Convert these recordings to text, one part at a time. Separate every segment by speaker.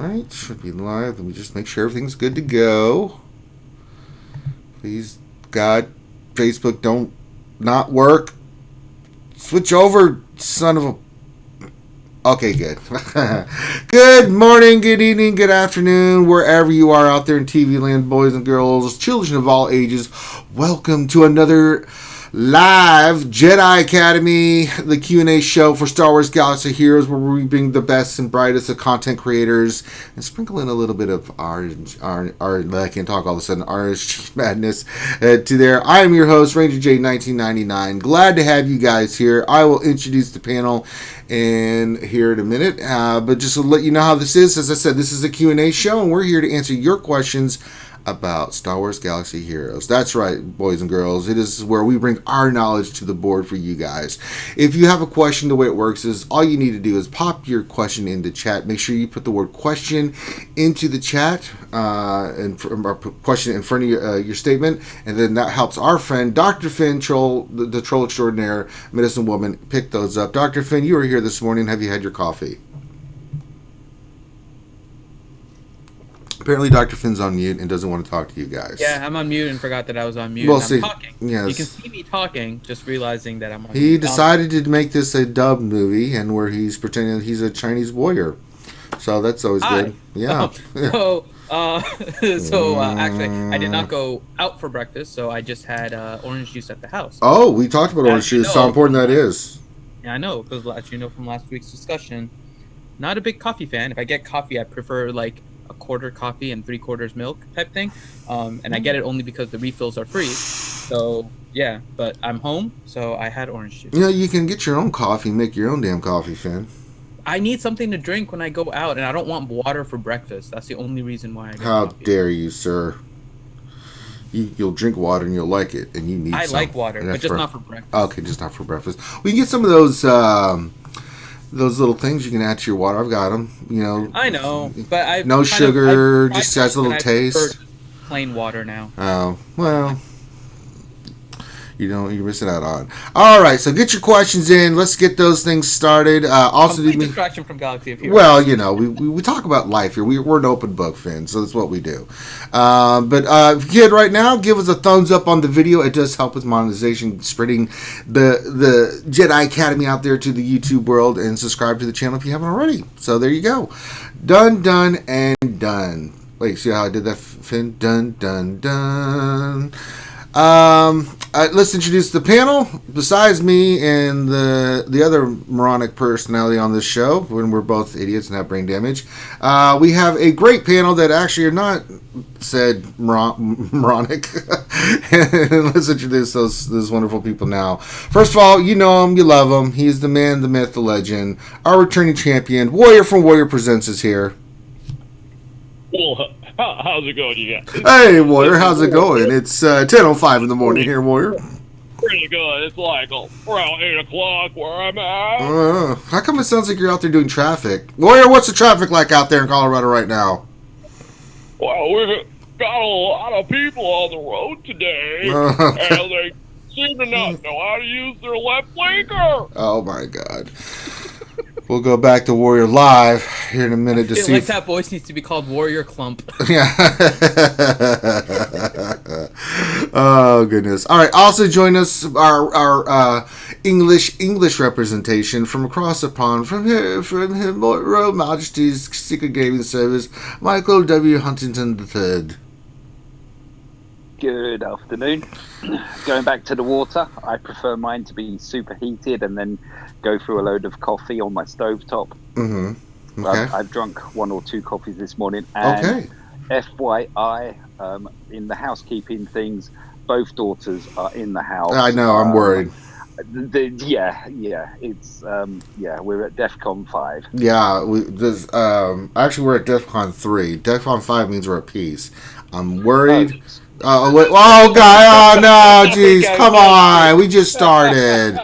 Speaker 1: Alright, should be live. Let me just make sure everything's good to go. Please, God, Facebook, don't not work. Switch over, son of a... Okay, good. Good morning, good evening, good afternoon, wherever you are out there in TV land, boys and girls, children of all ages. Welcome to another live Jedi Academy, the Q&A show for Star Wars Galaxy Heroes, where we bring the best and brightest of content creators and sprinkle in a little bit of I can't talk all of a sudden, orange madness to there. I am your host, Ranger J 1999. Glad to have you guys here. I will introduce the panel in here in a minute, but just to let you know how this is, as I said, this is a Q&A show, and we're here to answer your questions about Star Wars Galaxy Heroes. That's right, boys and girls. It is where we bring our knowledge to the board for you guys. If you have a question, the way it works is all you need to do is pop your question into chat. Make sure you put the word question into the chat and question in front of your statement, and then that helps our friend Dr. Finn, the troll extraordinaire, medicine woman, pick those up. Dr. Finn, you were here this morning. Have you had your coffee? Apparently, Dr. Finn's on mute and doesn't want to talk to you guys.
Speaker 2: Yeah, I'm on mute and forgot that I was on mute.
Speaker 1: Well,
Speaker 2: I'm talking. Yes. You can see me talking, just realizing that I'm on mute.
Speaker 1: He decided to make this a dub movie, and where he's pretending that he's a Chinese warrior. So that's always good. Yeah.
Speaker 2: Actually, I did not go out for breakfast, so I just had orange juice at the house.
Speaker 1: Oh, we talked about orange juice. How important that is.
Speaker 2: Yeah, I know, because as you know from last week's discussion, not a big coffee fan. If I get coffee, I prefer like a quarter coffee and 3/4 milk type thing, and I get it only because the refills are free. So yeah, but I'm home, so I had orange juice.
Speaker 1: You know, you can get your own coffee, make your own damn coffee, Finn.
Speaker 2: I need something to drink when I go out, and I don't want water for breakfast. That's the only reason why I get
Speaker 1: How
Speaker 2: coffee.
Speaker 1: Dare you, sir? You'll drink water and you'll like it, and you need
Speaker 2: I
Speaker 1: some.
Speaker 2: like water, but just not for breakfast.
Speaker 1: Okay, just not for breakfast. We can get some of those little things you can add to your water. I've got them. You know.
Speaker 2: I know, but I
Speaker 1: no sugar, just has a little taste.
Speaker 2: Plain water now.
Speaker 1: Oh well. You're missing out on. All right, so get your questions in. Let's get those things started.
Speaker 2: Distraction from Galaxy of Heroes.
Speaker 1: Well, you know, we talk about life here. We're an open book, Finn, so that's what we do. But if you could right now, give us a thumbs up on the video. It does help with monetization, spreading the Jedi Academy out there to the YouTube world, and subscribe to the channel if you haven't already. So there you go. Done, and done. Wait, see how I did that, Finn? Done. Let's introduce the panel. Besides me and the other moronic personality on this show, when we're both idiots and have brain damage, we have a great panel that actually are not said moronic. And let's introduce those wonderful people now. First of all, you know him, you love him. He's the man, the myth, the legend. Our returning champion, Warrior from Warrior Presents, is here.
Speaker 3: Well, how's it going, you guys?
Speaker 1: Hey, Warrior, how's it going? It's 10:05 in the morning here, Warrior.
Speaker 3: Pretty good. It's like around 8 o'clock where I'm at.
Speaker 1: How come it sounds like you're out there doing traffic? Warrior, what's the traffic like out there in Colorado right now?
Speaker 3: Well, we've got a lot of people on the road today, and they seem to not know how to use their left blinker.
Speaker 1: Oh, my God. We'll go back to Warrior Live here in a minute to see.
Speaker 2: That voice needs to be called Warrior Clump.
Speaker 1: Yeah. Oh goodness! All right. Also join us our English representation from across the pond from His Royal Majesty's Secret Gaming Service, Michael W. Huntington III.
Speaker 4: Good afternoon. Going back to the water, I prefer mine to be superheated and then go through a load of coffee on my stovetop.
Speaker 1: Mm-hmm. Okay.
Speaker 4: I've drunk 1 or 2 coffees this morning. And FYI, in the housekeeping things, both daughters are in the house.
Speaker 1: I know, I'm worried.
Speaker 4: It's we're at DEFCON 5.
Speaker 1: Yeah, actually we're at DEFCON 3. DEFCON 5 means we're at peace. I'm worried. Oh, God. Oh, no. Jeez. Come on. We just started.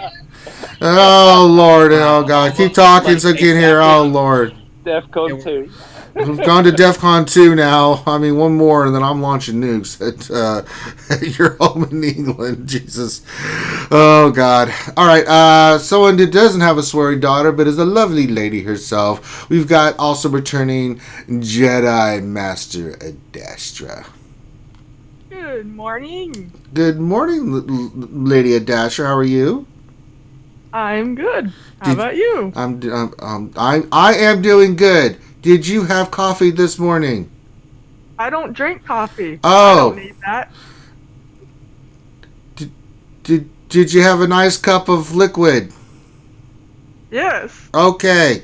Speaker 1: Oh, Lord. Oh, God. Keep talking so I can hear. Oh, Lord.
Speaker 4: DEFCON 2.
Speaker 1: We've gone to DEFCON 2 now. I mean, one more, and then I'm launching nukes at your home in England. Jesus. Oh, God. All right. Someone who doesn't have a sweary daughter, but is a lovely lady herself. We've got also returning Jedi Master Adastra.
Speaker 5: Good morning.
Speaker 1: Good morning, Lady Adastra. How are you?
Speaker 5: I'm good. How about you?
Speaker 1: I am doing good. Did you have coffee this morning?
Speaker 5: I don't drink coffee.
Speaker 1: Oh.
Speaker 5: I don't need that.
Speaker 1: Did you have a nice cup of liquid?
Speaker 5: Yes.
Speaker 1: Okay.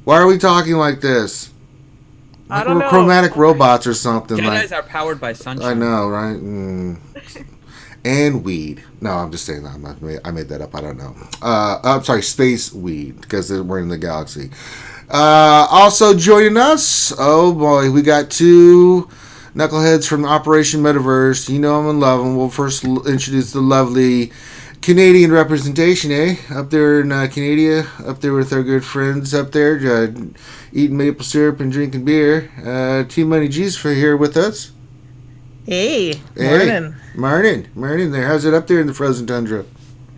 Speaker 1: Why are we talking like this?
Speaker 5: I
Speaker 1: Like
Speaker 5: don't
Speaker 1: we're
Speaker 5: know.
Speaker 1: chromatic robots or something.
Speaker 2: Jedis are powered by sunshine.
Speaker 1: I know, right? And weed. No, I'm just saying that. I made that up. I don't know. I'm sorry, space weed, because we're in the galaxy. Also joining us, oh boy, we got two knuckleheads from Operation Metaverse. You know them and love them. We'll first introduce the lovely Canadian representation, up there in Canada, up there with our good friends up there, eating maple syrup and drinking beer. Team Money G's for here with us.
Speaker 6: Hey, morning.
Speaker 1: Morning there. How's it up there in the frozen tundra?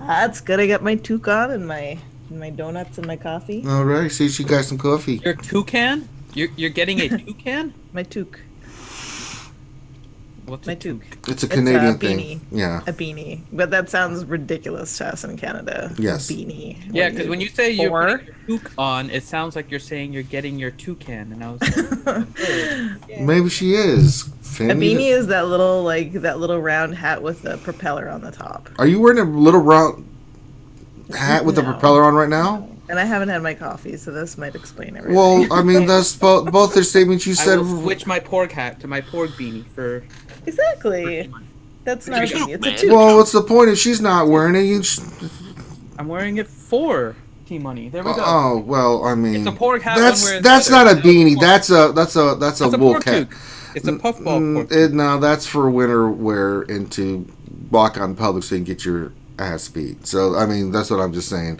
Speaker 6: It's good. I got my toque on and my donuts and my coffee.
Speaker 1: All right. See, she got some coffee.
Speaker 2: Your toucan? You're getting a toucan?
Speaker 6: My toque.
Speaker 2: What's
Speaker 6: My
Speaker 2: a
Speaker 6: toque.
Speaker 1: It's a Canadian
Speaker 6: beanie.
Speaker 1: thing. Yeah.
Speaker 6: A beanie. But that sounds ridiculous to us in Canada.
Speaker 1: Yes.
Speaker 6: Beanie.
Speaker 2: Yeah, because when you say you're
Speaker 6: Or-
Speaker 2: putting your toucan on, it sounds like you're saying you're getting your toucan, and I was like,
Speaker 1: Maybe she is.
Speaker 6: A
Speaker 1: Fanny,
Speaker 6: beanie is that little round hat with a propeller on the top.
Speaker 1: Are you wearing a little round hat with a
Speaker 6: No.
Speaker 1: propeller on right now?
Speaker 6: And I haven't had my coffee, so this might explain everything.
Speaker 1: Well, I mean, that's both the statements you
Speaker 2: I
Speaker 1: said.
Speaker 2: will switch my porg hat to my porg beanie for.
Speaker 6: Exactly. That's not a
Speaker 3: It's a
Speaker 6: beanie. It's a
Speaker 3: man.
Speaker 6: toque.
Speaker 1: Well, what's the point if she's not wearing it?
Speaker 2: I'm wearing it for Team Money. There we go.
Speaker 1: Oh well, I mean,
Speaker 2: It's a porg hat.
Speaker 1: that's
Speaker 2: one way or
Speaker 1: that's
Speaker 2: the
Speaker 1: not a
Speaker 2: other.
Speaker 1: beanie. That's a
Speaker 2: It's a
Speaker 1: wool
Speaker 2: porg
Speaker 1: cap.
Speaker 2: toque. It's a puffball porg.
Speaker 1: No, that's for winter wear and to walk on public so you can get your ass beat. So I mean, that's what I'm just saying.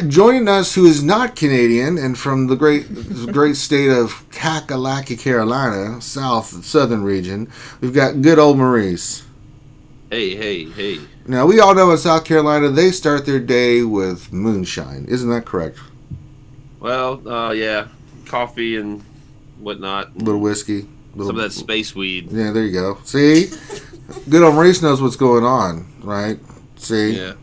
Speaker 1: Joining us, who is not Canadian and from the great state of Kakalaki, Carolina, southern region, we've got good old Maurice.
Speaker 7: Hey.
Speaker 1: Now, we all know in South Carolina, they start their day with moonshine. Isn't that correct?
Speaker 7: Well, yeah, coffee and whatnot.
Speaker 1: A little whiskey.
Speaker 7: Some of that space weed.
Speaker 1: Yeah, there you go. See? Good old Maurice knows what's going on, right? See?
Speaker 7: Yeah.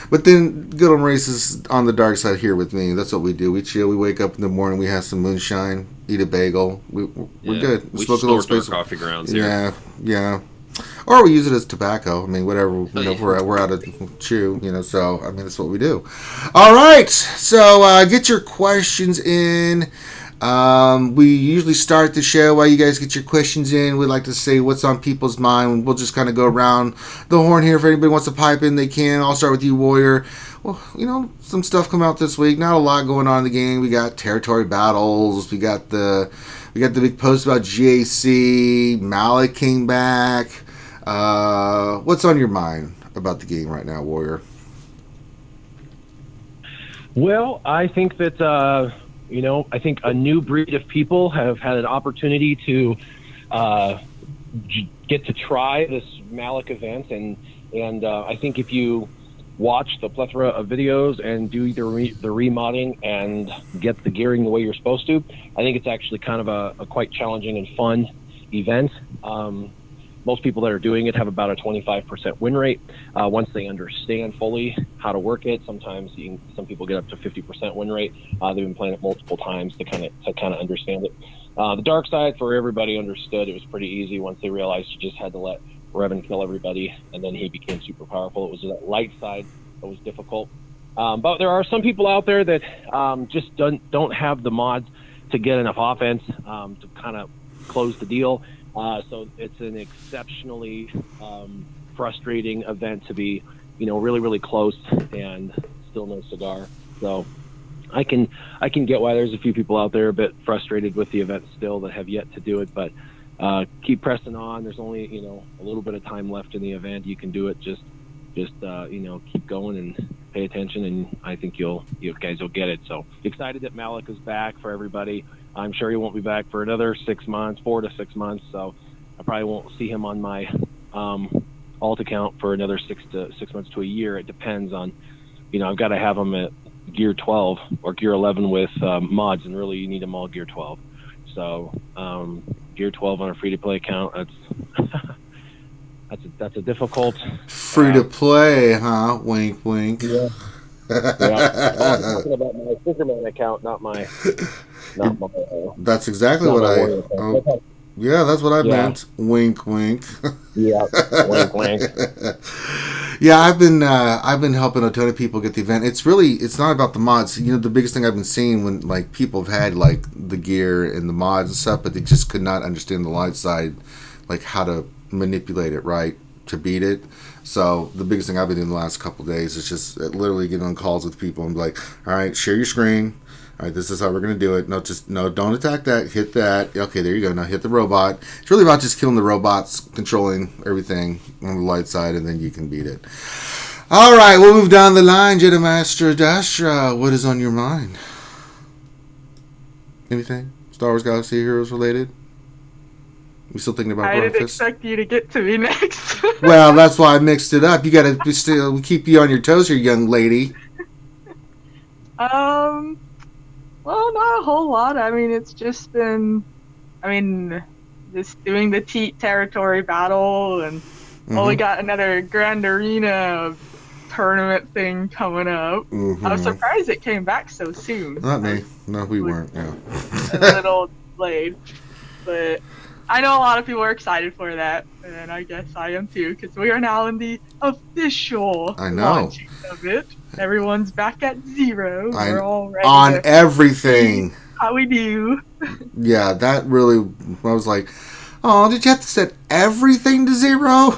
Speaker 1: But then, good old Maurice is on the dark side here with me. That's what we do. We chill. We wake up in the morning. We have some moonshine. Eat a bagel. We're good.
Speaker 7: We
Speaker 1: smoke a little
Speaker 7: snort our
Speaker 1: space.
Speaker 7: coffee grounds here.
Speaker 1: Yeah. Or we use it as tobacco. I mean, whatever. We're out of chew. So I mean, that's what we do. All right. So get your questions in. We usually start the show while you guys get your questions in. We like to say what's on people's mind. We'll just kind of go around the horn here. If anybody wants to pipe in, they can. I'll start with you, Warrior. Well, some stuff come out this week. Not a lot going on in the game. We got territory battles. We got the big post about GAC. Malik came back. What's on your mind about the game right now, Warrior?
Speaker 8: Well, I think that I think a new breed of people have had an opportunity to get to try this Malik event, and I think if you watch the plethora of videos and do the remodding and get the gearing the way you're supposed to, I think it's actually kind of a quite challenging and fun event. Most people that are doing it have about a 25% win rate once they understand fully how to work it. Sometimes some people get up to 50% win rate. They've been playing it multiple times to kind of understand it. The dark side, for everybody understood, it was pretty easy once they realized you just had to let Revan kill everybody, and then he became super powerful. It was that light side that was difficult. But there are some people out there that just don't have the mods to get enough offense to kind of close the deal. So it's an exceptionally frustrating event to be, really, really close and still no cigar. So I can get why there's a few people out there a bit frustrated with the event still that have yet to do it, but keep pressing on. There's only, a little bit of time left in the event. You can do it. Just keep going pay attention, and I think you guys will get it. So excited that Malik is back for everybody. I'm sure he won't be back for another 6 months, 4 to 6 months. So I probably won't see him on my alt account for another 6 months to a year. It depends on, I've got to have him at gear 12 or gear 11 with mods, and really you need them all gear 12. So gear 12 on a free-to-play account, that's a difficult.
Speaker 1: Free-to-play, huh? Wink, wink.
Speaker 8: Yeah. Well, I'm talking about my Fisherman account, not my.
Speaker 1: That's exactly what I. Yeah, that's what I meant. Wink, wink.
Speaker 8: Yeah, wink, wink.
Speaker 1: Yeah, I've been helping a ton of people get the event. It's not about the mods. The biggest thing I've been seeing when like people have had like the gear and the mods and stuff, but they just could not understand the light side, like how to manipulate it right to beat it. So the biggest thing I've been doing the last couple of days is just literally getting on calls with people and be like, all right, share your screen. All right, this is how we're going to do it. No, don't attack that. Hit that. Okay, there you go. Now hit the robot. It's really about just killing the robots, controlling everything on the light side, and then you can beat it. All right, we'll move down the line. Jedi Master Dastra, what is on your mind? Anything? Star Wars Galaxy Heroes related? We still thinking about
Speaker 5: I didn't
Speaker 1: breakfast?
Speaker 5: expect you to get to me next.
Speaker 1: Well, that's why I mixed it up. You got to we keep you on your toes here, young lady.
Speaker 5: Well, not a whole lot. I mean, it's just been, just doing the Teat territory battle, and we got another Grand Arena tournament thing coming up.
Speaker 1: Mm-hmm.
Speaker 5: I was surprised it came back so soon.
Speaker 1: Not me. No, we weren't. Yeah.
Speaker 5: A little delayed, but I know a lot of people are excited for that, and I guess I am too, because we are now in the official launching of it. Everyone's back at 0. We're all ready
Speaker 1: on everything.
Speaker 5: How we do.
Speaker 1: Yeah, that really. I was like, oh, did you have to set everything to 0?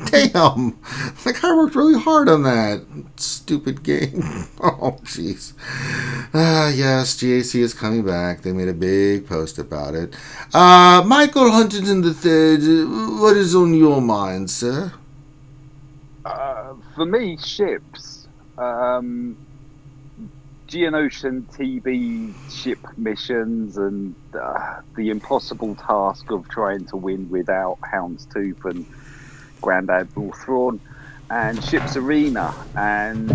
Speaker 1: Damn. Like, I worked really hard on that stupid game. Oh, jeez. Yes, GAC is coming back. They made a big post about it. Michael Huntington III, what is on your mind, sir?
Speaker 4: For me, ships. Geonosian TB ship missions and the impossible task of trying to win without Houndstooth and Grand Admiral Thrawn, and Ships Arena, and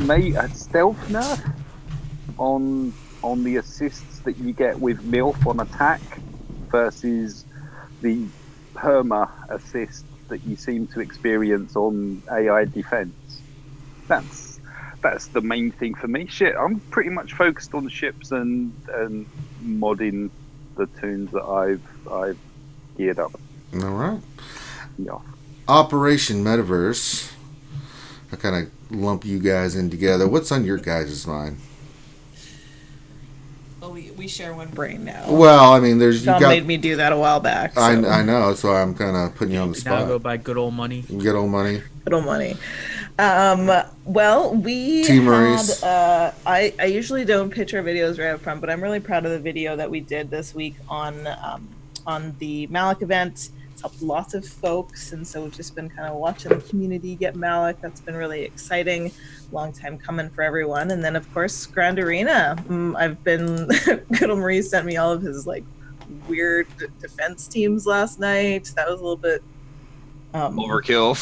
Speaker 4: a stealth nerf on the assists that you get with MILF on attack versus the perma assist that you seem to experience on AI defense. That's the main thing for me. I'm pretty much focused on the ships and modding the tunes that I've geared up.
Speaker 1: All right.
Speaker 4: Yeah.
Speaker 1: Operation Metaverse. I kind of lump you guys in together. What's on your guys' mind?
Speaker 6: Well, we share one brain now.
Speaker 1: Well, I mean, there's
Speaker 6: John made me do that a while back. So.
Speaker 1: I know, so I'm kind of putting you on the spot.
Speaker 2: Now go by good old money.
Speaker 1: Good old money.
Speaker 6: Good old money. Well, we had, I usually don't pitch our videos right up front, but I'm really proud of the video that we did this week on the Malik event. It's helped lots of folks, and so we've just been kind of watching the community get Malik. That's been really exciting. Long time coming for everyone. And then, of course, Grand Arena. I've been, Good old Marie sent me all of his, weird defense teams last night. That was a little bit
Speaker 7: overkill.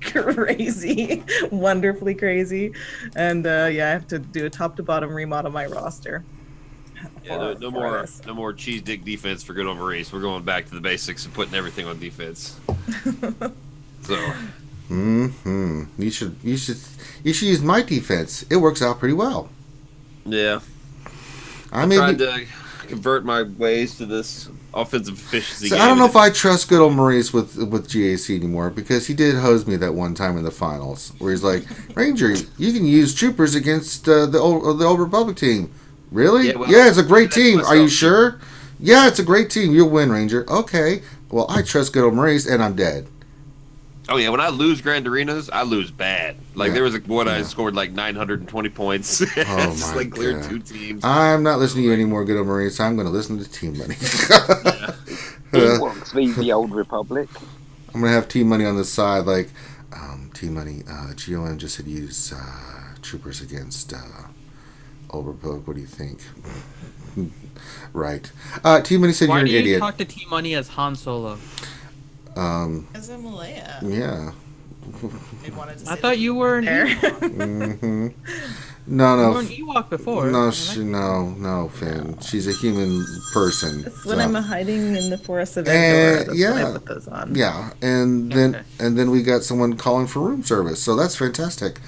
Speaker 6: Crazy, wonderfully crazy. And I have to do a top to bottom remodel my roster.
Speaker 7: Yeah, no more cheese dick defense for good old Maurice. We're going back to the basics and putting everything on defense. So
Speaker 1: you should use my defense. It works out pretty well.
Speaker 7: Yeah, I'm trying to convert my ways to this offensive efficiency.
Speaker 1: So I don't know if I trust good old Maurice with GAC anymore, because he did hose me that one time in the finals where he's like, Ranger, you can use troopers against the old Republic team. Really? Yeah, it's a great team. Are you sure? Yeah, it's a great team. You'll win, Ranger. Okay. Well, I trust good old Maurice, and I'm dead.
Speaker 7: Oh yeah, when I lose Grand Arenas, I lose bad. There was I scored 920 points. It's cleared 2 teams.
Speaker 1: I'm not listening to you anymore, good old Maurice. I'm going to listen to Team Money.
Speaker 4: The old Republic.
Speaker 1: I'm going to have Team Money on the side, T-Money, GOM just said use troopers against Overbook. What do you think? Right. T-Money said
Speaker 2: Why
Speaker 1: you're an
Speaker 2: do you
Speaker 1: idiot.
Speaker 2: talk to T-Money as Han Solo?
Speaker 6: As a Malaya.
Speaker 1: Yeah.
Speaker 2: I thought you were an Ewok.
Speaker 1: Mm-hmm. No,
Speaker 2: You were an Ewok before.
Speaker 1: No, no, Finn. She's a human person.
Speaker 6: It's when I'm hiding in the forest of Endor. That's when I put those on.
Speaker 1: Yeah, and then we got someone calling for room service, so that's fantastic.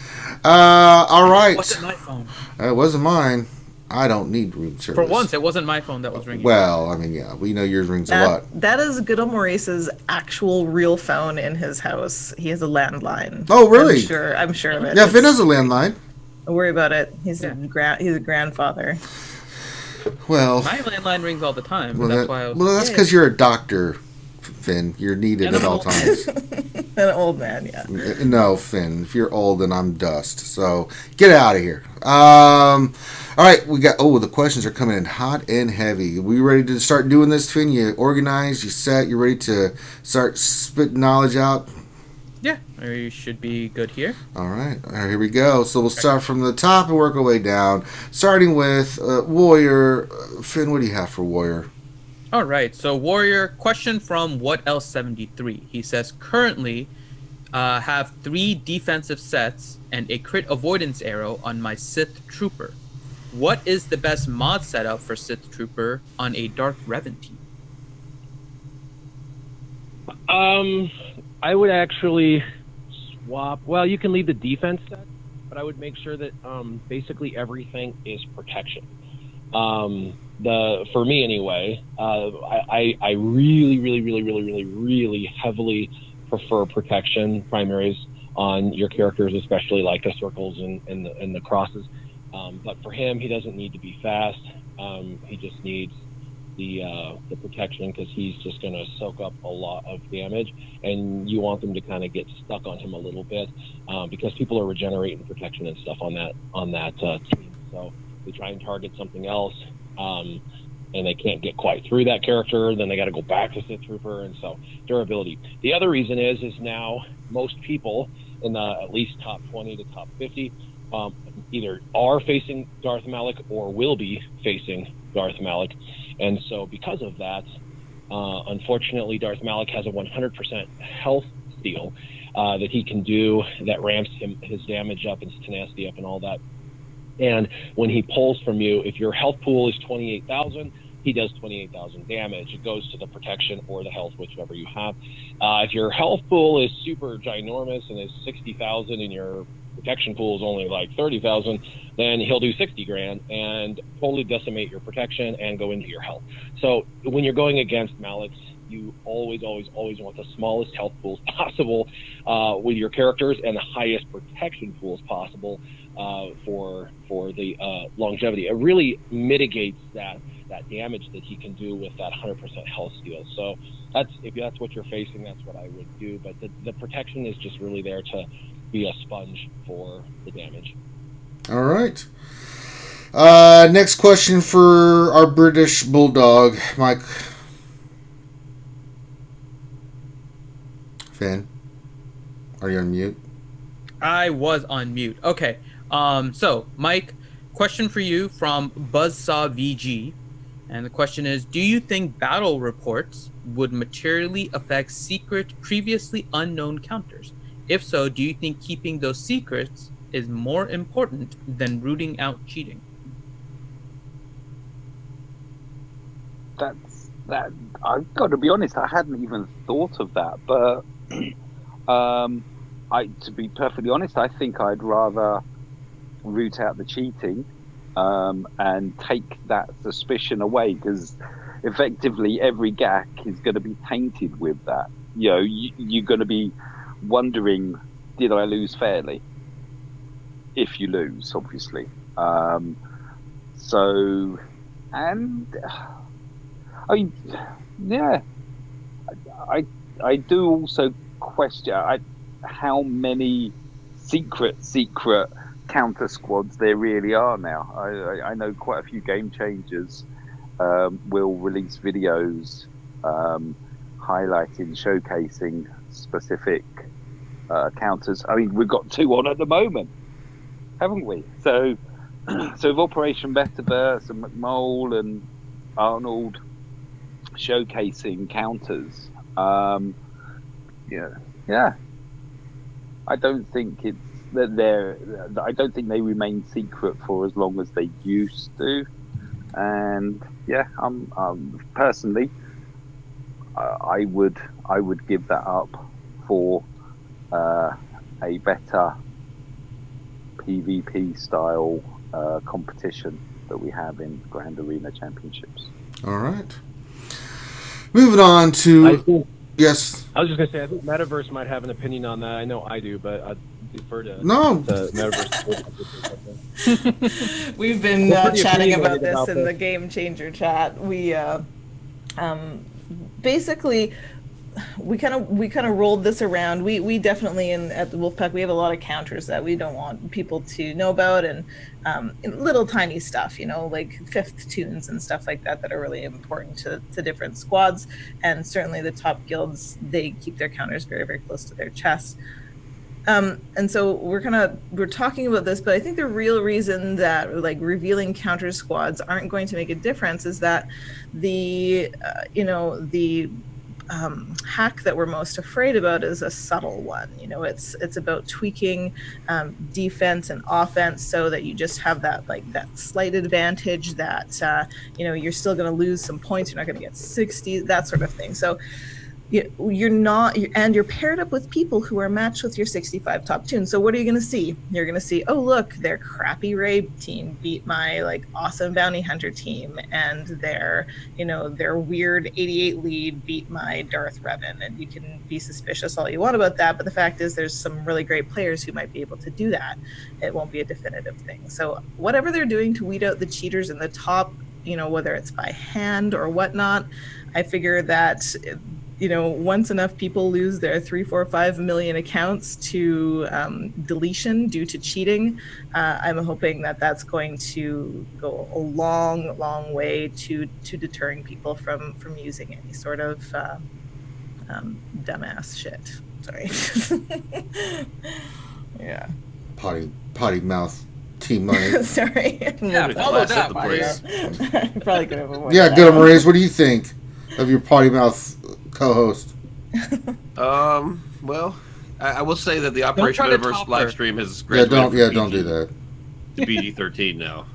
Speaker 1: All right.
Speaker 2: It wasn't my phone.
Speaker 1: It wasn't mine. I don't need room service.
Speaker 2: For once, it wasn't my phone that was ringing.
Speaker 1: Well, I mean, yeah, we know yours rings a lot.
Speaker 6: That is good old Maurice's actual real phone in his house. He has a landline.
Speaker 1: Oh, really?
Speaker 6: I'm sure of it.
Speaker 1: Yeah, Finn has a landline.
Speaker 6: Don't worry about it. He's a grandfather.
Speaker 1: Well,
Speaker 2: my landline rings all the time.
Speaker 1: That's because you're a doctor, Finn. You're needed at all times.
Speaker 6: An old man, yeah.
Speaker 1: No, Finn. If you're old, then I'm dust. So get out of here. All right, we got. Oh, the questions are coming in hot and heavy. We ready to start doing this, Finn? You organized? You set? You ready to start spitting knowledge out?
Speaker 2: Yeah, you should be good here.
Speaker 1: All right, here we go. So we'll start from the top and work our way down, starting with Warrior. Finn, what do you have for Warrior?
Speaker 2: All right, so Warrior, question from What Else 73. He says, currently have 3 defensive sets and a crit avoidance arrow on my Sith Trooper. What is the best mod setup for Sith Trooper on a Dark Revan team?
Speaker 8: I would actually swap. Well, you can leave the defense set, but I would make sure that basically everything is protection. For me anyway, I really heavily prefer protection primaries on your characters, especially like the circles and the crosses. But for him, he doesn't need to be fast. He just needs the protection, because he's just going to soak up a lot of damage, and you want them to kind of get stuck on him a little bit, because people are regenerating protection and stuff on that team. So they try and target something else, and they can't get quite through that character. Then they got to go back to Sith Trooper, and so durability. The other reason is now most people in the at least top 20 to top 50 either are facing Darth Malak or will be facing Darth Malak. And so because of that, unfortunately, Darth Malak has a 100% health steal that he can do that ramps his damage up and his tenacity up and all that. And when he pulls from you, if your health pool is 28,000, he does 28,000 damage. It goes to the protection or the health, whichever you have. If your health pool is super ginormous and is 60,000 and your protection pool is only like 30,000, then he'll do 60 grand and totally decimate your protection and go into your health. So when you're going against Malaks, you always want the smallest health pools possible with your characters, and the highest protection pools possible for the longevity. It really mitigates that damage that he can do with that 100% health steal. So if that's what you're facing, that's what I would do. But the protection is just really there to be a sponge for the damage.
Speaker 1: All right. Next question for our British Bulldog, Mike. Finn, are you on mute?
Speaker 2: I was on mute. Okay. So, Mike, question for you from Buzzsaw VG. And the question is, do you think battle reports would materially affect secret, previously unknown counters? If so, do you think keeping those secrets is more important than rooting out cheating?
Speaker 4: That I've got to be honest, I hadn't even thought of that. But to be perfectly honest, I think I'd rather root out the cheating and take that suspicion away, because effectively every GAC is going to be tainted with that. You know, you're going to be wondering, did I lose fairly? If you lose, obviously. So, and I mean, yeah, I do also question how many secret counter squads there really are now. I know quite a few game changers will release videos highlighting, showcasing specific counters. I mean, we've got 2 on at the moment, haven't we? So with Operation Metaverse and McMole and Arnold showcasing counters, yeah. I don't think it's that I don't think they remain secret for as long as they used to. And yeah, personally, I would give that up for a better PvP style competition that we have in Grand Arena Championships.
Speaker 1: All right. Moving on to yes.
Speaker 8: I was just gonna say I think Metaverse might have an opinion on that. I know I do, but I'd defer to
Speaker 1: the
Speaker 8: Metaverse.
Speaker 6: We've been chatting about this in the Game Changer chat. We basically we kind of rolled this around. We definitely at the Wolfpack we have a lot of counters that we don't want people to know about, and little tiny stuff, like fifth tunes and stuff like that are really important to different squads. And certainly the top guilds, they keep their counters very, very close to their chest. And so we're talking about this, but I think the real reason that revealing counter squads aren't going to make a difference is that the hack that we're most afraid about is a subtle one. It's about tweaking defense and offense so that you just have that slight advantage that you're still going to lose some points, you're not going to get 60, that sort of thing. So you're not, and you're paired up with people who are matched with your 65 top tunes. So what are you going to see? You're going to see, oh look, their crappy raid team beat my awesome bounty hunter team, and their weird 88 lead beat my Darth Revan. And you can be suspicious all you want about that, but the fact is there's some really great players who might be able to do that. It won't be a definitive thing. So whatever they're doing to weed out the cheaters in the top, whether it's by hand or whatnot, I figure that once enough people lose their 3, 4, 5 million accounts to deletion due to cheating, I'm hoping that that's going to go a long, long way to deterring people from using any sort of dumbass shit. Sorry. Yeah.
Speaker 1: Potty mouth team money.
Speaker 6: Sorry.
Speaker 2: Yeah, follow that.
Speaker 6: Probably could have avoided
Speaker 1: that. Good, Maurice. What do you think of your potty mouth co-host?
Speaker 7: Well, I will say that the Operation Metaverse live stream has
Speaker 1: don't do that.
Speaker 7: To PG-13 now.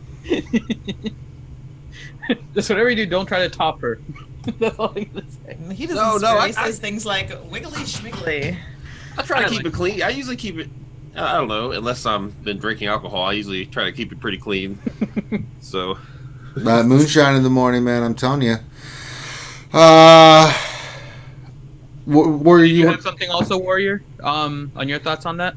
Speaker 2: Just whatever you do, don't try to top her. That's all I'm gonna say.
Speaker 6: He doesn't. He says things like wiggly schmiggly.
Speaker 7: I try to keep it clean. I usually keep it. I don't know, unless I've been drinking alcohol. I usually try to keep it pretty clean. So,
Speaker 1: moonshine in the morning, man. I'm telling you.
Speaker 2: You have something also, Warrior? On your thoughts on that?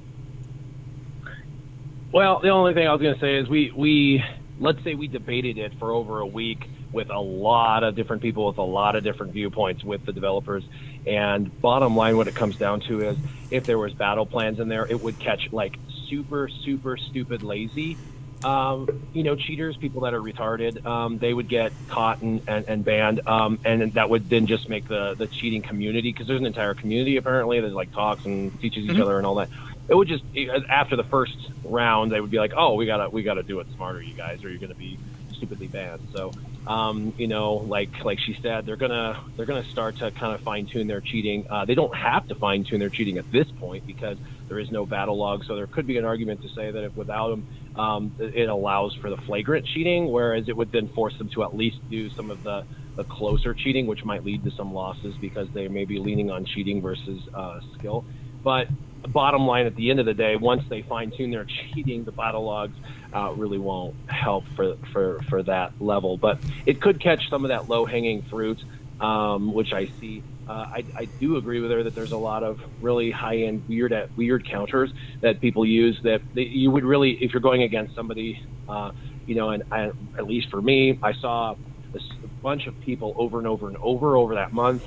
Speaker 8: Well, the only thing I was going to say is we let's say we debated it for over a week with a lot of different people with a lot of different viewpoints with the developers. And bottom line, what it comes down to is if there was battle plans in there, it would catch super, super stupid lazy cheaters, people that are retarded. They would get caught and banned, and that would then just make the cheating community, because there's an entire community apparently that talks and teaches each other and all that. It would just, after the first round, they would be like, oh, we gotta do it smarter, you guys, or you're gonna be stupidly banned. So like she said, they're gonna start to kind of fine tune their cheating. They don't have to fine tune their cheating at this point because there is no battle log. So there could be an argument to say that if without them, it allows for the flagrant cheating, whereas it would then force them to at least do some of the closer cheating, which might lead to some losses because they may be leaning on cheating versus skill. But bottom line, at the end of the day, once they fine tune their cheating, the battle logs really won't help for that level. But it could catch some of that low hanging fruit, which I see. I do agree with her that there's a lot of really high end weird counters that people use that you would really, if you're going against somebody, and at least for me, I saw a bunch of people over and over and over that month.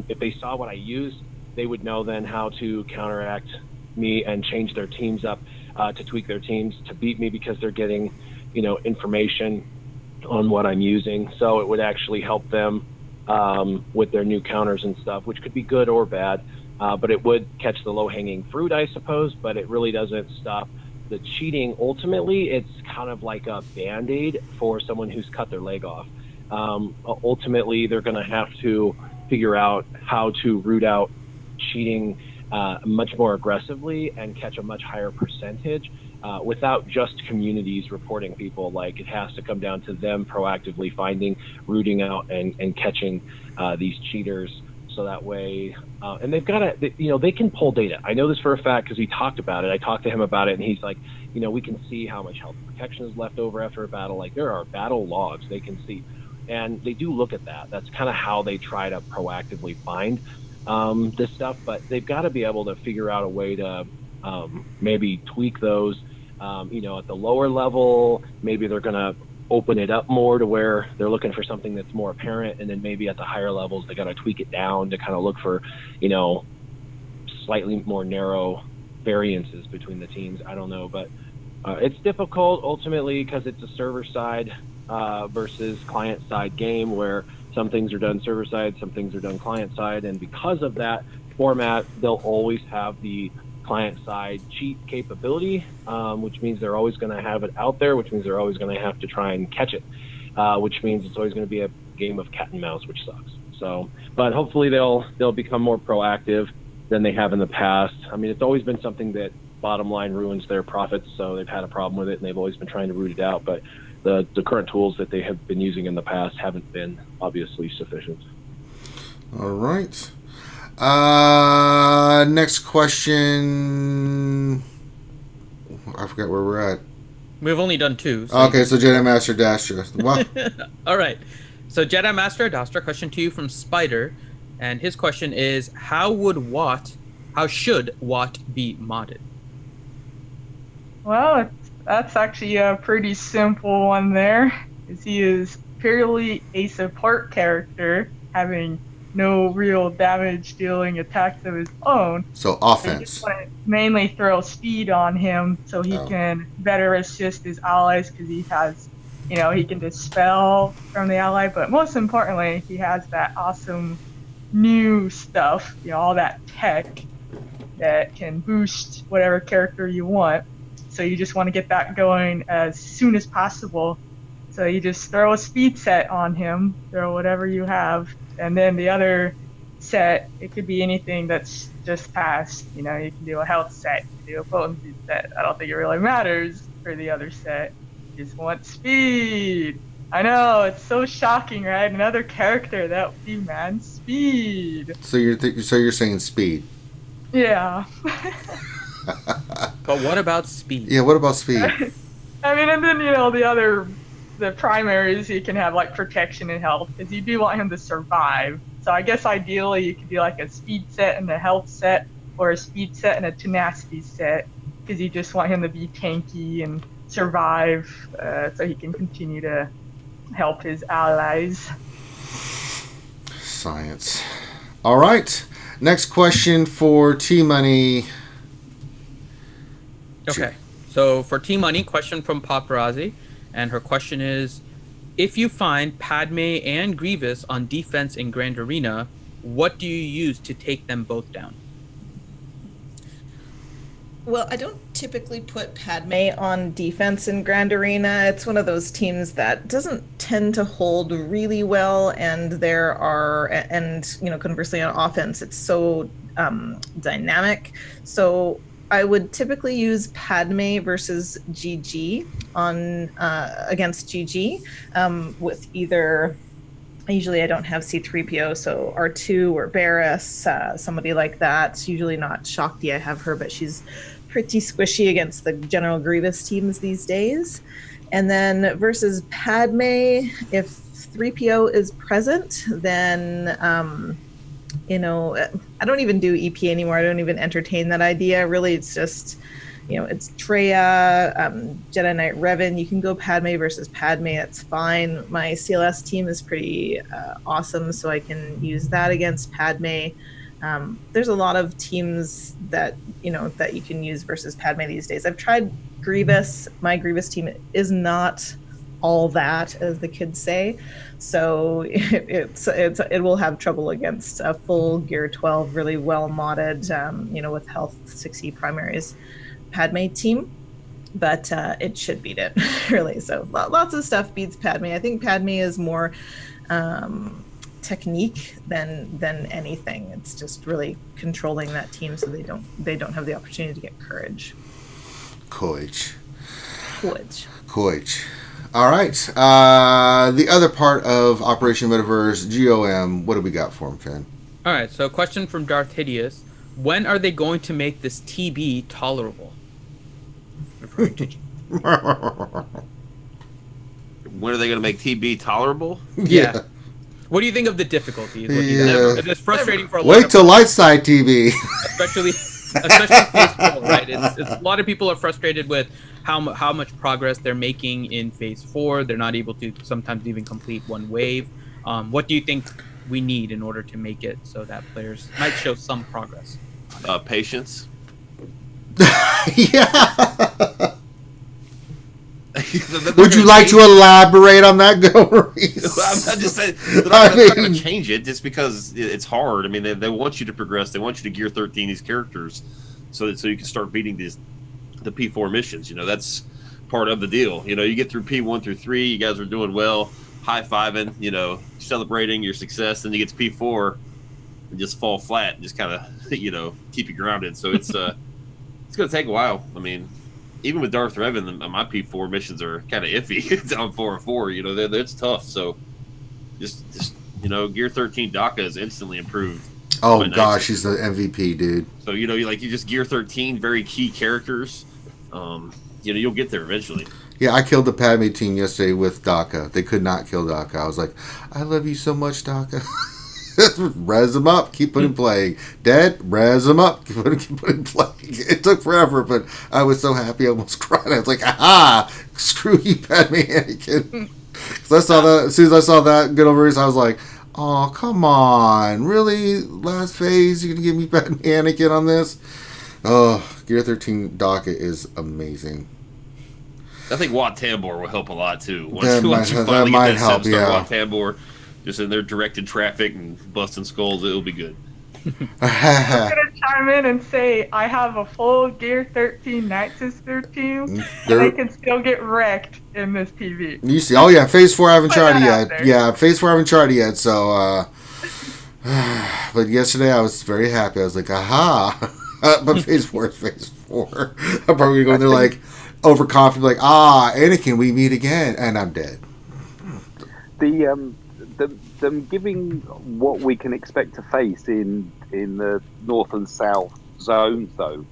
Speaker 8: If they saw what I used, they would know then how to counteract me and change their teams up, to tweak their teams to beat me, because they're getting, information on what I'm using. So it would actually help them with their new counters and stuff, which could be good or bad. but it would catch the low-hanging fruit, I suppose, but it really doesn't stop the cheating. Ultimately, it's kind of like a Band-Aid for someone who's cut their leg off. Ultimately, they're going to have to figure out how to root out cheating much more aggressively and catch a much higher percentage without just communities reporting people. Like, it has to come down to them proactively finding, rooting out, and catching these cheaters. So that way, and they've got to, they can pull data. I know this for a fact because we talked about it. I talked to him about it, and he's like, we can see how much health protection is left over after a battle. Like, there are battle logs they can see. And they do look at that. That's kind of how they try to proactively find this stuff. But they've got to be able to figure out a way to maybe tweak those. At the lower level, maybe they're going to open it up more to where they're looking for something that's more apparent. And then maybe at the higher levels, they got to tweak it down to kind of look for, slightly more narrow variances between the teams. I don't know. But it's difficult ultimately because it's a server side versus client side game where some things are done server side, some things are done client side, and because of that format, they'll always have the client side cheat capability, which means they're always going to have it out there, which means they're always going to have to try and catch it, which means it's always going to be a game of cat and mouse, which sucks. So, but hopefully they'll become more proactive than they have in the past. I mean, it's always been something that bottom line ruins their profits, so they've had a problem with it, and they've always been trying to root it out, but the current tools that they have been using in the past haven't been obviously sufficient.
Speaker 1: All right. Next question. I forgot where we're at.
Speaker 2: We've only done 2.
Speaker 1: So okay, so Jedi Master Dastra. What?
Speaker 2: All right. So Jedi Master Dastra, question to you from Spider, and his question is: How should Watt be modded?
Speaker 5: Well, that's actually a pretty simple one there, as he is purely a support character, having no real damage dealing attacks of his own.
Speaker 1: So offense.
Speaker 5: So you just want to mainly throw speed on him so he can better assist his allies, because he has, he can dispel from the ally, but most importantly, he has that awesome new stuff, all that tech that can boost whatever character you want. So you just want to get that going as soon as possible. So you just throw a speed set on him, throw whatever you have, and then the other set, it could be anything that's just passed. You can do a health set, you can do a potency set. I don't think it really matters for the other set. You just want speed. I know, it's so shocking, right? Another character that demands speed.
Speaker 1: So you're saying speed?
Speaker 5: Yeah.
Speaker 2: But what about speed?
Speaker 1: Yeah, what about speed?
Speaker 5: I mean, and then, the primaries, you can have, like, protection and health, because you do want him to survive. So I guess ideally you could do, like, a speed set and a health set, or a speed set and a tenacity set, because you just want him to be tanky and survive, so he can continue to help his allies.
Speaker 1: Science. All right. Next question for T-Money.
Speaker 2: Okay, so for T-Money, question from Paparazzi, and her question is: If you find Padme and Grievous on defense in Grand Arena, what do you use to take them both down?
Speaker 6: Well, I don't typically put Padme on defense in Grand Arena. It's one of those teams that doesn't tend to hold really well, and conversely on offense, it's so dynamic. So I would typically use Padme versus GG against GG with either. Usually I don't have C-3PO, so R2 or Barriss, somebody like that. It's usually not Shakti I have her, but she's pretty squishy against the General Grievous teams these days. And then versus Padme, if 3PO is present, then, I don't even do EP anymore. I don't even entertain that idea. Really, it's just, it's Traya, Jedi Knight Revan. You can go Padme versus Padme. It's fine. My CLS team is pretty awesome, so I can use that against Padme. There's a lot of teams that that you can use versus Padme these days. I've tried Grievous. My Grievous team is not all that, as the kids say. So it will have trouble against a full Gear 12, really well modded, with health 60 primaries Padme team. But it should beat it, really. So lots of stuff beats Padme. I think Padme is more technique than anything. It's just really controlling that team so they don't have the opportunity to get courage.
Speaker 1: Courage.
Speaker 6: Courage.
Speaker 1: All right. The other part of Operation Metaverse, GOM, what do we got for him, Finn?
Speaker 2: All right, so a question from Darth Hideous. When are they going to make this TB tolerable? Referring to
Speaker 7: When are they going to make TB tolerable?
Speaker 2: Yeah. What do you think of the difficulty? It's frustrating for a lot
Speaker 1: Wait
Speaker 2: of
Speaker 1: till Lightside TV.
Speaker 2: especially Phase 4, right? It's a lot of people are frustrated with how much progress they're making in Phase 4. They're not able to sometimes even complete one wave. What do you think we need in order to make it so that players might show some progress?
Speaker 7: Patience.
Speaker 1: Yeah. Would you like to elaborate on that, Maurice?
Speaker 7: I'm just saying, they're not going to change it just because it's hard. I mean, they want you to progress. They want you to Gear 13 these characters so you can start beating the P4 missions. That's part of the deal. You get through P1 through 3, you guys are doing well, high-fiving, celebrating your success, then you get to P4 and just fall flat and just kind of, keep you grounded. So it's going to take a while. I mean, even with Darth Revan, my P4 missions are kind of iffy down 4 and 4. It's tough. So just Gear 13 DACA is instantly improved.
Speaker 1: Oh gosh, he's the MVP, dude.
Speaker 7: So you just Gear 13, very key characters. You'll get there eventually.
Speaker 1: Yeah, I killed the Padme team yesterday with DACA. They could not kill DACA. I was like, I love you so much, DACA. Res them up, keep putting playing. Dead, res them up, keep putting playing. It took forever, but I was so happy I almost cried. I was like, aha, screw you, Padme Anakin. Because I saw that, as soon as I saw that good over his, I was like, oh, come on. Really? Last phase, you're going to give me Padme Anakin on this? Oh, Gear 13 DACA is amazing.
Speaker 7: I think Wat Tambor will help a lot, too.
Speaker 1: That might help, yeah.
Speaker 7: Wat Tambor just in there directed traffic and busting skulls, it'll be good.
Speaker 5: I'm gonna chime in and say I have a full Gear 13 Night Sister team, and they can still get wrecked in this TV.
Speaker 1: You see, Phase 4 I haven't tried yet. Yeah, Phase 4 I haven't tried yet, so, but yesterday I was very happy. I was like, aha. But Phase 4 is Phase 4. I'm probably going there like, overconfident, like, Anakin, we meet again, and I'm dead.
Speaker 4: Them giving what we can expect to face in the north and south zones, though,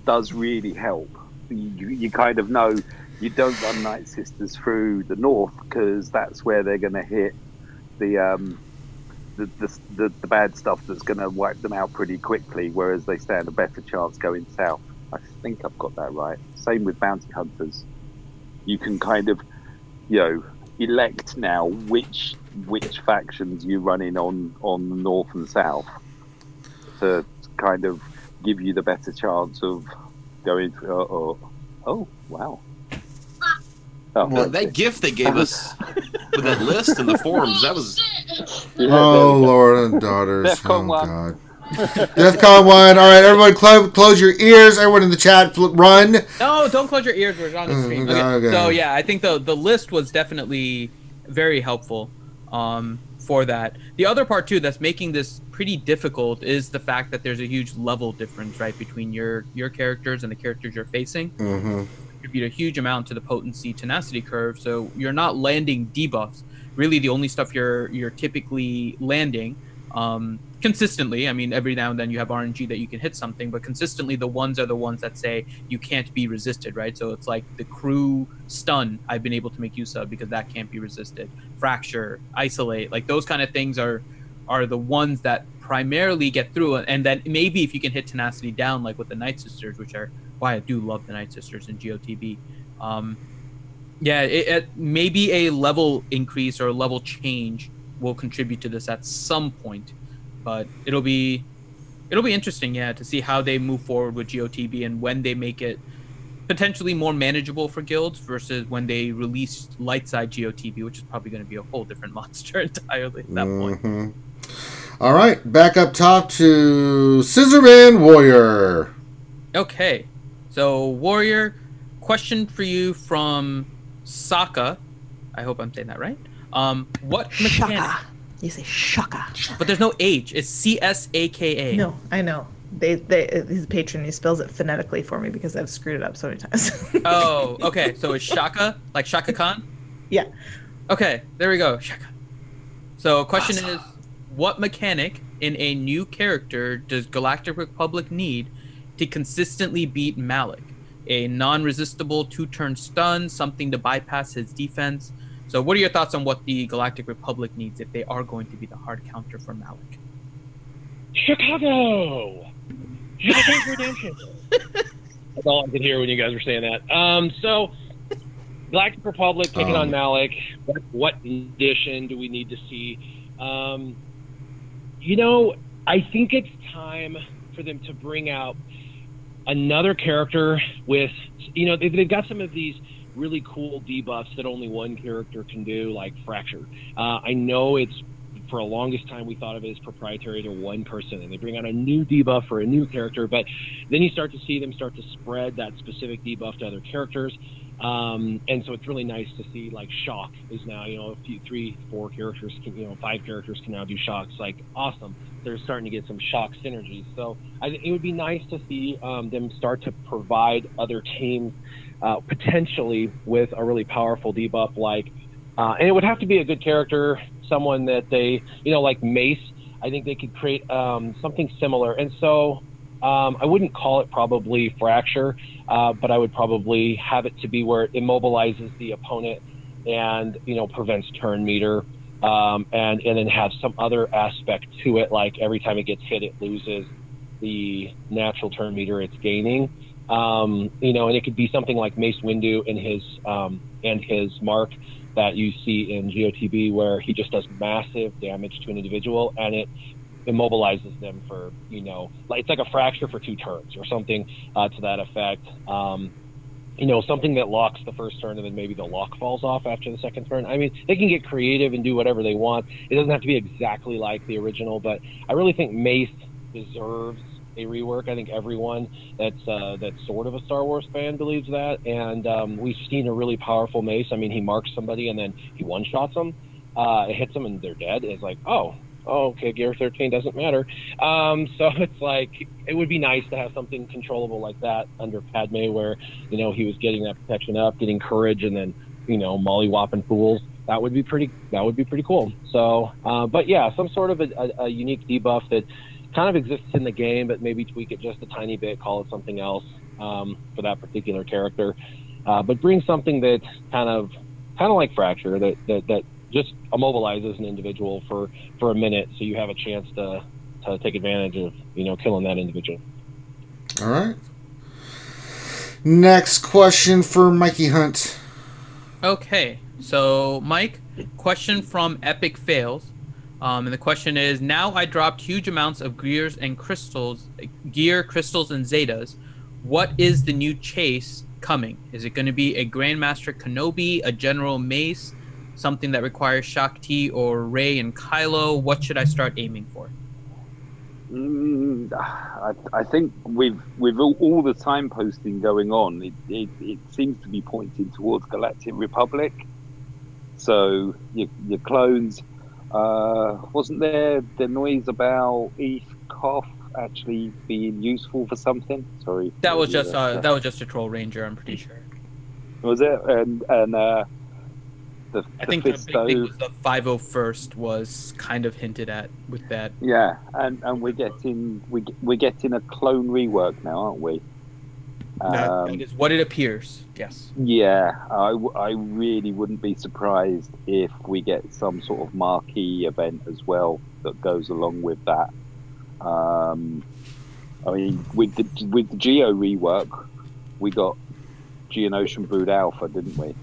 Speaker 4: does really help. You kind of know you don't run Night Sisters through the north because that's where they're going to hit the bad stuff that's going to wipe them out pretty quickly, whereas they stand a better chance going south. I think I've got that right. Same with bounty hunters. You can kind of, elect now which factions you run in on the north and south to kind of give you the better chance of going through. Oh wow.
Speaker 7: Oh, that gift they gave us with that list and the forums, that was...
Speaker 1: Oh, Lord and daughters. Oh, God. DEFCON 1. All right, everyone close your ears. Everyone in the chat, run.
Speaker 2: No, don't close your ears. We're on the stream. Okay. So, yeah, I think the list was definitely very helpful for that. The other part, too, that's making this pretty difficult is the fact that there's a huge level difference, right, between your characters and the characters you're facing.
Speaker 1: Mm-hmm.
Speaker 2: Contribute a huge amount to the potency tenacity curve, so you're not landing debuffs. Really, the only stuff you're typically landing consistently, I mean, every now and then you have RNG that you can hit something, but consistently the ones are the ones that say you can't be resisted, right? So it's like the crew stun I've been able to make use of because that can't be resisted. Fracture, isolate, like those kind of things are the ones that primarily get through, and then maybe if you can hit tenacity down, like with the Night Sisters, which are why I do love the Night Sisters in GOTB. Maybe a level increase or a level change will contribute to this at some point, but it'll be interesting, to see how they move forward with GOTB and when they make it potentially more manageable for guilds versus when they released light side GOTB, which is probably going to be a whole different monster entirely at that point.
Speaker 1: All right, back up top to Scissorman Warrior.
Speaker 2: Okay, so Warrior, question for you from Sokka. I hope I'm saying that right. What mechanic?
Speaker 6: Shaka. You say Shaka.
Speaker 2: But there's no H. It's CSAKA.
Speaker 6: No, I know. He's a patron. He spells it phonetically for me because I've screwed it up so many times.
Speaker 2: Oh, okay. So it's Shaka, like Shaka Khan?
Speaker 6: Yeah.
Speaker 2: Okay, there we go. Shaka. So question is, what mechanic in a new character does Galactic Republic need to consistently beat Malik? A non-resistible 2-turn stun, something to bypass his defense. So what are your thoughts on what the Galactic Republic needs if they are going to be the hard counter for Malik?
Speaker 8: Chicago! Shawshank Redemption. That's all I could hear when you guys were saying that. So, Galactic Republic taking on Malik. What edition do we need to see? I think it's time for them to bring out another character with, they've got some of these really cool debuffs that only one character can do, like Fracture. I know it's, for the longest time, we thought of it as proprietary to one person, and they bring out a new debuff for a new character, but then you start to see them start to spread that specific debuff to other characters. And so it's really nice to see, like, Shock is now, a few, 3, 4 characters, 5 characters can now do Shocks. Like, awesome. They're starting to get some Shock synergies. So I think it would be nice to see them start to provide other teams potentially with a really powerful debuff, like, and it would have to be a good character, someone that they, like Mace. I think they could create something similar. And so I wouldn't call it probably Fracture, but I would probably have it to be where it immobilizes the opponent and, prevents turn meter, and then have some other aspect to it, like every time it gets hit, it loses the natural turn meter it's gaining. And it could be something like Mace Windu and his mark that you see in GOTB, where he just does massive damage to an individual and it immobilizes them for, it's like a fracture for 2 turns or something to that effect. Something that locks the first turn and then maybe the lock falls off after the second turn. I mean, they can get creative and do whatever they want. It doesn't have to be exactly like the original, but I really think Mace deserves a rework. I think everyone that's sort of a Star Wars fan believes that, and we've seen a really powerful Mace. I mean, he marks somebody and then he one-shots them. It hits them and they're dead. It's like, okay, Gear 13 doesn't matter. So it's like, it would be nice to have something controllable like that under Padme, where, he was getting that protection up, getting courage, and then, molly-whopping fools. That would be pretty cool. So, but yeah, some sort of a unique debuff that kind of exists in the game, but maybe tweak it just a tiny bit, call it something else for that particular character. But bring something that's kind of like Fracture, that just immobilizes an individual for a minute, so you have a chance to take advantage of, killing that individual.
Speaker 1: All right. Next question for Mikey Hunt.
Speaker 2: Okay, so Mike, question from Epic Fails. And the question is, now I dropped huge amounts of gear, crystals, and Zetas. What is the new chase coming? Is it going to be a Grandmaster Kenobi, a General Mace, something that requires Shakti or Rey and Kylo? What should I start aiming for?
Speaker 4: I think with all the signposting going on, it seems to be pointing towards Galactic Republic. So your clones. Wasn't there the noise about Eve Koff actually being useful for something? Sorry.
Speaker 2: That was just a Troll Ranger, I'm pretty sure.
Speaker 4: Was it? And
Speaker 2: I think the big thing was the 501st was kind of hinted at with that.
Speaker 4: Yeah, and we're getting a clone rework now, aren't we?
Speaker 2: That is what it appears. Yes.
Speaker 4: Yeah, I really wouldn't be surprised if we get some sort of marquee event as well that goes along with that. I mean, with the Geo rework, we got Geonosian Brood Alpha, didn't we?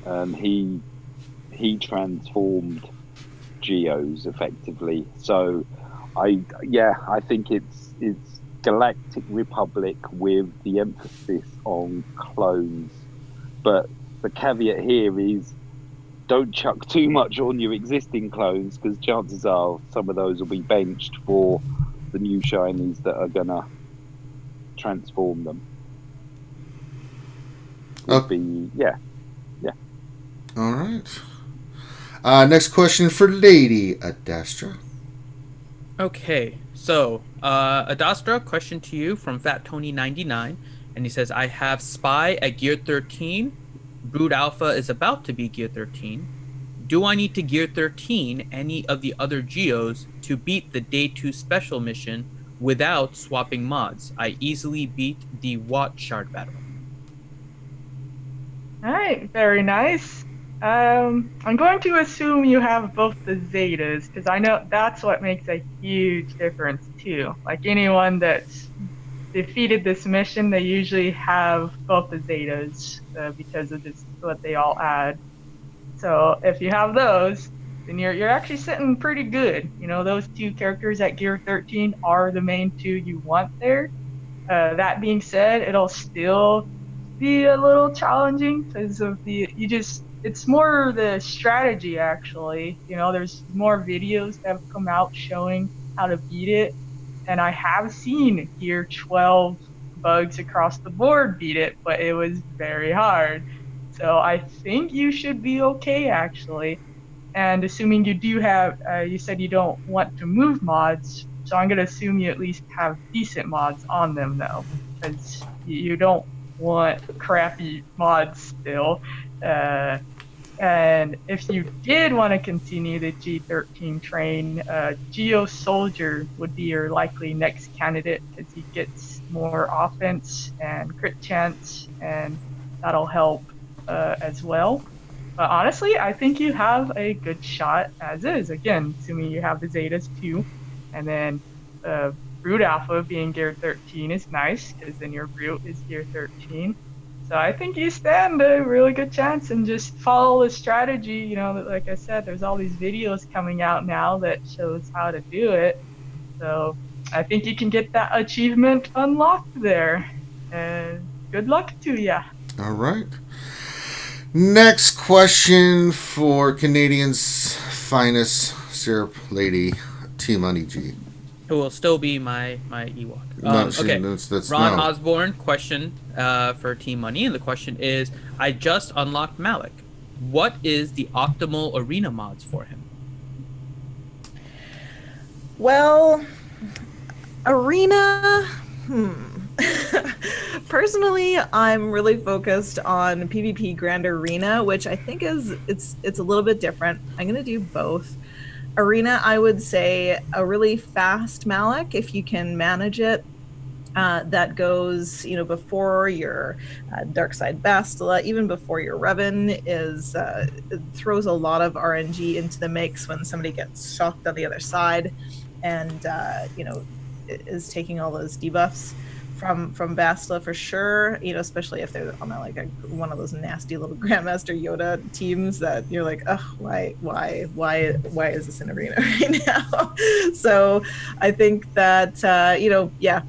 Speaker 4: And he transformed Geos effectively. So I think it's Galactic Republic with the emphasis on clones. But the caveat here is don't chuck too much on your existing clones, because chances are some of those will be benched for the new shinies that are gonna transform them. All
Speaker 1: right. Next question for Lady Adastra.
Speaker 2: Okay, so Adastra, question to you from Fat Tony 99, and he says, I have Spy at Gear 13. Brood Alpha is about to be Gear 13. Do I need to Gear 13 any of the other Geos to beat the Day 2 special mission without swapping mods? I easily beat the Watt Shard battle.
Speaker 5: Alright, very nice. I'm going to assume you have both the Zetas, because I know that's what makes a huge difference too. Like anyone that's defeated this mission, they usually have both the Zetas because of just what they all add. So if you have those, then you're actually sitting pretty good. You know, those two characters at Gear 13 are the main two you want there. That being said, it'll still be a little challenging because of it's more the strategy actually. You know, there's more videos that have come out showing how to beat it, and I have seen Gear 12 bugs across the board beat it, but it was very hard. So I think you should be okay actually. And assuming you do have, you said you don't want to move mods, so I'm gonna assume you at least have decent mods on them though, because you don't want crappy mods still. And if you did want to continue the G13 train, Geo Soldier would be your likely next candidate, because he gets more offense and crit chance, and that'll help as well. But honestly, I think you have a good shot as is. Again, assuming you have the Zetas too, and then Brood Alpha being Gear 13 is nice, because then your Brute is Gear 13. So I think you stand a really good chance, and just follow the strategy. You know, like I said, there's all these videos coming out now that shows how to do it. So I think you can get that achievement unlocked there. And good luck to ya.
Speaker 1: All right. Next question for Canadians' finest syrup lady, Team Money G.
Speaker 2: Who will still be my Ewok.
Speaker 1: Okay.
Speaker 2: Ron Osborne, question for Team Money, and the question is, I just unlocked Malik. What is the optimal arena mods for him?
Speaker 6: Well, arena, personally, I'm really focused on PvP Grand Arena, which I think it's a little bit different. I'm gonna do both. Arena, I would say a really fast Malik, if you can manage it. That goes, before your Dark Side Bastila, even before your Revan it throws a lot of RNG into the mix when somebody gets shocked on the other side, and is taking all those debuffs from Bastila for sure. Especially if they're on one of those nasty little Grandmaster Yoda teams that you're like, oh, why is this in arena right now? So I think that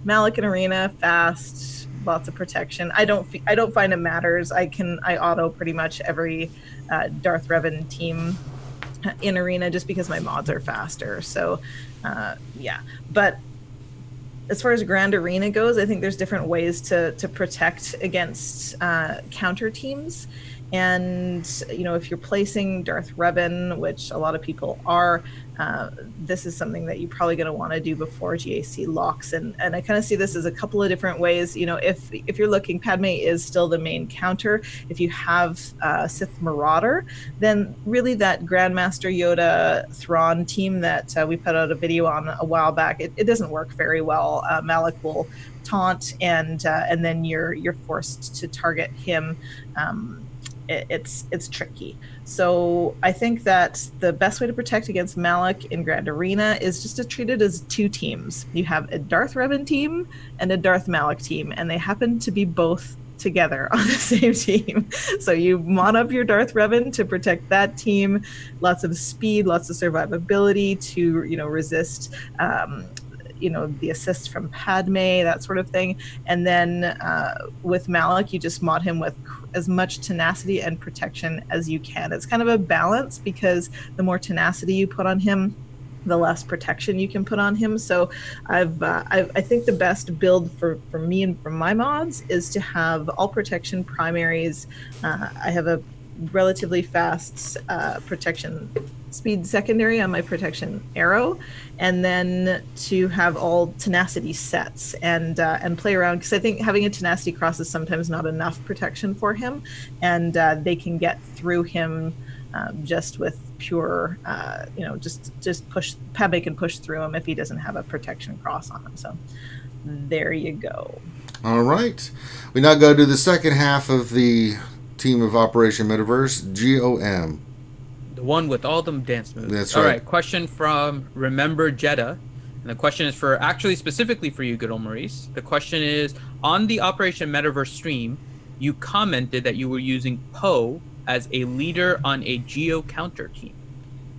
Speaker 6: Malik in arena, fast, lots of protection. I don't find it matters. I auto pretty much every Darth Revan team in arena just because my mods are faster. So but as far as Grand Arena goes, I think there's different ways to protect against counter teams. And, if you're placing Darth Revan, which a lot of people are, this is something that you're probably going to want to do before GAC locks. And I kind of see this as a couple of different ways. If you're looking, Padme is still the main counter. If you have Sith Marauder, then really that Grandmaster Yoda Thrawn team that we put out a video on a while back, it doesn't work very well. Malik will taunt, and then you're forced to target him. It's tricky. So I think that the best way to protect against Malik in Grand Arena is just to treat it as two teams. You have a Darth Revan team and a Darth Malik team, and they happen to be both together on the same team. So you mod up your Darth Revan to protect that team. Lots of speed, lots of survivability to resist the assists from Padme, that sort of thing. And then with Malik, you just mod him with as much tenacity and protection as you can. It's kind of a balance, because the more tenacity you put on him, the less protection you can put on him. So I think the best build for me and for my mods is to have all protection primaries. I have a relatively fast protection speed secondary on my protection arrow, and then to have all tenacity sets and play around, because I think having a tenacity cross is sometimes not enough protection for him, and they can get through him just with pure, just push. Padme can push through him if he doesn't have a protection cross on him. So there you go.
Speaker 1: All right, we now go to the second half of the team of Operation Metaverse, GOM.
Speaker 2: The one with all them dance moves.
Speaker 1: That's right.
Speaker 2: All right, question from Remember Jedi. And the question is specifically for you, good old Maurice. The question is, on the Operation Metaverse stream, you commented that you were using Poe as a leader on a Geo counter team.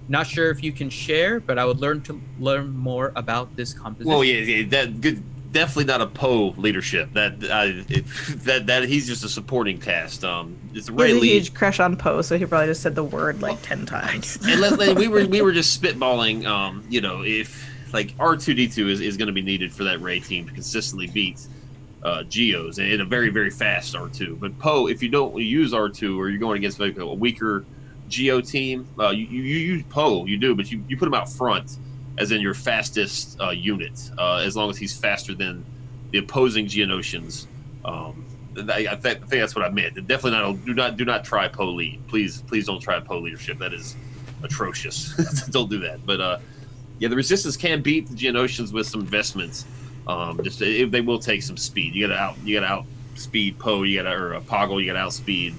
Speaker 2: Not sure if you can share, but I would learn more about this composition.
Speaker 7: Well, yeah, that good. Definitely not a Poe leadership. That he's just a supporting cast. It's a
Speaker 6: really huge crush on Poe, so he probably just said the word like 10 times.
Speaker 7: And we were just spitballing. If like R2D2 is going to be needed for that Rey team to consistently beat Geos in a very, very fast R2. But Poe, if you don't use R2 or you're going against like a weaker Geo team, you use Poe. You do, but you put him out front as in your fastest unit, as long as he's faster than the opposing Geonosians. I think that's what I meant. Definitely do not try Poe lead. Please don't try Poe leadership. That is atrocious. Don't do that. But the Resistance can beat the Geonosians with some investments. They will take some speed. You gotta outspeed Poe. Poggle. You gotta outspeed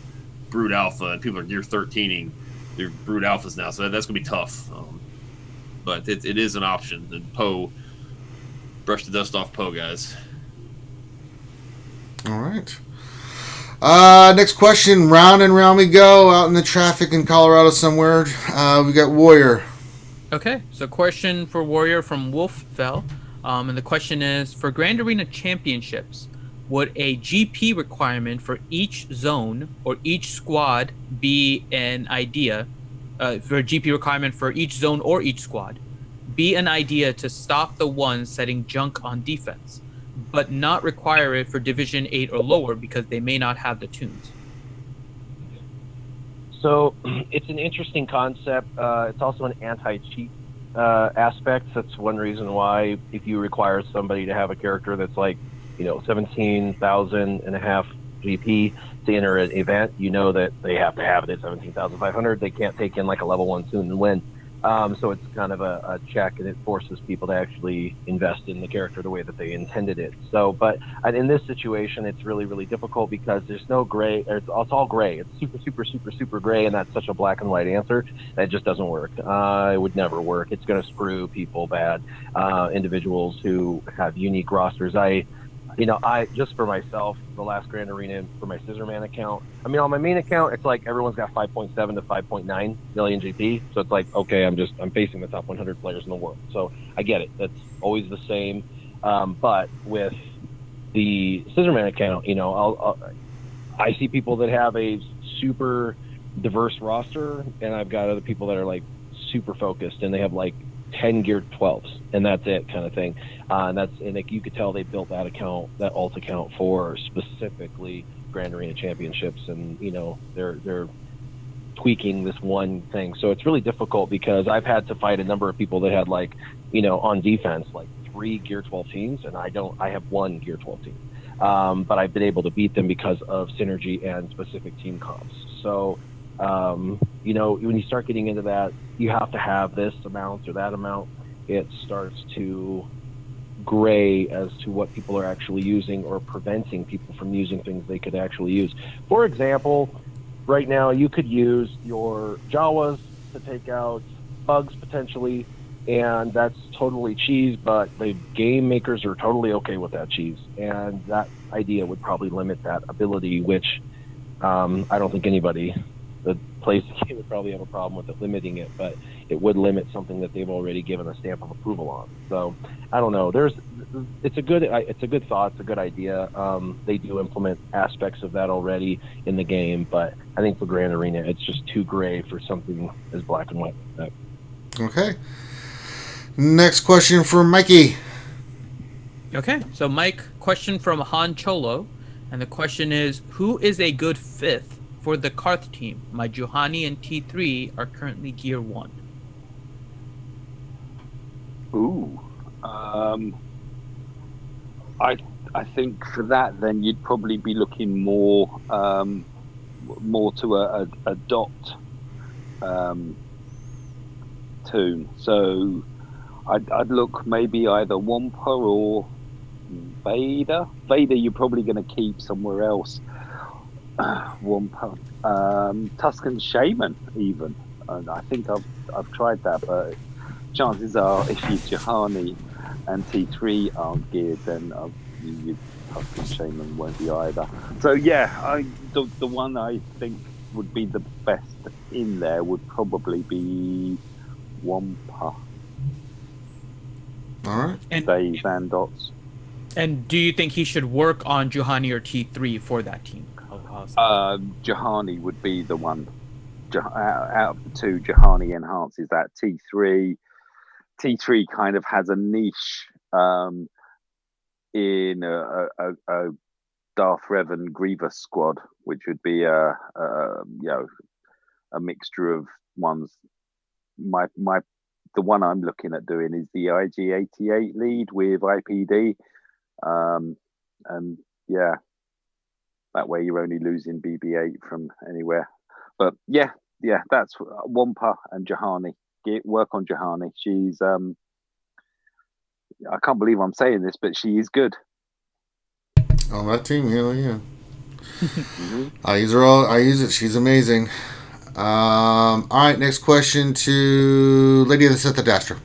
Speaker 7: Brood Alpha, and people are gear 13ing their Brood Alphas now, so that's gonna be tough. But it is an option. And Poe, brush the dust off Poe, guys.
Speaker 1: All right. Next question. Round and round we go. Out in the traffic in Colorado somewhere. We got Warrior.
Speaker 2: Okay, so question for Warrior from Wolffell. And the question is, for Grand Arena Championships, would a GP requirement for each zone or each squad be an idea? For a GP requirement for each zone or each squad, be an idea to stop the ones setting junk on defense, but not require it for Division 8 or lower because they may not have the tunes.
Speaker 8: So it's an interesting concept. It's also an anti-cheat aspect. That's one reason why if you require somebody to have a character that's like, 17,000 and a half GP to enter an event, that they have to have it at 17,500. They can't take in like a level 1 soon and win. So it's kind of a check, and it forces people to actually invest in the character the way that they intended it. So, but in this situation, it's really, really difficult because there's no gray. It's all gray. It's super, super, super, super gray, and that's such a black and white answer that just doesn't work. It would never work. It's going to screw people bad, individuals who have unique rosters. I just for myself, the last Grand Arena for my Scissorman account, on my main account, it's like everyone's got 5.7 to 5.9 million GP. So it's like, okay, I'm facing the top 100 players in the world. So I get it. That's always the same. But with the Scissorman account, I see people that have a super diverse roster, and I've got other people that are like super focused, and they have like 10 geared 12s, and that's it, kind of thing. You could tell they built that alt account for specifically Grand Arena Championships, and they're tweaking this one thing. So it's really difficult because I've had to fight a number of people that had on defense 3 gear 12 teams, and I have 1 gear 12 team. But I've been able to beat them because of synergy and specific team comps. So when you start getting into that, you have to have this amount or that amount. It starts to gray as to what people are actually using or preventing people from using things they could actually use. For example, right now you could use your Jawas to take out bugs potentially, and that's totally cheese, but the game makers are totally okay with that cheese, and that idea would probably limit that ability, which I don't think anybody, the plays the game would probably have a problem with it limiting it, but it would limit something that they've already given a stamp of approval on. So I don't know. It's a good thought. It's a good idea. They do implement aspects of that already in the game, but I think for Grand Arena, it's just too gray for something as black and white like that.
Speaker 1: Okay. Next question for Mikey.
Speaker 2: Okay, so Mike, question from Han Cholo, and the question is, who is a good fifth for the Karth team? My Juhani and T3 are currently Gear 1.
Speaker 4: Ooh. I think for that, then you'd probably be looking more to a dot tune. So I'd look maybe either Wampa or Vader. Vader, you're probably going to keep somewhere else. Wampa, Tuscan Shaman, even. And I think I've tried that, but chances are, if you Juhani and T3 aren't geared, then your Tuscan Shaman won't be either. So yeah, the one I think would be the best in there would probably be Wampa.
Speaker 1: All right.
Speaker 4: Days and dots.
Speaker 2: And do you think he should work on Juhani or T3 for that team?
Speaker 4: Juhani would be the one. Out of the two, Juhani enhances that. T3 kind of has a niche in a Darth Revan Grievous squad, which would be a mixture of ones. The one I'm looking at doing is the IG-88 lead with IPD, and yeah, that way you're only losing BB-8 from anywhere. But yeah, that's Wampa and Juhani. Work on Juhani. She's I can't believe I'm saying this, but she is good.
Speaker 1: On that team, hell yeah. Mm-hmm. I use it. She's amazing. All right, next question to Lady of the Sith, Adastra.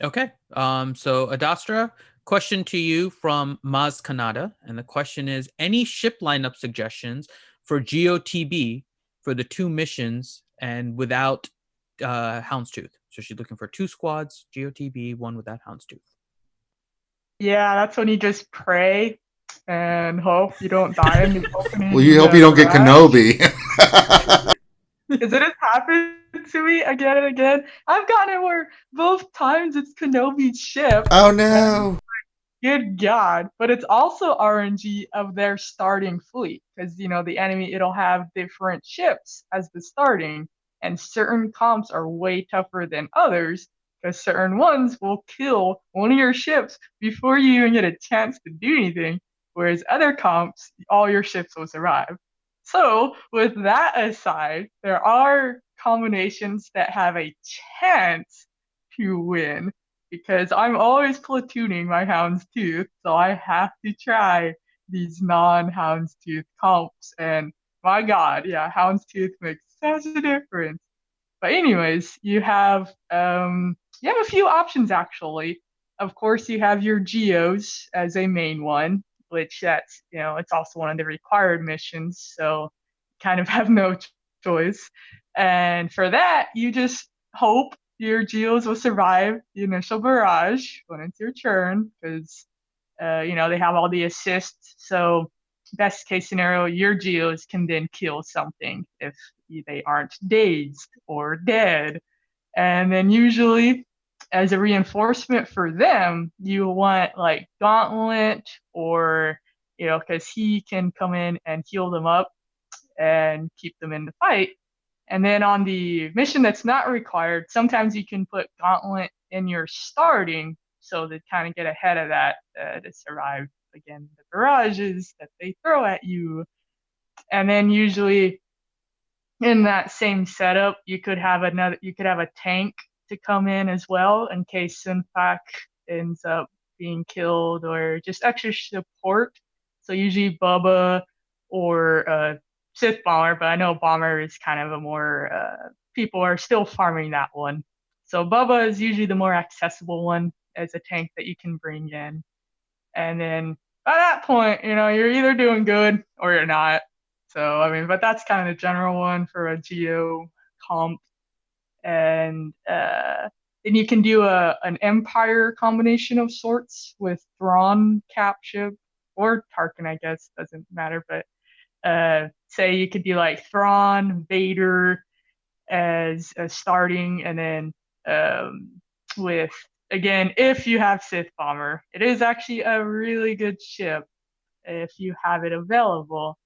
Speaker 2: Okay. So Adastra, question to you from Maz Kanada, and the question is: any ship lineup suggestions for GOTB for the 2 missions and without Houndstooth? So she's looking for 2 squads, GOTB, 1 without Houndstooth.
Speaker 5: Yeah, that's when you just pray and hope you don't die in the opening.
Speaker 1: Well, you hope you don't get Kenobi.
Speaker 5: Because it has happened to me again and again. I've gotten it where both times it's Kenobi's ship.
Speaker 1: Oh no!
Speaker 5: Good God. But it's also RNG of their starting fleet. Because, the enemy, it'll have different ships as the starting. And certain comps are way tougher than others. Because certain ones will kill one of your ships before you even get a chance to do anything. Whereas other comps, all your ships will survive. So, with that aside, there are combinations that have a chance to win. Because I'm always platooning my Houndstooth, so I have to try these non-Houndstooth comps. And my God, yeah, Houndstooth makes such a difference. But anyways, you have a few options actually. Of course, you have your Geos as a main one, which that's it's also one of the required missions, so kind of have no choice. And for that, you just hope your Geos will survive the initial barrage when it's your turn, because they have all the assists. So best case scenario, your Geos can then kill something if they aren't dazed or dead. And then usually, as a reinforcement for them, you want like Gauntlet, or because he can come in and heal them up and keep them in the fight. And then on the mission that's not required, sometimes you can put Gauntlet in your starting, so to kind of get ahead of that, to survive again the barrages that they throw at you. And then usually in that same setup, you could have a tank to come in as well in case Sunpak ends up being killed, or just extra support. So usually Bubba or Sith Bomber, but I know Bomber is kind of a more people are still farming that one. So Bubba is usually the more accessible one as a tank that you can bring in. And then by that point, you're either doing good or you're not. So I mean, but that's kind of the general one for a geo comp. And then you can do an Empire combination of sorts with Thrawn, Cap ship, or Tarkin, I guess, doesn't matter. But say you could do like Thrawn, Vader as starting, and then with, again, if you have Sith Bomber, it is actually a really good ship if you have it available.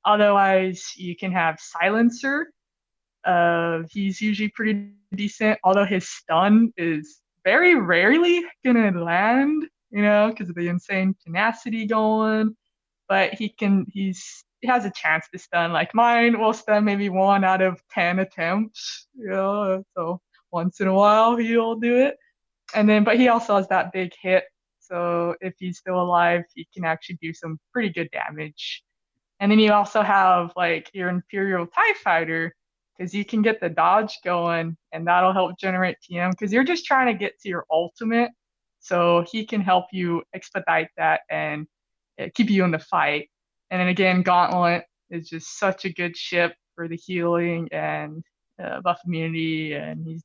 Speaker 5: Otherwise, you can have Silencer. He's usually pretty decent, although his stun is very rarely gonna land, because of the insane tenacity going. But he has a chance to stun. Like mine will stun maybe 1 out of 10 attempts, so once in a while he'll do it. But he also has that big hit, so if he's still alive, he can actually do some pretty good damage. And then you also have like your Imperial TIE Fighter, because you can get the dodge going, and that'll help generate TM, because you're just trying to get to your ultimate. So he can help you expedite that and keep you in the fight. And then again, Gauntlet is just such a good ship for the healing and buff immunity. And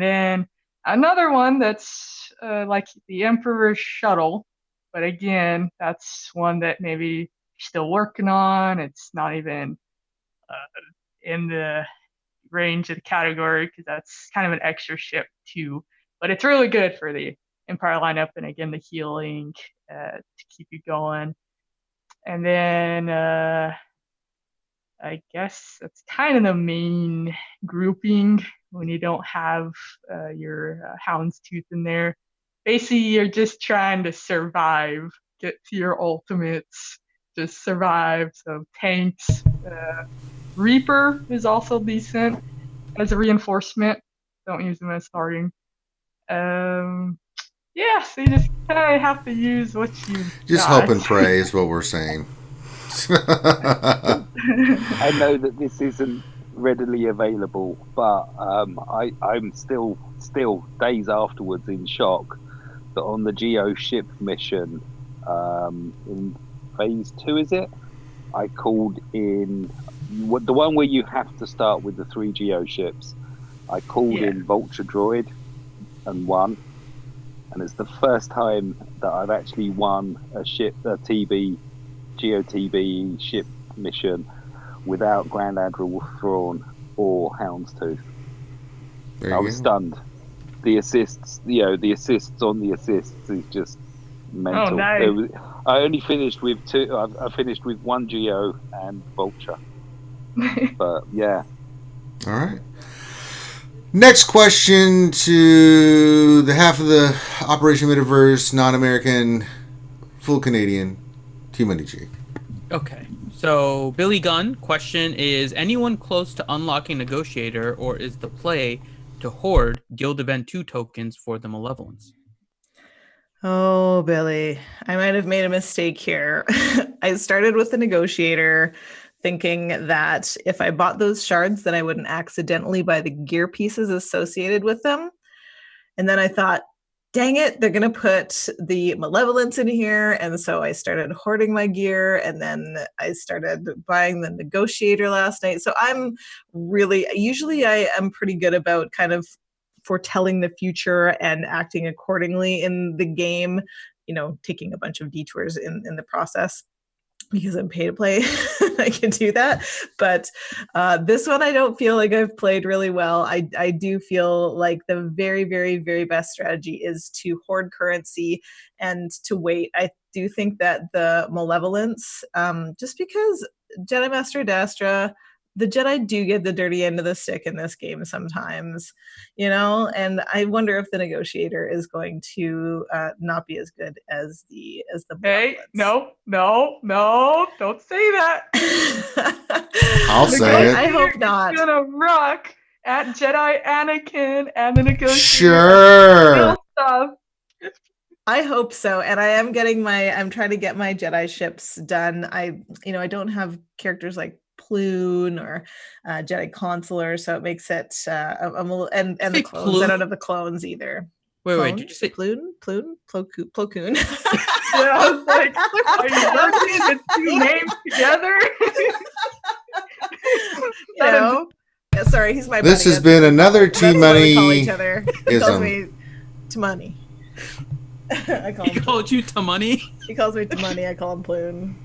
Speaker 5: then another one that's like the Emperor's Shuttle, but again, that's one that maybe you're still working on. It's not even in the range of the category, because that's kind of an extra ship too. But it's really good for the Empire lineup, and again, the healing to keep you going. And then I guess that's kind of the main grouping when you don't have your Houndstooth in there. Basically, you're just trying to survive, get to your ultimates, just survive. So tanks, Reaper is also decent as a reinforcement. Don't use them as starting. Yeah, so you just kind of have to use what you
Speaker 1: just
Speaker 5: got.
Speaker 1: hope and pray is what we're saying.
Speaker 4: I know that this isn't readily available, but I'm still days afterwards in shock that on the Geo ship mission in phase 2, is it? I called in the one where you have to start with the 3 Geo ships. I called in Vulture Droid and won. And it's the first time that I've actually won a TB, GOTB ship mission without Grand Admiral Thrawn or Houndstooth. I was stunned. The assists, the assists on the assists is just mental.
Speaker 5: Oh, nice.
Speaker 4: I only finished with 2. I finished with 1 Geo and Vulture. But yeah.
Speaker 1: All right. Next question to the half of the Operation Metaverse, non-American, full Canadian, Team Money G.
Speaker 2: Okay. So, Billy Gunn, question is, anyone close to unlocking Negotiator, or is the play to hoard Guild Event 2 tokens for the Malevolence?
Speaker 6: Oh, Billy, I might have made a mistake here. I started with the Negotiator, thinking that if I bought those shards, then I wouldn't accidentally buy the gear pieces associated with them. And then I thought, dang it, they're going to put the Malevolence in here. And so I started hoarding my gear, and then I started buying the Negotiator last night. So usually I am pretty good about kind of foretelling the future and acting accordingly in the game, taking a bunch of detours in the process. Because I'm pay to play, I can do that. But this one, I don't feel like I've played really well. I do feel like the very, very, very best strategy is to hoard currency and to wait. I do think that the Malevolence, just because Jedi Master Dastra, the Jedi do get the dirty end of the stick in this game sometimes, and I wonder if the Negotiator is going to not be as good as the
Speaker 5: Hey,
Speaker 6: Malevolence.
Speaker 5: no, don't say that.
Speaker 1: I'll say it.
Speaker 6: I hope not.
Speaker 5: Gonna rock at Jedi Anakin and the Negotiator.
Speaker 1: Sure.
Speaker 5: Stuff.
Speaker 6: I hope so, and I'm trying to get my Jedi ships done. I don't have characters like Ploon or Jedi Consular, so it makes it I'm a little, and the clones.
Speaker 2: Ploon?
Speaker 6: I don't have the clones either.
Speaker 2: Wait, did you say
Speaker 6: Ploon? Plo-Koon.
Speaker 5: Yeah, I was like, are you merging the 2 names together?
Speaker 6: You know? Yeah, sorry, he's my buddy.
Speaker 1: This has been another T-Money.
Speaker 6: We call each other. He calls me T-Money. I call him.
Speaker 2: He called you T-Money?
Speaker 6: He calls me T-Money. I call him Plune.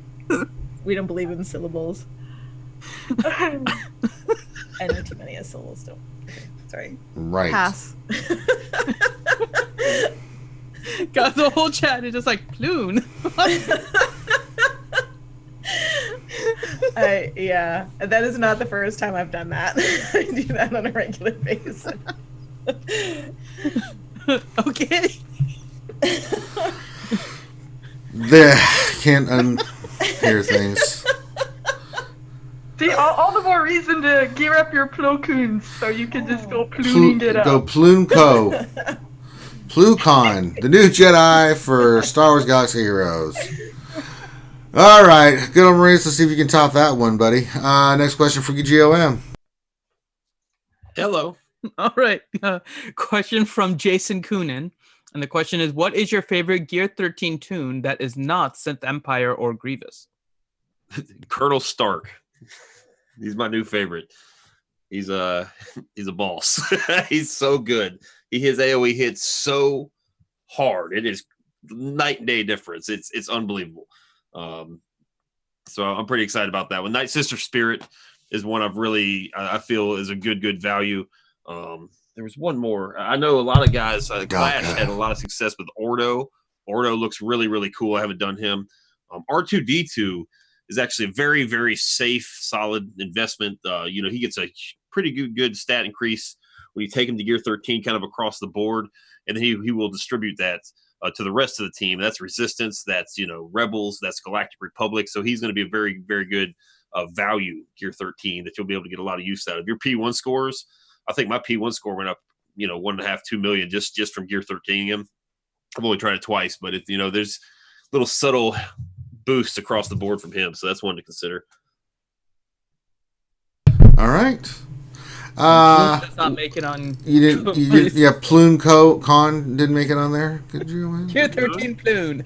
Speaker 6: We don't believe in syllables. I know T-Money has syllables still. Okay, sorry.
Speaker 1: Right.
Speaker 6: Pass.
Speaker 2: Got the whole chat is just like Plune.
Speaker 6: Yeah, that is not the first time I've done that. I do that on a regular basis.
Speaker 2: Okay.
Speaker 1: There, can't unhear things.
Speaker 5: See, all the more reason to gear up your Plo Koons so you can just go plooning it up.
Speaker 1: Go Plunco. PlueCon, the new Jedi for Star Wars Galaxy Heroes. All right, good on Maurice. Let's see if you can top that one, buddy. Next question for GOM.
Speaker 7: Hello.
Speaker 2: All right. Question from Jason Coonan. And the question is, what is your favorite Gear 13 tune that is not Synth Empire or Grievous?
Speaker 7: Colonel Stark. He's my new favorite. He's a boss. He's so good. His AoE hits so hard. It is night and day difference. It's unbelievable. So I'm pretty excited about that one. Night Sister Spirit is one I feel is a good value. There was one more. I know a lot of guys. Clash had a lot of success with Ordo. Ordo looks really cool. I haven't done him. R2D2 is actually a very safe, solid investment. He gets a pretty good stat increase when you take him to Gear 13 kind of across the board, and then he will distribute that to the rest of the team. That's Resistance, that's Rebels, that's Galactic Republic. So he's going to be a very good value Gear 13 that you'll be able to get a lot of use out of. Your P1 scores, I think my P1 score went up 1.5 2 million just from Gear 13 him. I've only tried it twice, but there's little subtle boosts across the board from him, so that's one to consider.
Speaker 1: All right.
Speaker 2: Does not make it on.
Speaker 1: You didn't. Yeah, Plune didn't make it on there. Could you?
Speaker 2: Gear 13 Plune.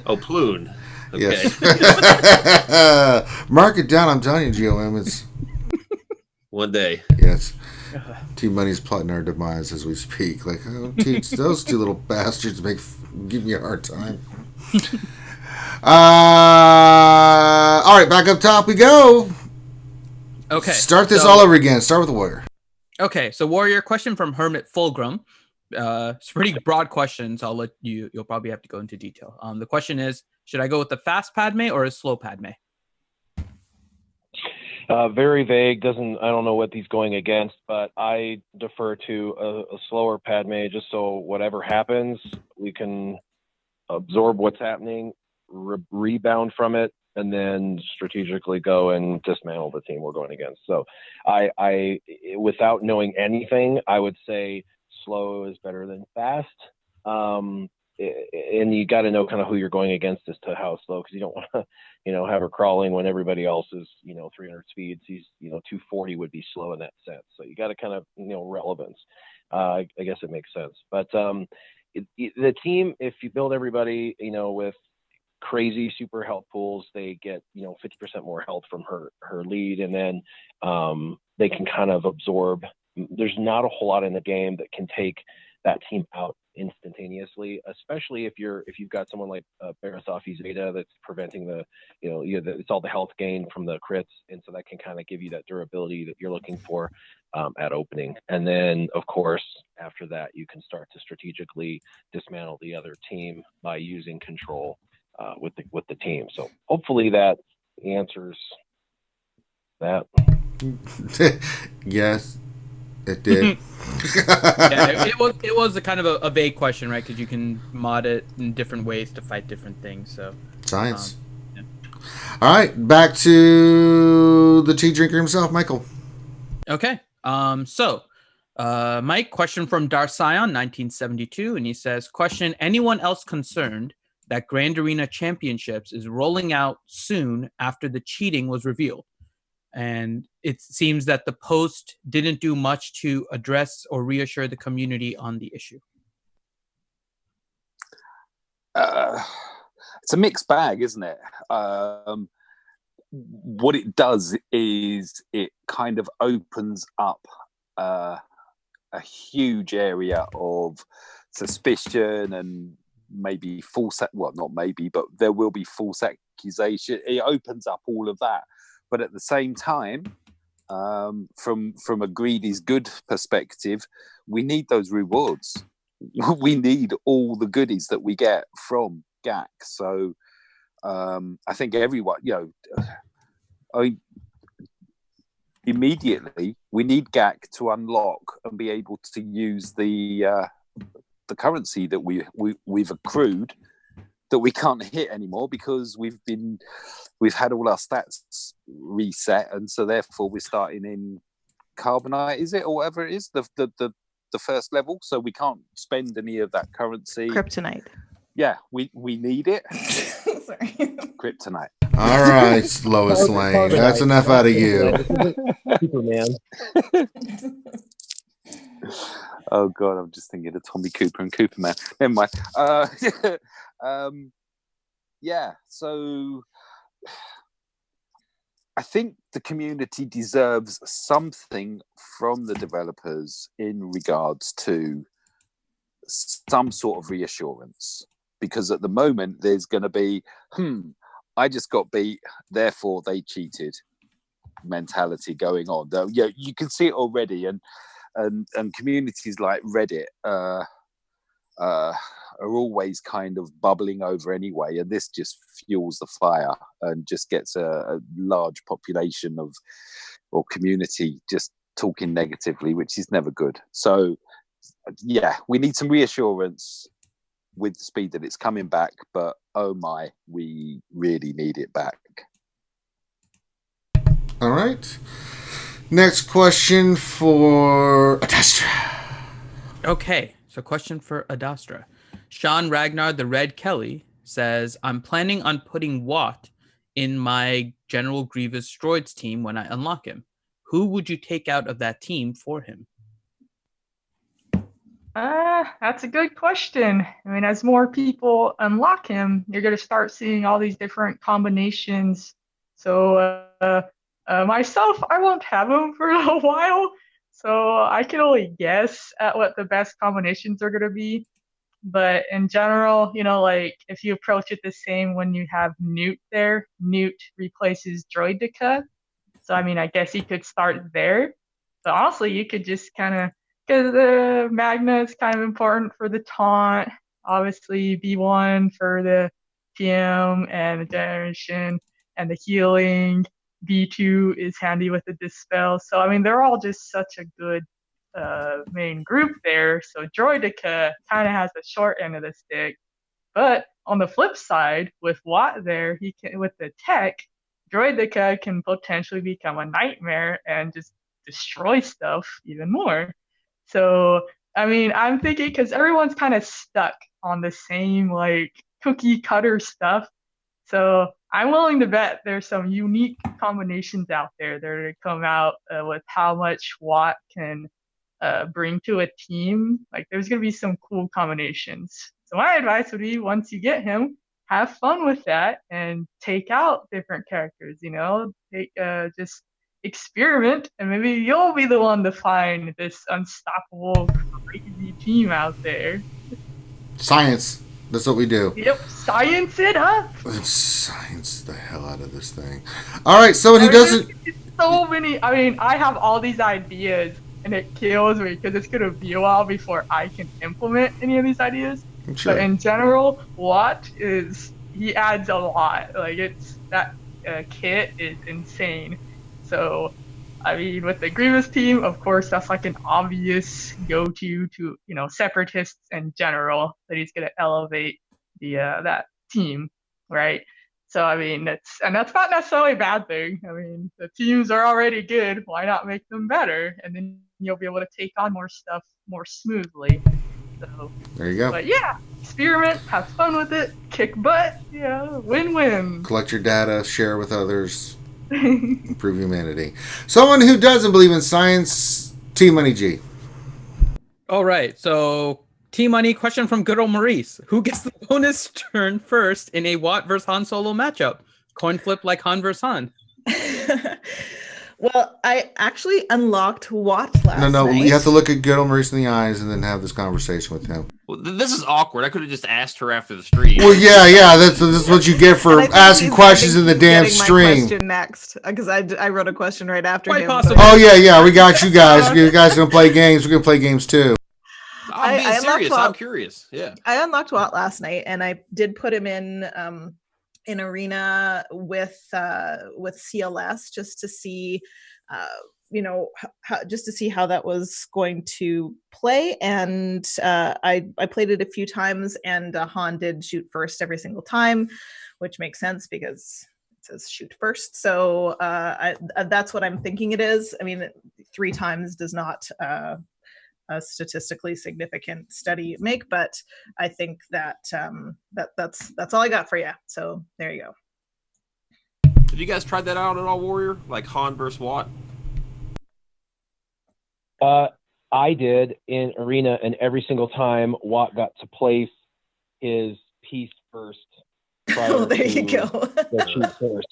Speaker 7: Oh, Plune. Okay.
Speaker 1: Yes. Mark it down. I'm telling you, GOM. It's
Speaker 7: one day.
Speaker 1: Yes. T-Money's plotting our demise as we speak. Like, teach those two little bastards give me a hard time. All right, back up top we go.
Speaker 2: Okay.
Speaker 1: Start this all over again. Start with the Warrior.
Speaker 2: Okay, so Warrior, question from Hermit Fulgrim. It's a pretty broad question, so I'll let you'll probably have to go into detail. The question is, should I go with the fast Padme or a slow Padme?
Speaker 8: Very vague. I don't know what he's going against, but I defer to a slower Padme just so whatever happens, we can absorb what's happening, rebound from it, and then strategically go and dismantle the team we're going against. So I without knowing anything, I would say slow is better than fast. And you got to know kind of who you're going against as to how slow, because you don't want to, have her crawling when everybody else is, 300 speeds. He's, 240 would be slow in that sense. So you got to kind of, relevance. I guess it makes sense. But the team, if you build everybody, with crazy super health pools, they get 50% more health from her lead, and then they can kind of absorb. There's not a whole lot in the game that can take that team out instantaneously, especially if you've got someone like Barasafi Zeta that's preventing it's all the health gain from the crits, and so that can kind of give you that durability that you're looking for at opening. And then of course after that you can start to strategically dismantle the other team by using control with the team. So hopefully that answers that.
Speaker 1: Yes, it did.
Speaker 2: Yeah, it was a kind of a vague question, right? Because you can mod it in different ways to fight different things. So
Speaker 1: science. Yeah. All right, back to the tea drinker himself, Michael.
Speaker 2: Okay. Mike, question from Darsion, 1972, and he says, question, anyone else concerned that Grand Arena Championships is rolling out soon after the cheating was revealed? And it seems that the post didn't do much to address or reassure the community on the issue.
Speaker 9: It's a mixed bag, isn't it?
Speaker 4: what it does is it kind of opens up a huge area of suspicion and maybe not maybe, but there will be false accusation. It opens up all of that. But at the same time, from a greed is good perspective, we need those rewards. We need all the goodies that we get from GAC. So I think everyone, immediately we need GAC to unlock and be able to use the currency that we've accrued, that we can't hit anymore because we've had all our stats reset, and so therefore we're starting in carbonite, is it, or whatever it is, the first level, so we can't spend any of that currency.
Speaker 6: Kryptonite.
Speaker 4: Yeah, we need it.
Speaker 6: Sorry.
Speaker 4: Kryptonite.
Speaker 1: All right, Lois Lane. That's enough out of you.
Speaker 8: Superman.
Speaker 4: Oh God, I'm just thinking of Tommy Cooper and Cooper Man. Never mind. Yeah, so I think the community deserves something from the developers in regards to some sort of reassurance, because at the moment there's going to be, I just got beat, therefore they cheated mentality going on. Though, yeah, you can see it already, and communities like Reddit are always kind of bubbling over anyway, and this just fuels the fire and just gets a large population or community just talking negatively, which is never good. So yeah, we need some reassurance with the speed that it's coming back, but oh my, we really need it back.
Speaker 1: All right, next question for Adastra.
Speaker 2: Okay, so question for Adastra. Sean Ragnar the Red Kelly says, I'm planning on putting Watt in my General Grievous Droids team when I unlock him. Who would you take out of that team for him?
Speaker 5: That's a good question. I mean, as more people unlock him, you're going to start seeing all these different combinations. So myself, I won't have him for a while. So I can only guess at what the best combinations are going to be. But in general, like if you approach it the same when you have Newt there, Newt replaces Droidica. So, I mean, I guess you could start there. But honestly, you could just kind of, because the Magna is kind of important for the taunt. Obviously, B1 for the PM and the generation and the healing. B2 is handy with the dispel. So, I mean, they're all just such a good main group there. So Droidica kind of has the short end of the stick. But on the flip side, with Watt there, he can, with the tech, Droidica can potentially become a nightmare and just destroy stuff even more. So, I mean, I'm thinking, because everyone's kind of stuck on the same, like, cookie cutter stuff. So I'm willing to bet there's some unique combinations out there that are going to come out with how much Watt can bring to a team. Like, there's going to be some cool combinations. So my advice would be, once you get him, have fun with that and take out different characters, take just experiment, and maybe you'll be the one to find this unstoppable, crazy team out there.
Speaker 1: Science. That's what we do.
Speaker 5: Yep, science it up.
Speaker 1: Science the hell out of this thing. All right, someone who doesn't...
Speaker 5: So many... I mean, I have all these ideas, and it kills me because it's going to be a while before I can implement any of these ideas. Sure. But in general, Watt he adds a lot. Like, it's that kit is insane. So, I mean, with the Grievous team, of course, that's like an obvious go-to to, separatists in general, that he's going to elevate that team, right? So, I mean, that's not necessarily a bad thing. I mean, the teams are already good. Why not make them better? And then you'll be able to take on more stuff more smoothly. So,
Speaker 1: there you go.
Speaker 5: But yeah, experiment, have fun with it, kick butt, win-win.
Speaker 1: Collect your data, share with others, improve humanity. Someone who doesn't believe in science, T Money G.
Speaker 2: All right, so T Money, question from good old Maurice. Who gets the bonus turn first in a Watt versus Han Solo matchup? Coin flip like Han versus Han.
Speaker 6: Well, I actually unlocked Watt last
Speaker 1: No,
Speaker 6: night.
Speaker 1: you have to look at Good Maurice in the eyes and then have this conversation with him.
Speaker 7: Well, this is awkward. I could have just asked her after the stream.
Speaker 1: Well, yeah, this is what you get for asking questions in the damn stream.
Speaker 6: Question next, because I wrote a question right after
Speaker 2: Quite
Speaker 6: him.
Speaker 2: possible.
Speaker 1: Oh yeah, we got you guys. You guys gonna play games? We're gonna play games too.
Speaker 7: I'm being serious. I'm curious. Yeah.
Speaker 6: I unlocked Watt last night, and I did put him in arena with CLS just to see. Just to see how that was going to play, and I played it a few times, and Han did shoot first every single time, which makes sense because it says shoot first. So that's what I'm thinking it is. I mean, 3 times does not a statistically significant study make, but I think that that's all I got for you. So there you go.
Speaker 7: Have you guys tried that out at all, Warrior? Like Han versus Watt?
Speaker 8: I did in arena, and every single time Watt got to place his piece first.
Speaker 6: Oh, there you go.
Speaker 8: The shoot first.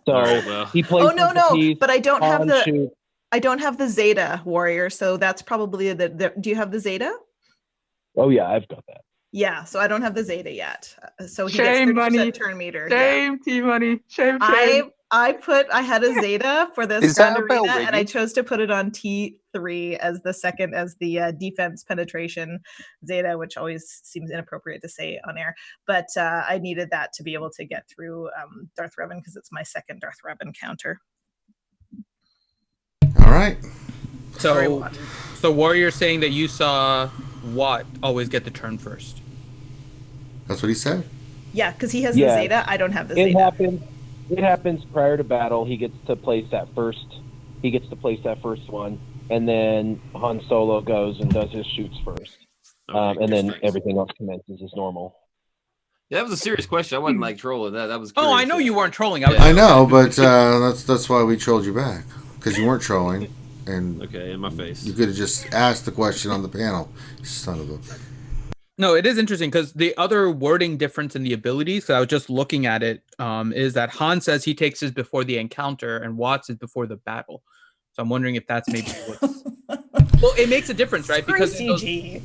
Speaker 8: So
Speaker 7: well.
Speaker 8: he plays.
Speaker 6: Oh no,
Speaker 8: piece,
Speaker 6: but I don't have the.
Speaker 8: Shoot.
Speaker 6: I don't have the Zeta, Warrior. So that's probably the. Do you have the Zeta?
Speaker 8: Oh yeah, I've got that.
Speaker 6: Yeah, so I don't have the Zeta yet. So he
Speaker 5: Shame,
Speaker 6: gets 30%
Speaker 5: money.
Speaker 6: turn meter.
Speaker 5: Shame, T-Money. Shame.
Speaker 6: I had a Zeta for this
Speaker 4: Is that
Speaker 6: arena,
Speaker 4: about
Speaker 6: and I
Speaker 4: rigging?
Speaker 6: chose to put it on T3 as the defense penetration Zeta, which always seems inappropriate to say on air. But I needed that to be able to get through Darth Revan because it's my second Darth Revan counter.
Speaker 1: All right.
Speaker 2: So Warrior saying that you saw Watt always get the turn first.
Speaker 1: That's what he said.
Speaker 6: Yeah, because he has the Zeta. I don't have the Zeta.
Speaker 8: It happens prior to battle. He gets to place that first. He gets to place that first one, and then Han Solo goes and does his shoots first, and then everything else commences as normal.
Speaker 7: Yeah, that was a serious question. I wasn't like trolling that. That was.
Speaker 2: Oh, I know you weren't trolling.
Speaker 1: I know, but that's why we trolled you back because you weren't trolling, and
Speaker 7: okay, in my face.
Speaker 1: You could have just asked the question on the panel, son of a.
Speaker 2: No, it is interesting because the other wording difference in the abilities, because I was just looking at it, is that Han says he takes his before the encounter and Watts is before the battle. So I'm wondering if that's maybe what's... Well, it makes a difference, right? Because
Speaker 5: CG.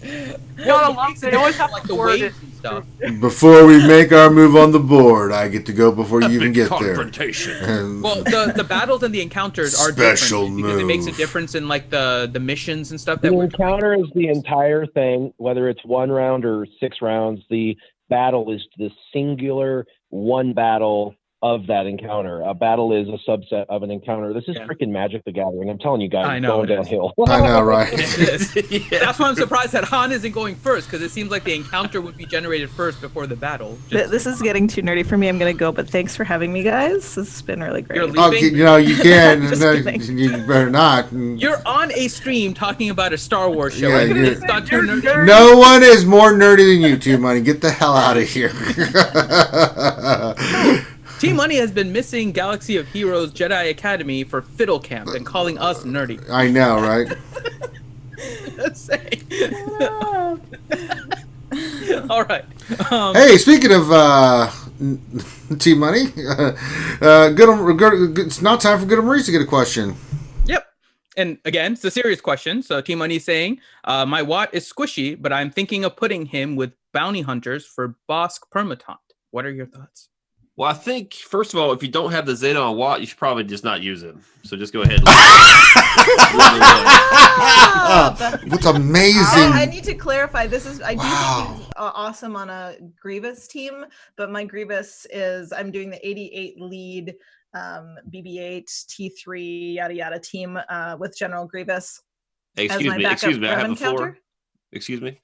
Speaker 5: They always have
Speaker 2: like
Speaker 5: to
Speaker 2: the
Speaker 5: word
Speaker 2: waves
Speaker 5: it.
Speaker 2: and stuff.
Speaker 1: Before we make our move on the board, I get to go before you even get there. And
Speaker 2: Well, the battles and the encounters are
Speaker 1: Special
Speaker 2: different because it makes a
Speaker 1: move.
Speaker 2: difference in like the missions and stuff. That
Speaker 8: The
Speaker 2: we're
Speaker 8: encounter is the entire thing, whether it's 1 round or 6 rounds. The battle is the singular one battle of that encounter. A battle is a subset of an encounter. This is freaking Magic the Gathering. I'm telling you guys,
Speaker 2: I know,
Speaker 8: going downhill.
Speaker 1: I know, right?
Speaker 2: Yeah. That's why I'm surprised that Han isn't going first, because it seems like the encounter would be generated first before the battle.
Speaker 6: This is getting too nerdy for me. I'm going to go, but thanks for having me, guys. This has been really great.
Speaker 2: You're leaving?
Speaker 1: You can.
Speaker 6: Just
Speaker 1: No,
Speaker 6: kidding.
Speaker 1: you better not.
Speaker 2: You're on a stream talking about a Star Wars show.
Speaker 1: Yeah,
Speaker 2: I think
Speaker 1: you're-
Speaker 2: it's not too nerdy.
Speaker 1: No one is more nerdy than you two, Money. Get the hell out of here.
Speaker 2: Team Money has been missing Galaxy of Heroes Jedi Academy for Fiddle Camp and calling us nerdy.
Speaker 1: I know, right?
Speaker 2: Let's say. All right.
Speaker 1: Hey, speaking of Team Money, it's now time for Good Maurice to get a question.
Speaker 2: Yep. And again, it's a serious question. So Team Money is saying, my Watt is squishy, but I'm thinking of putting him with bounty hunters for Bosk Permataunt. What are your thoughts?
Speaker 7: Well, I think, first of all, if you don't have the Zeta on Watt, you should probably just not use it. So just go ahead.
Speaker 1: What's amazing?
Speaker 6: I need to clarify. I do think he's awesome on a Grievous team, but my Grievous is I'm doing the 88 lead BB-8 T3 yada yada team with General Grievous.
Speaker 7: Excuse me. I have the floor. Excuse me.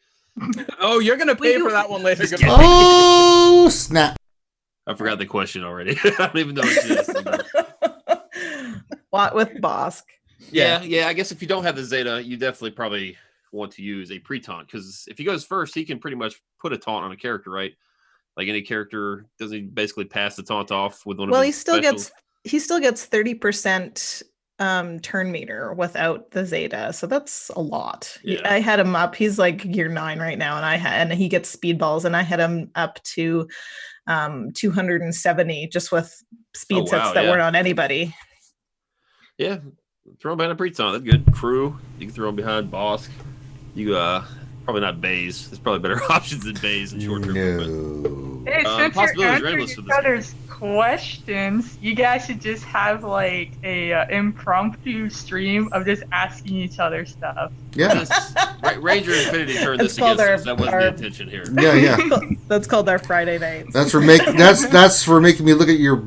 Speaker 2: Oh, you're gonna pay for that one later.
Speaker 1: Oh, snap.
Speaker 7: I forgot the question already. I don't even know what it is.
Speaker 6: What with Bosk?
Speaker 7: Yeah. I guess if you don't have the Zeta, you definitely probably want to use a pre-taunt, because if he goes first, he can pretty much put a taunt on a character, right? Like any character, doesn't he basically pass the taunt off with one of his specials?
Speaker 6: He still gets 30% turn meter without the Zeta, so that's a lot.
Speaker 7: Yeah.
Speaker 6: I had him up. He's like gear 9 right now, and he gets speed balls, and I had him up to 270 just with speed sets that weren't on anybody.
Speaker 7: Yeah, throw him behind a Preton. That's good. Crew. You can throw him behind Bosk. You probably not Baze. There's probably better options than Baze and short term.
Speaker 1: No.
Speaker 5: Hey, since
Speaker 7: Possibilities
Speaker 5: you're
Speaker 7: are
Speaker 5: answering
Speaker 7: endless
Speaker 5: each
Speaker 7: with this
Speaker 5: other's questions, you guys should just have like a impromptu stream of just asking each other stuff.
Speaker 1: Yeah.
Speaker 7: Ranger Infinity turned
Speaker 6: It's
Speaker 7: this
Speaker 6: called
Speaker 7: against us. That wasn't the
Speaker 6: our-
Speaker 7: intention here.
Speaker 1: Yeah.
Speaker 6: That's called our Friday nights.
Speaker 1: That's for making me look at your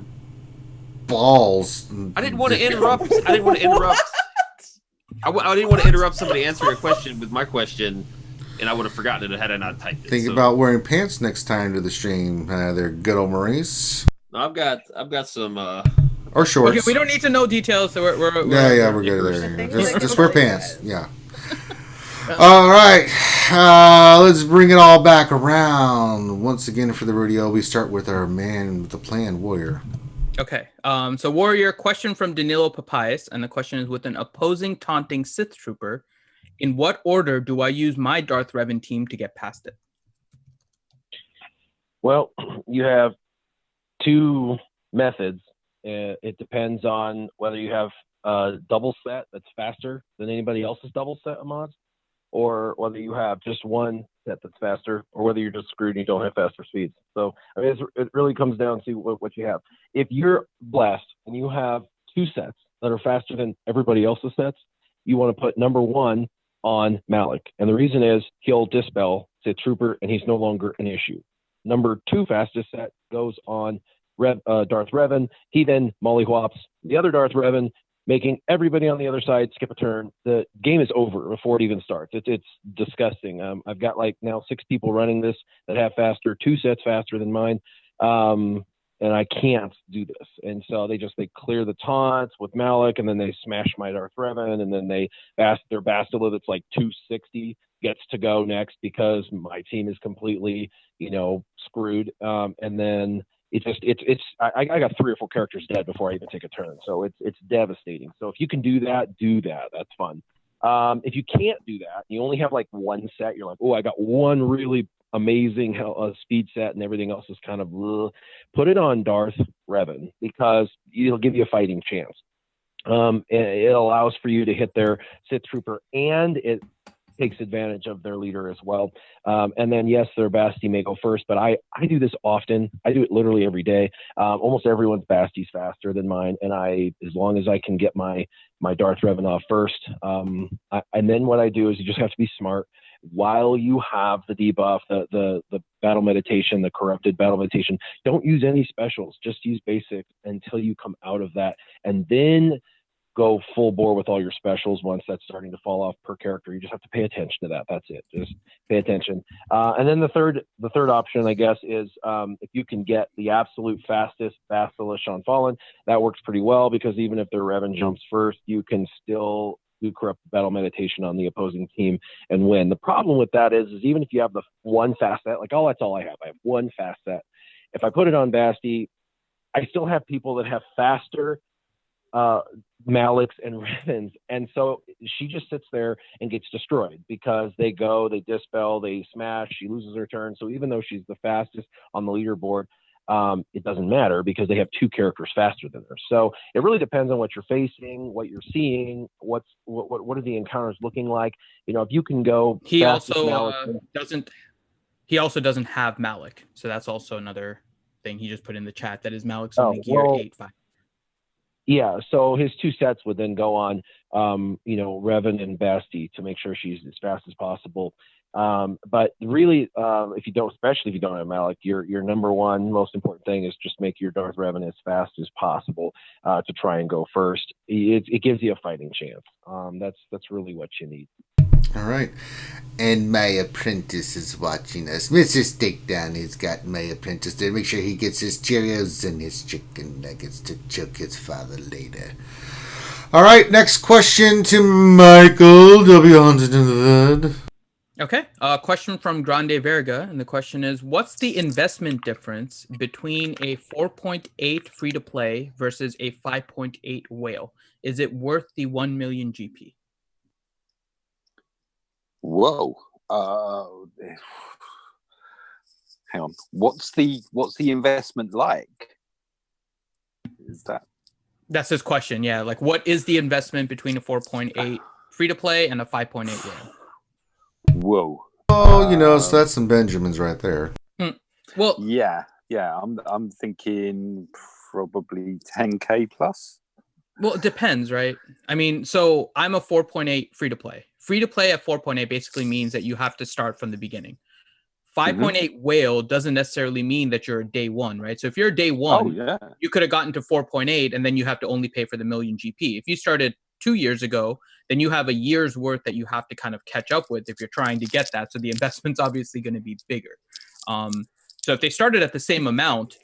Speaker 1: balls.
Speaker 7: I didn't want to interrupt. I didn't want to interrupt somebody answering a question with my question, and I would have forgotten it had I not typed it.
Speaker 1: Think about wearing pants next time to the stream. There, good old Maurice.
Speaker 7: I've got some
Speaker 1: or shorts.
Speaker 2: Okay, we don't need to know details, so we're
Speaker 1: we're good there. Just wear pants. Yeah. All right, let's bring it all back around once again for the rodeo. We start with our man with the plan, Warrior.
Speaker 2: Okay. So Warrior, question from Danilo Papayas, and the question is: with an opposing taunting Sith trooper, in what order do I use my Darth Revan team to get past it?
Speaker 8: Well, you have two methods. It depends on whether you have a double set that's faster than anybody else's double set of mods, or whether you have just one set that's faster, or whether you're just screwed and you don't have faster speeds. So I mean, it really comes down to what you have. If you're blessed and you have two sets that are faster than everybody else's sets, you want to put number one on Malik. And the reason is he'll dispel Sith Trooper and he's no longer an issue. Number two fastest set goes on Darth Revan. He then mollywhops the other Darth Revan, making everybody on the other side skip a turn. The game is over before it even starts. It's disgusting. I've got like now 6 people running this that have two sets faster than mine. And I can't do this. And so they clear the taunts with Malik, and then they smash my Darth Revan, and then their Bastila that's like 260 gets to go next because my team is completely, screwed. And then I got 3 or 4 characters dead before I even take a turn. So it's devastating. So if you can do that, that's fun. If you can't do that, you only have like one set, you're like, oh, I got one really amazing speed set and everything else is kind of put it on Darth Revan because it'll give you a fighting chance. It allows for you to hit their Sith Trooper, and it takes advantage of their leader as well. And then, yes, their Basti may go first, but I do this often. I do it literally every day. Almost everyone's Basti's faster than mine, and as long as I can get my Darth Revan off first. And then what I do is you just have to be smart. While you have the debuff, the battle meditation, the corrupted battle meditation, don't use any specials. Just use basic until you come out of that, and then go full bore with all your specials once that's starting to fall off per character. You just have to pay attention to that. That's it. Just pay attention. And then the third option, I guess, is if you can get the absolute fastest Basilisk on Fallen, that works pretty well because even if their Revan jumps first, you can still do corrupt battle meditation on the opposing team and win. The problem with that is even if you have the one fast set, like, oh, that's all I have. I have one fast set. If I put it on Basti, I still have people that have faster Maliks and Revans, and so she just sits there and gets destroyed because they dispel, they smash, she loses her turn. So even though she's the fastest on the leaderboard, it doesn't matter because they have 2 characters faster than her. So it really depends on what you're facing, what you're seeing, what are the encounters looking like. If you can go,
Speaker 2: he also doesn't have Malik, so that's also another thing he just put in the chat. That is Malik's only gear 8-5.
Speaker 8: Yeah, so his 2 sets would then go on, Revan and Basti to make sure she's as fast as possible. But really, especially if you don't have Malik, your number one most important thing is just make your Darth Revan as fast as possible to try and go first. It gives you a fighting chance. That's really what you need.
Speaker 1: All right. And my apprentice is watching us. Mr. Steakdown has got my apprentice there. Make sure he gets his Cheerios and his chicken nuggets to choke his father later. All right. Next question to Michael W. Haunted in the Bed.
Speaker 2: Okay. Question from Grande Verga. And the question is, what's the investment difference between a 4.8 free-to-play versus a 5.8 whale? Is it worth the 1 million GP?
Speaker 4: Whoa. Hang on. What's the investment like? Is that?
Speaker 2: That's his question. Yeah. Like, what is the investment between a 4.8 free to play and a 5.8 whale?
Speaker 4: Whoa.
Speaker 1: Oh, so that's some Benjamins right there.
Speaker 2: Well,
Speaker 4: yeah. I'm thinking probably 10K plus.
Speaker 2: Well, it depends, right? I mean, so I'm a 4.8 free to play. Free to play at 4.8 basically means that you have to start from the beginning. 5.8 whale doesn't necessarily mean that you're a day one, right? So if you're a day one, you could have gotten to 4.8 and then you have to only pay for the million GP. If you started 2 years ago, then you have a year's worth that you have to kind of catch up with if you're trying to get that. So the investment's obviously going to be bigger. So if they started at the same amount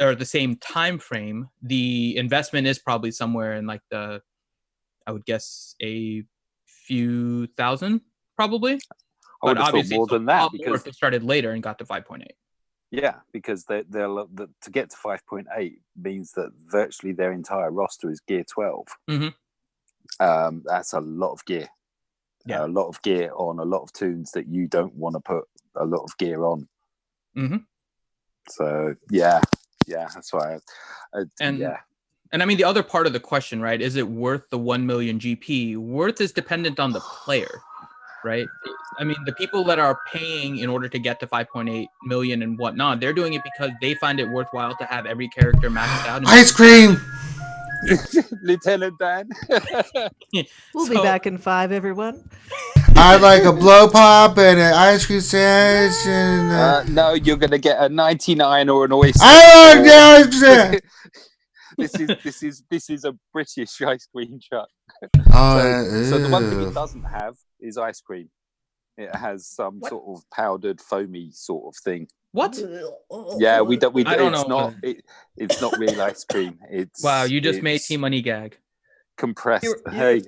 Speaker 2: or the same time frame, the investment is probably somewhere in like I would guess a few thousand, probably. But obviously, more than that because if it started later and got to 5.8.
Speaker 4: Yeah, because they'll to get to 5.8 means that virtually their entire roster is gear 12. That's a lot of gear. A lot of gear on a lot of tunes that you don't want to put a lot of gear on. So that's why. And
Speaker 2: I mean, the other part of the question, right? Is it worth the 1 million GP? Worth is dependent on the player, right? I mean, the people that are paying in order to get to 5.8 million and whatnot, they're doing it because they find it worthwhile to have every character maxed out.
Speaker 1: Ice cream!
Speaker 4: Lieutenant Dan.
Speaker 6: We'll be back in 5, everyone.
Speaker 1: I'd like a blow pop and an ice cream sandwich. And,
Speaker 4: no, you're going to get a 99 or an oyster.
Speaker 1: I like the ice cream!
Speaker 4: This is a British ice cream truck. So the one thing it doesn't have is ice cream. It has some sort of powdered, foamy sort of thing.
Speaker 2: What?
Speaker 4: Yeah, we don't.
Speaker 2: I don't know.
Speaker 4: It's not real ice cream. It's
Speaker 2: wow. You just made T-Money gag.
Speaker 4: Compressed. Hey.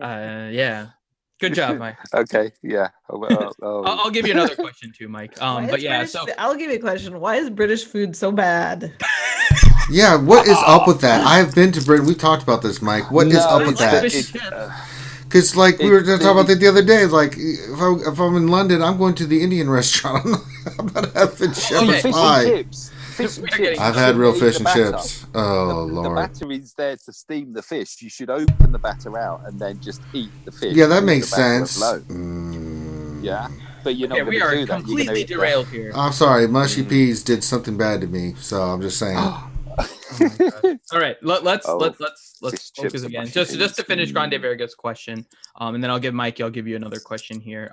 Speaker 2: Yeah. Good job, Mike.
Speaker 4: Okay. Yeah.
Speaker 2: I'll give you another question too, Mike. But yeah. So
Speaker 6: I'll give you a question. Why is British food so bad?
Speaker 1: Yeah, what is up with that? I've been to Britain. We talked about this, Mike. What is up with that? Because, like, we were talking about that the other day. Like, if I'm in London, I'm going to the Indian restaurant. I'm not having shepherd's pie.
Speaker 4: Fish and chips.
Speaker 1: I've had real fish and chips. Oh, Lord.
Speaker 4: The batter is there to steam the fish. You should open the batter out and then just eat the fish.
Speaker 1: Yeah, that makes sense.
Speaker 4: Yeah, but you're not going to do that.
Speaker 2: We are completely derailed here.
Speaker 1: I'm sorry. Mushy peas did something bad to me, so I'm just saying.
Speaker 2: All right, let's focus again. Just to finish Grande Verga's question, and then I'll give you another question here.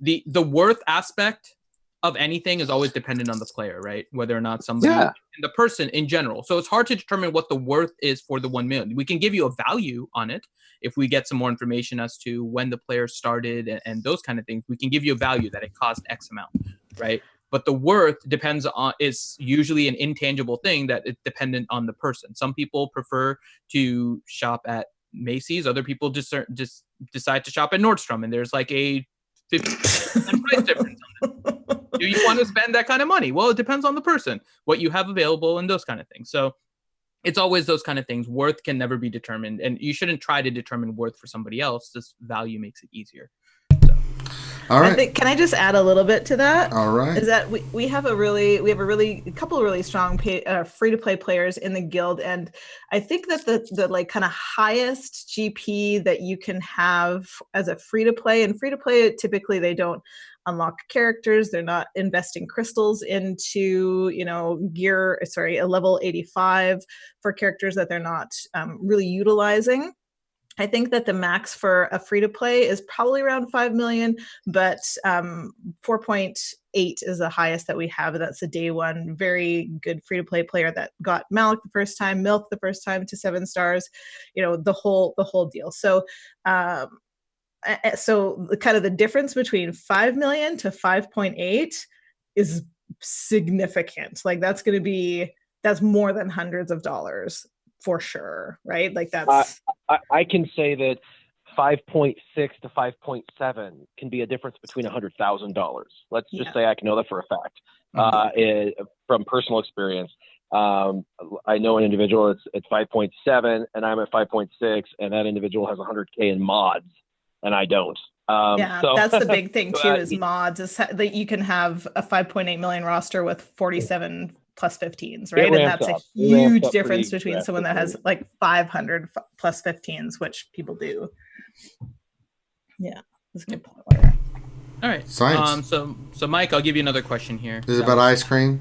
Speaker 2: The worth aspect of anything is always dependent on the player, right? Whether or not somebody and the person in general. So it's hard to determine what the worth is for the 1 million. We can give you a value on it if we get some more information as to when the player started and those kind of things. We can give you a value that it cost X amount, right? But the worth is usually an intangible thing that is dependent on the person. Some people prefer to shop at Macy's. Other people just decide to shop at Nordstrom, and there's like a 50% price difference on it. Do you want to spend that kind of money? Well, it depends on the person, what you have available, and those kind of things. So it's always those kind of things. Worth can never be determined, and you shouldn't try to determine worth for somebody else. This value makes it easier.
Speaker 1: All right.
Speaker 6: Can I just add a little bit to that?
Speaker 1: All right.
Speaker 6: Is that we have a couple of really strong free to play players in the guild, and I think that the like kind of highest GP that you can have as a free to play, and free to play typically they don't unlock characters, they're not investing crystals into a level 85 for characters that they're not really utilizing. I think that the max for a free to play is probably around 5 million, but 4.8 is the highest that we have. That's a day one, very good free to play player that got Malik the first time, Milk the first time to 7 stars, the whole deal. So, so kind of the difference between 5 million to 5.8 is significant. Like that's more than hundreds of dollars. For sure, right? Like that's.
Speaker 8: I can say that 5.6 to 5.7 can be a difference between $100,000. Let's just say I can know that for a fact from personal experience. I know an individual it's 5.7, and I'm at 5.6, and that individual has 100K in mods, and I don't.
Speaker 6: So that's the big thing too. Is mods is that you can have a 5.8 million roster with 47 plus 15s, right? And that's a huge difference between someone that has like 500 plus 15s, which people do. Yeah, that's a good point.
Speaker 2: All right.
Speaker 1: Science.
Speaker 2: So Mike, I'll give you another question here.
Speaker 1: Is it about ice cream?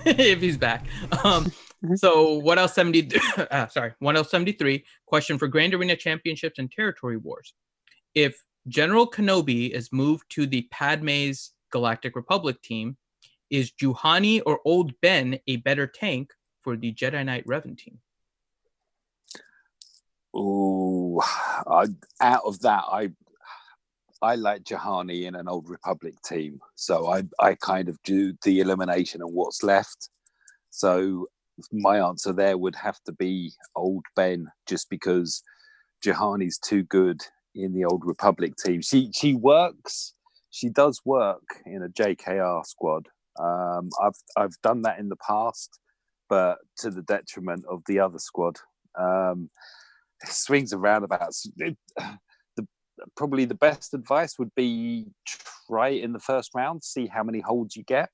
Speaker 2: If he's back. So 1L73 question for Grand Arena Championships and Territory Wars. If General Kenobi is moved to the Padme's Galactic Republic team, is Juhani or Old Ben a better tank for the Jedi Knight Revan team?
Speaker 4: Ooh, out of that, I like Juhani in an Old Republic team. So I kind of do the elimination of what's left. So my answer there would have to be Old Ben, just because Juhani's too good in the Old Republic team. She works. She does work in a JKR squad. I've done that in the past, but to the detriment of the other squad. Swings and roundabouts. Probably the best advice would be try it in the first round, see how many holds you get.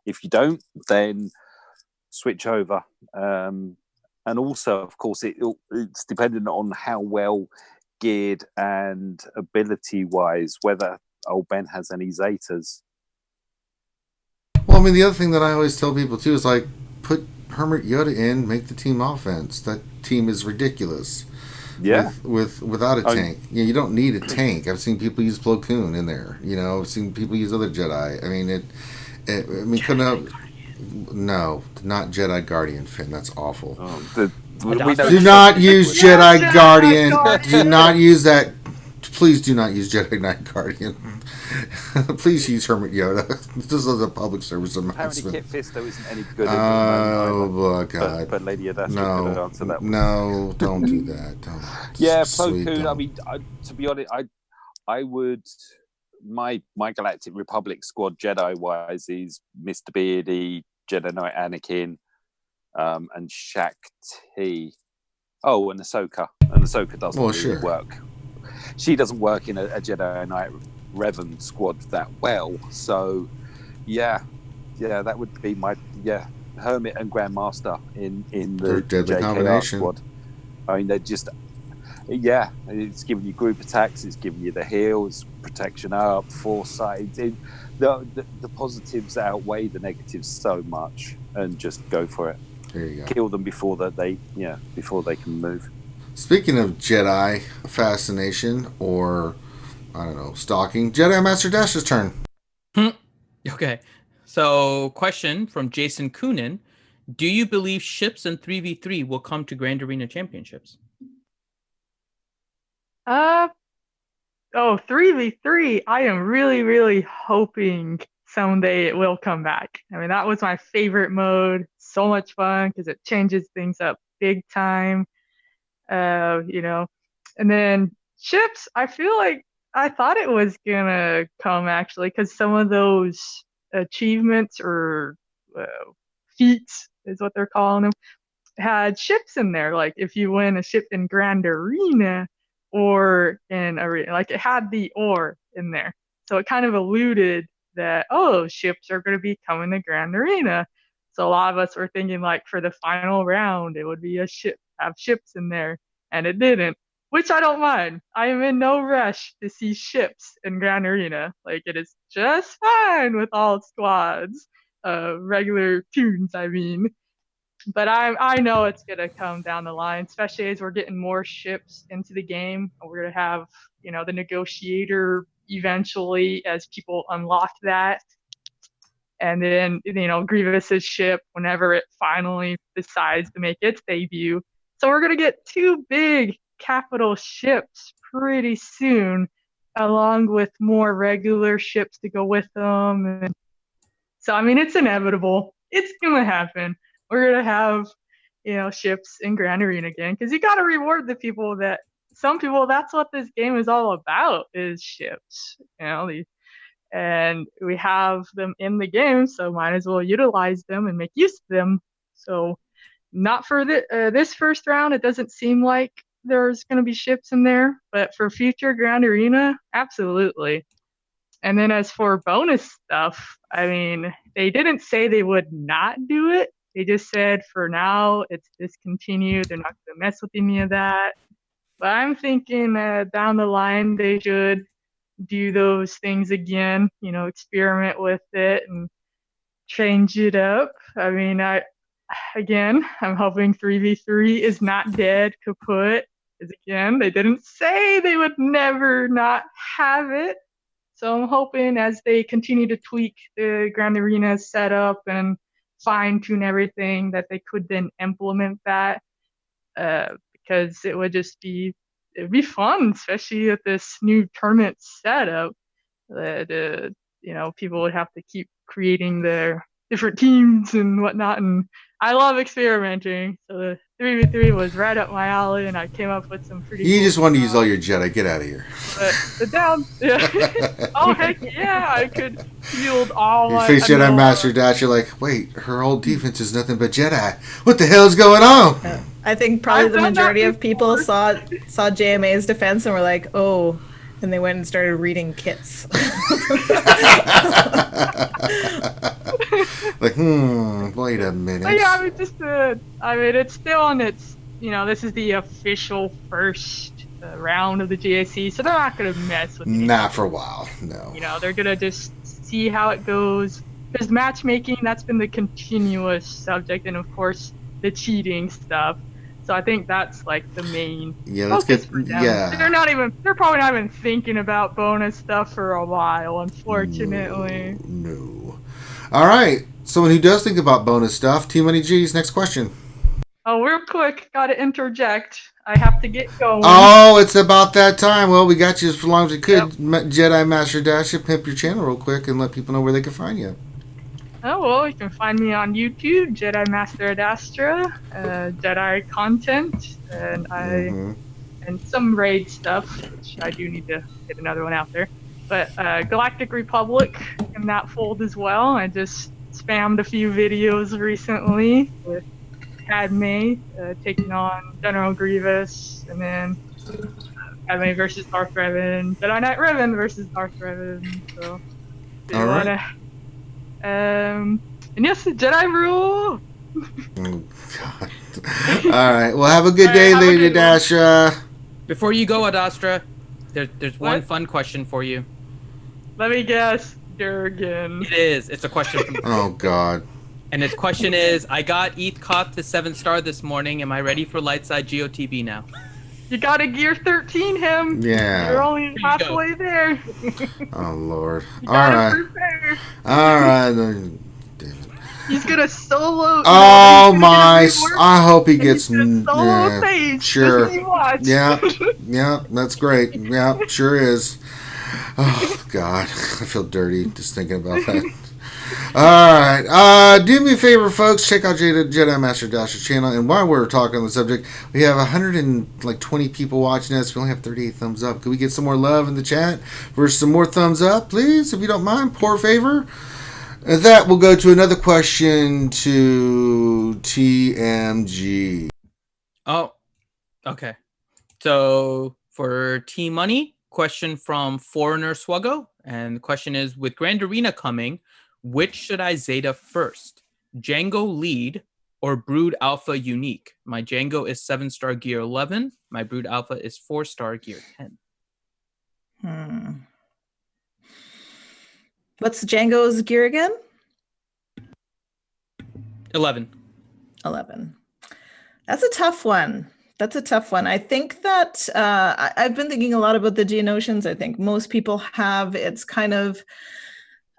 Speaker 4: If you don't, then switch over. And also, of course, it's dependent on how well geared and ability-wise, whether Old Ben has any Zetas.
Speaker 1: Well, I mean, the other thing that I always tell people, too, is like, put Hermit Yoda in, make the team offense. That team is ridiculous.
Speaker 4: Yeah.
Speaker 1: Without a tank. You don't need a tank. I've seen people use Plo Koon in there. I've seen people use other Jedi. I mean, no, not Jedi Guardian, Finn. That's awful. Do not use Jedi Guardian. Do not use that. Please do not use Jedi Knight Guardian. Please use Hermit Yoda. This is a public service announcement.
Speaker 4: Apparently Kit Fisto isn't any good.
Speaker 1: Oh, God.
Speaker 4: But Lady Adastra could answer that one.
Speaker 1: No, don't do that. Don't.
Speaker 4: Yeah, Plo Koon. I mean, to be honest, I would. My Galactic Republic squad Jedi wise is Mr. Beardy, Jedi Knight Anakin, and Shaq T. Oh, and Ahsoka. And Ahsoka doesn't really work. She doesn't work in a Jedi Knight Revan squad that well. So, yeah, that would be my Hermit and Grandmaster in the
Speaker 1: deadly
Speaker 4: JKR
Speaker 1: combination
Speaker 4: squad. I mean, they're just it's giving you group attacks, it's giving you the heals, protection up, foresight. The positives outweigh the negatives so much, and just go for it.
Speaker 1: There you go.
Speaker 4: Kill them before they can move.
Speaker 1: Speaking of Jedi fascination, or I don't know, stalking, Jedi Master Dash's turn.
Speaker 2: Okay. So, question from Jason Coonan. Do you believe ships in 3v3 will come to Grand Arena Championships?
Speaker 5: 3v3, I am really, really hoping someday it will come back. I mean, that was my favorite mode. So much fun because it changes things up big time. And then ships, I feel like I thought it was gonna come actually, because some of those achievements or feats is what they're calling them had ships in there. Like if you win a ship in Grand Arena or in Arena, like it had the or in there, so it kind of alluded that ships are going to be coming to Grand Arena. So a lot of us were thinking like for the final round it would be have ships in there. And it didn't, which I don't mind. I am in no rush to see ships in Grand Arena. Like, it is just fine with all squads, regular tunes, I mean. But I know it's going to come down the line, especially as we're getting more ships into the game. We're going to have, the Negotiator eventually as people unlock that. And then, Grievous's ship, whenever it finally decides to make its debut. So we're going to get 2 big capital ships pretty soon, along with more regular ships to go with them. And so, I mean, it's inevitable. It's going to happen. We're going to have, ships in Grand Arena again, because you got to reward the people some people, that's what this game is all about, is ships. And we have them in the game, so might as well utilize them and make use of them. So, not for this first round, it doesn't seem like there's going to be ships in there, but for future Grand Arena, absolutely. And then as for bonus stuff, I mean, they didn't say they would not do it. They just said for now it's discontinued. They're not going to mess with any of that. But I'm thinking down the line they should do those things again, experiment with it and change it up. I mean, I'm hoping 3v3 is not dead, kaput. Because again, they didn't say they would never not have it. So I'm hoping as they continue to tweak the Grand Arena setup and fine tune everything that they could then implement that. Because it'd be fun, especially with this new tournament setup. That people would have to keep creating their different teams and whatnot, and I love experimenting. So the 3v3 was right up my alley, and I came up with some pretty.
Speaker 1: You just want to use all your Jedi. Get out of here.
Speaker 5: But the down, yeah. Oh heck yeah! I could field all
Speaker 1: you
Speaker 5: my.
Speaker 1: face Jedi Master Dash. You're like, wait, her whole defense is nothing but Jedi. What the hell is going on?
Speaker 6: I think probably the majority of people saw JMA's defense and were like, oh. And they went and started reading kits.
Speaker 1: Like, wait a minute.
Speaker 5: But yeah, it's still on its, this is the official first round of the GAC, so they're not going to mess with it.
Speaker 1: Not for a while, no.
Speaker 5: They're going to just see how it goes. Because matchmaking, that's been the continuous subject, and of course, the cheating stuff. So I think that's like the main.
Speaker 1: Yeah, let's get. Yeah.
Speaker 5: They're probably not even thinking about bonus stuff for a while, unfortunately.
Speaker 1: No. All right. Someone who does think about bonus stuff. T Money G's next question.
Speaker 5: Oh, real quick, gotta interject. I have to get going.
Speaker 1: Oh, it's about that time. Well, we got you as long as we could. Yep. Jedi Master Dash, pimp your channel real quick and let people know where they can find you.
Speaker 5: Oh, well, you can find me on YouTube, Jedi Master Adastra, Jedi content, and and some raid stuff, which I do need to get another one out there. But Galactic Republic in that fold as well. I just spammed a few videos recently with Padme taking on General Grievous, and then Padme versus Darth Revan, Jedi Knight Revan versus Darth Revan. So,
Speaker 1: all right.
Speaker 5: And yes, the Jedi rule.
Speaker 1: Oh, God. All right. Well, have a good day, Lady Dasha.
Speaker 2: Before you go, Adastra, there's one fun question for you.
Speaker 5: Let me guess, Durgan.
Speaker 2: It is. It's a question from.
Speaker 1: Oh God.
Speaker 2: And its question is: I got ETH Koth to 7-star this morning. Am I ready for Lightside GOTB now?
Speaker 5: You gotta gear 13 him.
Speaker 1: Yeah.
Speaker 5: You're only halfway there.
Speaker 1: Oh Lord.
Speaker 5: All right. Prepare.
Speaker 1: All right. Damn it.
Speaker 5: He's gonna solo.
Speaker 1: Oh my! I hope he gets
Speaker 5: solo phase.
Speaker 1: Sure. Yeah. That's great. Yeah, sure is. Oh God, I feel dirty just thinking about that. All right. Do me a favor, folks. Check out Jedi Master Dash's channel. And while we're talking on the subject, we have 120 people watching us. We only have 38 thumbs up. Can we get some more love in the chat for some more thumbs up, please, if you don't mind? Poor favor. That will go to another question to TMG.
Speaker 2: Oh, okay. So for T Money, question from Foreigner SWGOH. And the question is, with Grand Arena coming, which should I Zeta first? Django Lead or Brood Alpha Unique? My Django is 7-star gear 11. My Brood Alpha is 4-star gear 10.
Speaker 6: What's Django's gear again?
Speaker 2: 11.
Speaker 6: That's a tough one. I think that I've been thinking a lot about the Geonosians. I think most people have. It's kind of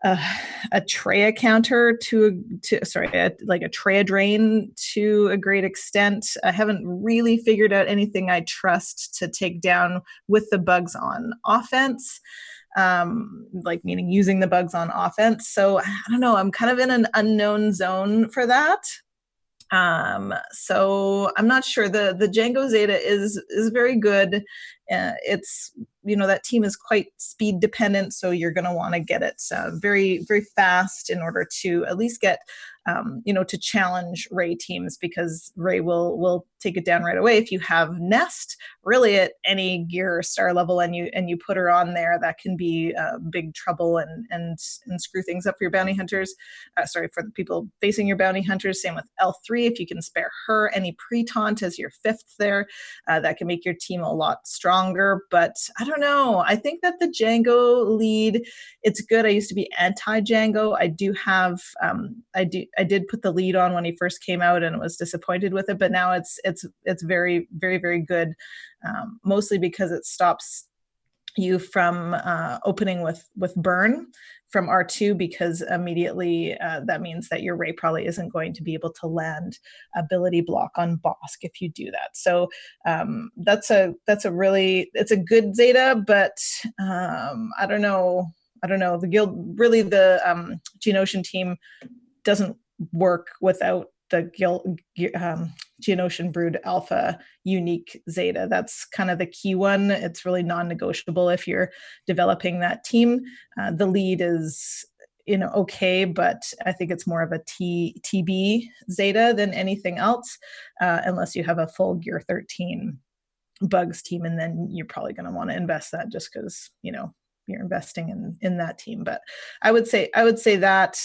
Speaker 6: a Treya counter like a Treya drain to a great extent. I haven't really figured out anything I trust to take down with the bugs on offense, meaning using the bugs on offense. So I don't know. I'm kind of in an unknown zone for that. So I'm not sure. The Django Zeta is very good it's, that team is quite speed dependent, so you're going to want to get it very, very fast in order to at least get, to challenge Ray teams, because Ray will take it down right away. If you have Nest really at any gear or star level and you put her on there, that can be big trouble and screw things up for your bounty hunters. For the people facing your bounty hunters. Same with L3. If you can spare her, any pre-taunt as your 5th there, that can make your team a lot stronger. But I don't know. I think that the Django lead, it's good. I used to be anti-Django. I do have, I did put the lead on when he first came out and was disappointed with it, but now it's very, very, very good, mostly because it stops you from opening with burn from R2, because immediately that means that your Ray probably isn't going to be able to land ability block on Bosk if you do that. So it's a good Zeta, but I don't know. The guild, really, the Geonosian team doesn't work without the Geonosian Brood Alpha unique Zeta. That's kind of the key one. It's really non-negotiable if you're developing that team. The lead is, okay, but I think it's more of a TB Zeta than anything else, unless you have a full Gear 13 Bugs team, and then you're probably going to want to invest that just because, you're investing in that team. But I would say that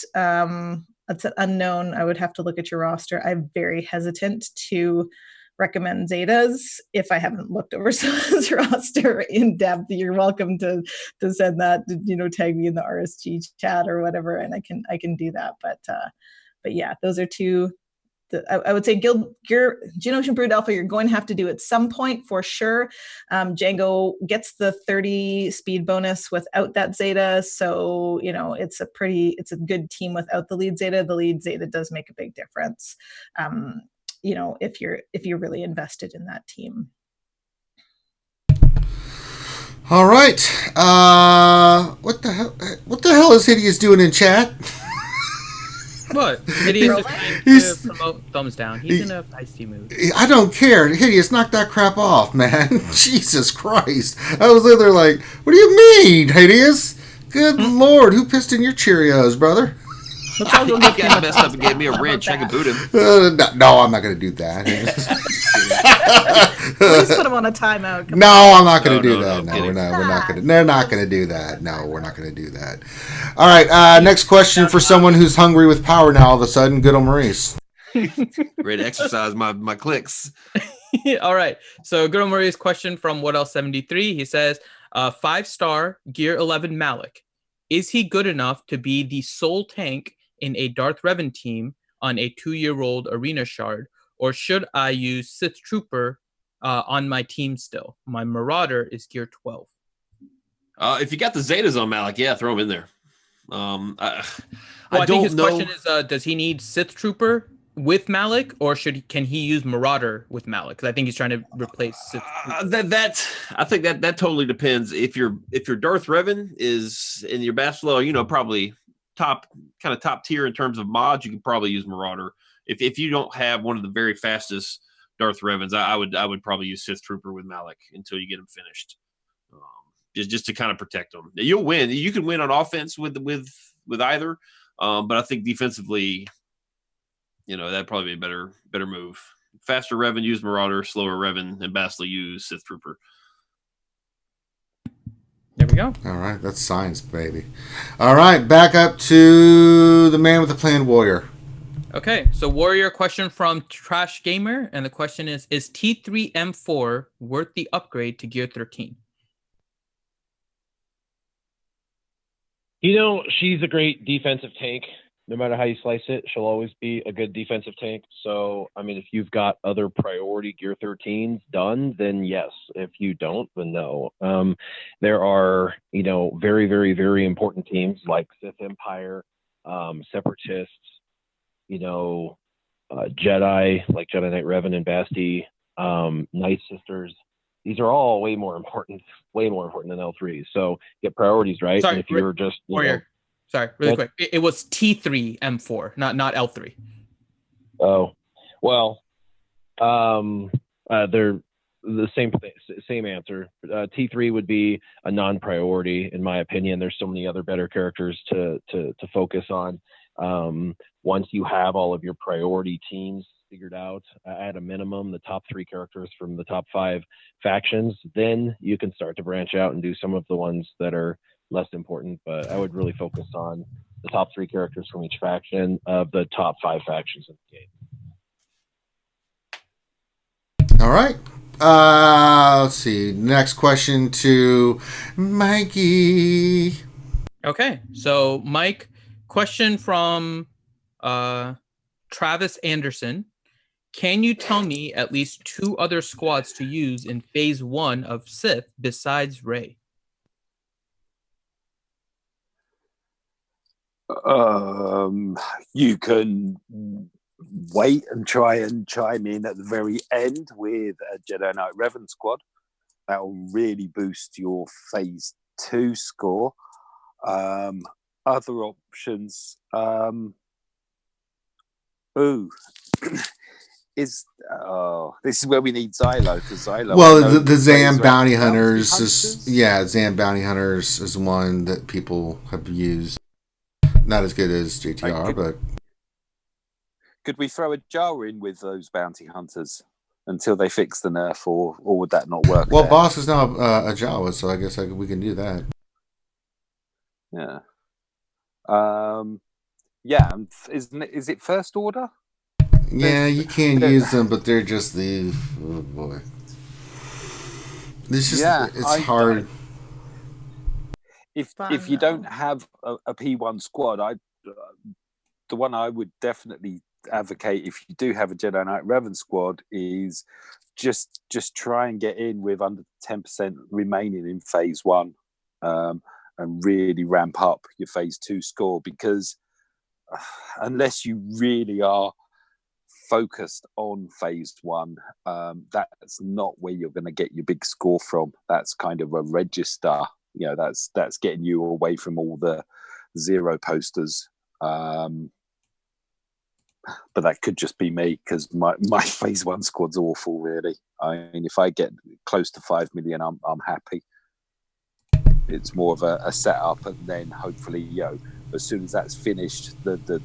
Speaker 6: that's an unknown. I would have to look at your roster. I'm very hesitant to recommend Zetas if I haven't looked over someone's roster in depth. You're welcome to send that, tag me in the RSG chat or whatever, and I can do that. But yeah, those are two. I would say Geonosian Brood Alpha, you're going to have to do at some point for sure. Django gets the 30 speed bonus without that Zeta, so it's a good team without the lead Zeta. The lead Zeta does make a big difference, if you're really invested in that team.
Speaker 1: All right, what the hell is Hideous doing in chat?
Speaker 2: What? Hideous is trying to promote thumbs down. He's in a feisty mood.
Speaker 1: I don't care. Hideous, knock that crap off, man. Jesus Christ. I was literally like, what do you mean, Hideous? Good Lord, who pissed in your Cheerios, brother?
Speaker 7: He got messed up and gave me a wrench. I could boot him.
Speaker 1: No, I'm not going to do that.
Speaker 6: Please put him on a timeout.
Speaker 1: No, I'm not going to do that. No, we're not going to. They're not going to do that. No, we're not going to do that. All right. Next question for someone who's hungry with power now. All of a sudden, good old Maurice.
Speaker 7: Ready to exercise my clicks.
Speaker 2: All right. So good old Maurice question from What Else 73. He says, 5-star Gear 11 Malik. Is he good enough to be the sole tank in a Darth Revan team on a 2-year-old arena shard, or should I use Sith Trooper on my team still? My Marauder is Gear 12.
Speaker 7: If you got the Zetas on Malik, yeah, throw him in there. I
Speaker 2: think his question is, does he need Sith Trooper with Malik, or can he use Marauder with Malik? Because I think he's trying to replace Sith Trooper.
Speaker 7: I think that totally depends. If your Darth Revan is in your Bastilo, probably top tier in terms of mods, you can probably use Marauder. If you don't have one of the very fastest Darth Revans, I would probably use Sith Trooper with Malik until you get him finished, just to kind of protect them. You'll win. You can win on offense with either, but I think defensively, that'd probably be a better move. Faster Revan, use Marauder. Slower Revan and Bastila, use Sith Trooper.
Speaker 2: There we go.
Speaker 1: All right, that's science, baby. All right, back up to the man with the plan, Warrior.
Speaker 2: Okay, so Warrior question from Trash Gamer, and the question is T3M4 worth the upgrade to Gear 13?
Speaker 8: She's a great defensive tank. No matter how you slice it, she'll always be a good defensive tank. So, if you've got other priority Gear 13s done, then yes. If you don't, then no. There are, very, very, very important teams like Sith Empire, Separatists, Jedi, like Jedi Knight Revan and Basti, Night Sisters. These are all way more important than L3. So get priorities right.
Speaker 2: Sorry,
Speaker 8: and if you're just
Speaker 2: Warrior. Sorry, really quick. It was T3M4, not L3.
Speaker 8: Oh, well, they're the same answer. T3 would be a non-priority in my opinion. There's so many other better characters to focus on. Once you have all of your priority teams figured out, at a minimum, the top 3 characters from the top 5 factions, then you can start to branch out and do some of the ones that are less important. But I would really focus on the top 3 characters from each faction of the top 5 factions in the game.
Speaker 1: All right. Let's see. Next question to Mikey.
Speaker 2: Okay, so Mike, question from Travis Anderson. Can you tell me at least 2 other squads to use in Phase 1 of Sith besides Rey?
Speaker 4: You can wait and try and chime in at the very end with a Jedi Knight Revan squad. That will really boost your Phase 2 score. Other options, this is where we need Xylo, because Xylo.
Speaker 1: Well, the Zam Bounty Hunters Zam Bounty Hunters is one that people have used. Not as good as JTR, but
Speaker 4: could we throw a jar in with those bounty hunters until they fix the nerf, or would that not work?
Speaker 1: Well, Boss is now a Jawa, so I guess we can do that.
Speaker 4: Yeah. Yeah. Is it First Order?
Speaker 1: Yeah, you can use them, but they're just oh boy. It's hard.
Speaker 4: If you don't have a P1 squad, the one I would definitely advocate, if you do have a Jedi Knight Revan squad, is just try and get in with under 10% remaining in Phase 1, and really ramp up your Phase 2 score, because unless you really are focused on Phase 1, that's not where you're going to get your big score from. That's kind of a register. That's getting you away from all the 0 posters. But that could just be me, because my Phase 1 squad's awful, really. I mean, if I get close to 5 million, I'm happy. It's more of a setup, and then hopefully, as soon as that's finished, the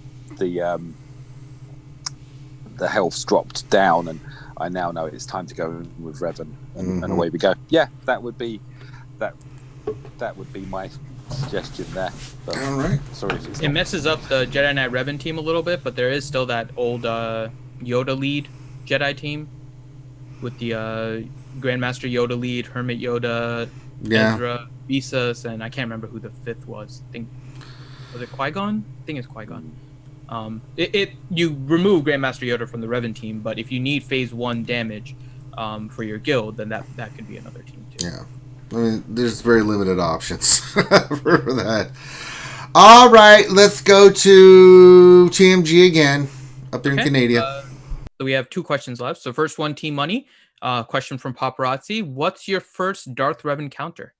Speaker 4: health's dropped down, and I now know it's time to go with Revan, and away we go. Yeah, that would be my suggestion there. But,
Speaker 1: all right.
Speaker 4: Sorry if
Speaker 2: it messes up the Jedi Knight Revan team a little bit, but there is still that old Yoda lead Jedi team with the Grandmaster Yoda lead, Hermit Yoda, Ezra, Visas, and I can't remember who the 5th was. Was it Qui-Gon? I think it's Qui-Gon. You remove Grandmaster Yoda from the Revan team, but if you need Phase 1 damage for your guild, then that could be another team too.
Speaker 1: Yeah. I mean, there's very limited options for that. All right, let's go to TMG again, up there in Canada.
Speaker 2: So we have 2 questions left. So first one, Team Money. Question from Paparazzi. What's your first Darth Revan counter?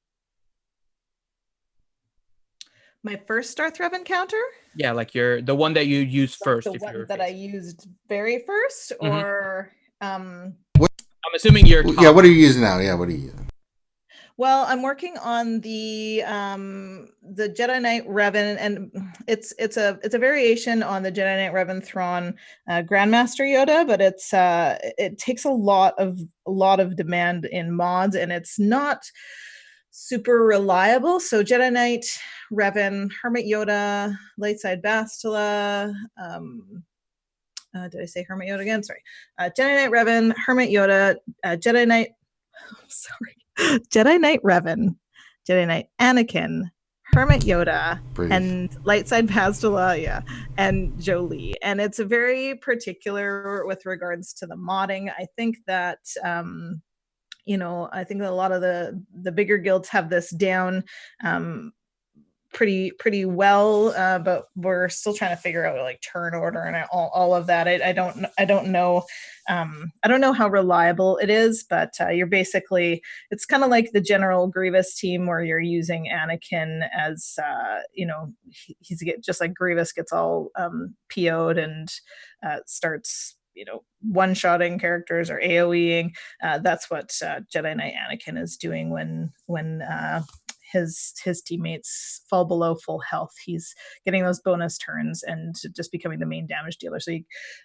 Speaker 6: My first Darth Revan counter?
Speaker 2: Yeah, like the one that you use first.
Speaker 6: The one that I used very first, or
Speaker 2: I'm assuming you're.
Speaker 1: Yeah, what are you using now? Yeah, what are you using?
Speaker 6: Well, I'm working on the Jedi Knight Revan, and it's a variation on the Jedi Knight Revan Thrawn Grandmaster Yoda, but it takes a lot of demand in mods, and it's not super reliable. So Jedi Knight Revan, Hermit Yoda, Lightside Bastila. Did I say Hermit Yoda again? Sorry. Jedi Knight Revan, Hermit Yoda, Jedi Knight. Sorry. Jedi Knight Revan, Jedi Knight Anakin, Hermit Yoda, and Lightside Bastila, and Jolie. And it's very particular with regards to the modding. I think that I think that a lot of the bigger guilds have this down pretty well, but we're still trying to figure out like turn order and all of that. I don't know. I don't know how reliable it is, but you're basically, it's kind of like the General Grievous team where you're using Anakin as he's just like Grievous gets all PO'd and starts one-shotting characters or AoEing. That's what Jedi Knight Anakin is doing when his teammates fall below full health. He's getting those bonus turns and just becoming the main damage dealer. So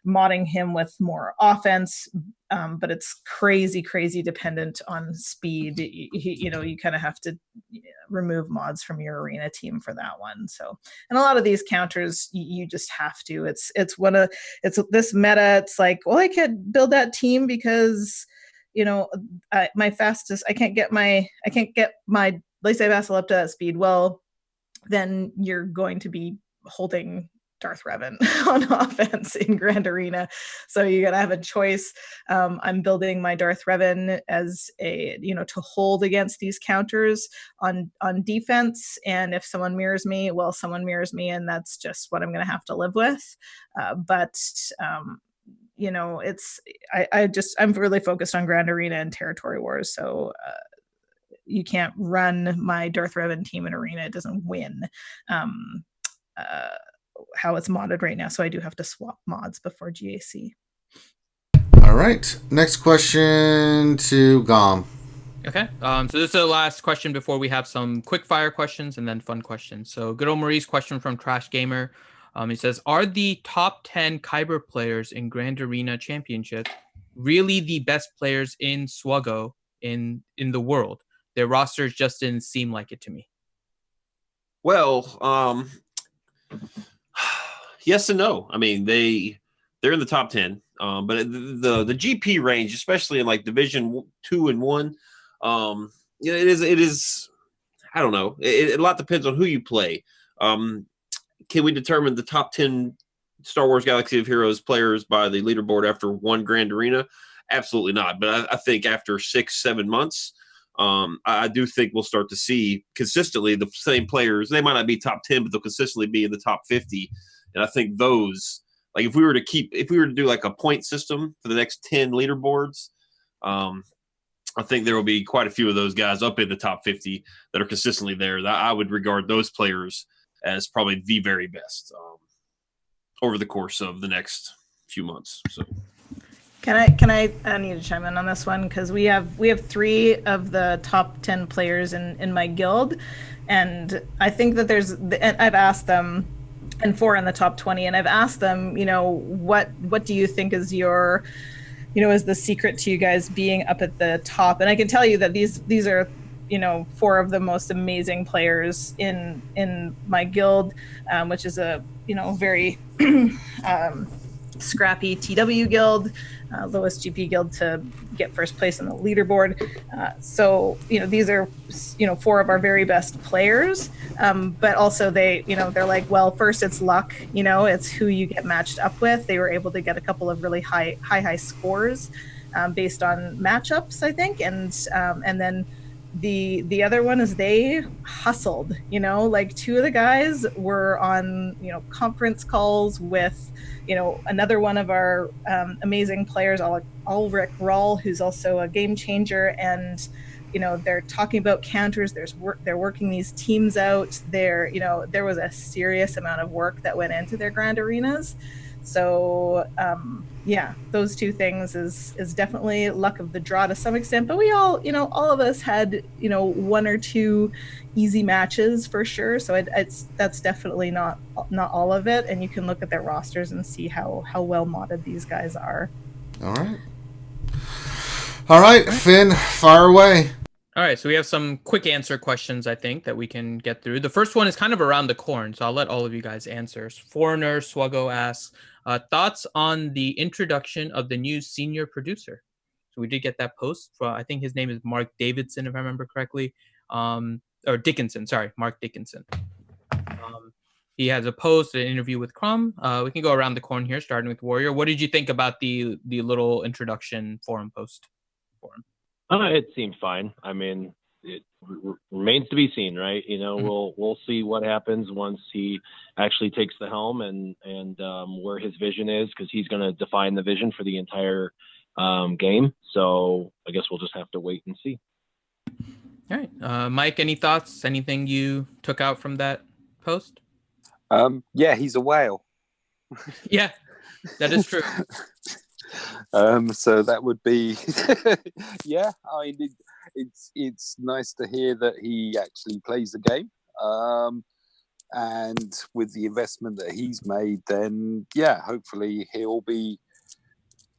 Speaker 6: modding him with more offense, but it's crazy dependent on speed. You kind of have to remove mods from your arena team for that one. So, and a lot of these counters, you just have to. It's this meta. It's like, well, I can't build that team because my fastest. I can't get my lightsaber vassal up to that speed. Well, then you're going to be holding Darth Revan on offense in Grand Arena. So you gotta have a choice. I'm building my Darth Revan as to hold against these counters on defense. And if someone mirrors me, well, someone mirrors me, and that's just what I'm gonna have to live with. I'm really focused on Grand Arena and Territory Wars. So you can't run my Darth Revan team in Arena. It doesn't win how it's modded right now. So I do have to swap mods before GAC.
Speaker 1: All right. Next question to Gom.
Speaker 2: Okay. So this is the last question before we have some quick fire questions and then fun questions. So good old Marie's question from Trash Gamer. He says, are the top 10 Kyber players in Grand Arena Championship really the best players in SWGOH in the world? Their rosters just didn't seem like it to me.
Speaker 7: Well, yes and no. I mean, they're in the top 10, but the GP range, especially in like Division 2 and 1, it is. I don't know. A lot depends on who you play. Can we determine the top 10 Star Wars Galaxy of Heroes players by the leaderboard after one Grand Arena? Absolutely not. But I think after 6-7 months, I do think we'll start to see consistently the same players. They might not be top 10, but they'll consistently be in the top 50. And I think those, like if we were to do like a point system for the next 10 leaderboards, I think there will be quite a few of those guys up in the top 50 that are consistently there. I would regard those players as probably the very best over the course of the next few months. So.
Speaker 6: Can I need to chime in on this one, because we have 3 of the top 10 players in my guild, and I think that I've asked them, and 4 in the top 20, and I've asked them, what do you think is your, is the secret to you guys being up at the top? And I can tell you that these are 4 of the most amazing players in my guild, which is a very scrappy TW guild, lowest GP guild to get first place on the leaderboard. So these are 4 of our very best players, but also they're like, well, first it's luck, it's who you get matched up with. They were able to get a couple of really high scores based on matchups, I think, and then the other one is they hustled. Like 2 of the guys were on conference calls with another one of our amazing players, Ulrich Rahl, who's also a game changer, and they're talking about counters. They're working these teams out. There was a serious amount of work that went into their grand arenas. So those 2 things is definitely luck of the draw to some extent, but we all of us had 1 or 2 easy matches for sure. So that's definitely not all of it, and you can look at their rosters and see how well modded these guys are.
Speaker 1: All right, Finn, fire away.
Speaker 2: All right, so we have some quick answer questions, I think, that we can get through. The first one is kind of around the corn, so I'll let all of you guys answer. Foreigner SWGOH asks, thoughts on the introduction of the new senior producer? So we did get that post from, I think his name is Mark Davidson, if I remember correctly. Or Dickinson, sorry, Mark Dickinson. He has a post, an interview with Crumb. We can go around the corn here, starting with Warrior. What did you think about the little introduction forum post for him?
Speaker 8: It seemed fine. I mean, it remains to be seen, right? We'll see what happens once he actually takes the helm and where his vision is, because he's going to define the vision for the entire game. So I guess we'll just have to wait and see.
Speaker 2: All right, Mike, any thoughts? Anything you took out from that post?
Speaker 4: Yeah, he's a whale.
Speaker 2: Yeah, that is true.
Speaker 4: So that would be, yeah. I mean, it's nice to hear that he actually plays the game. And with the investment that he's made, then yeah, hopefully he'll be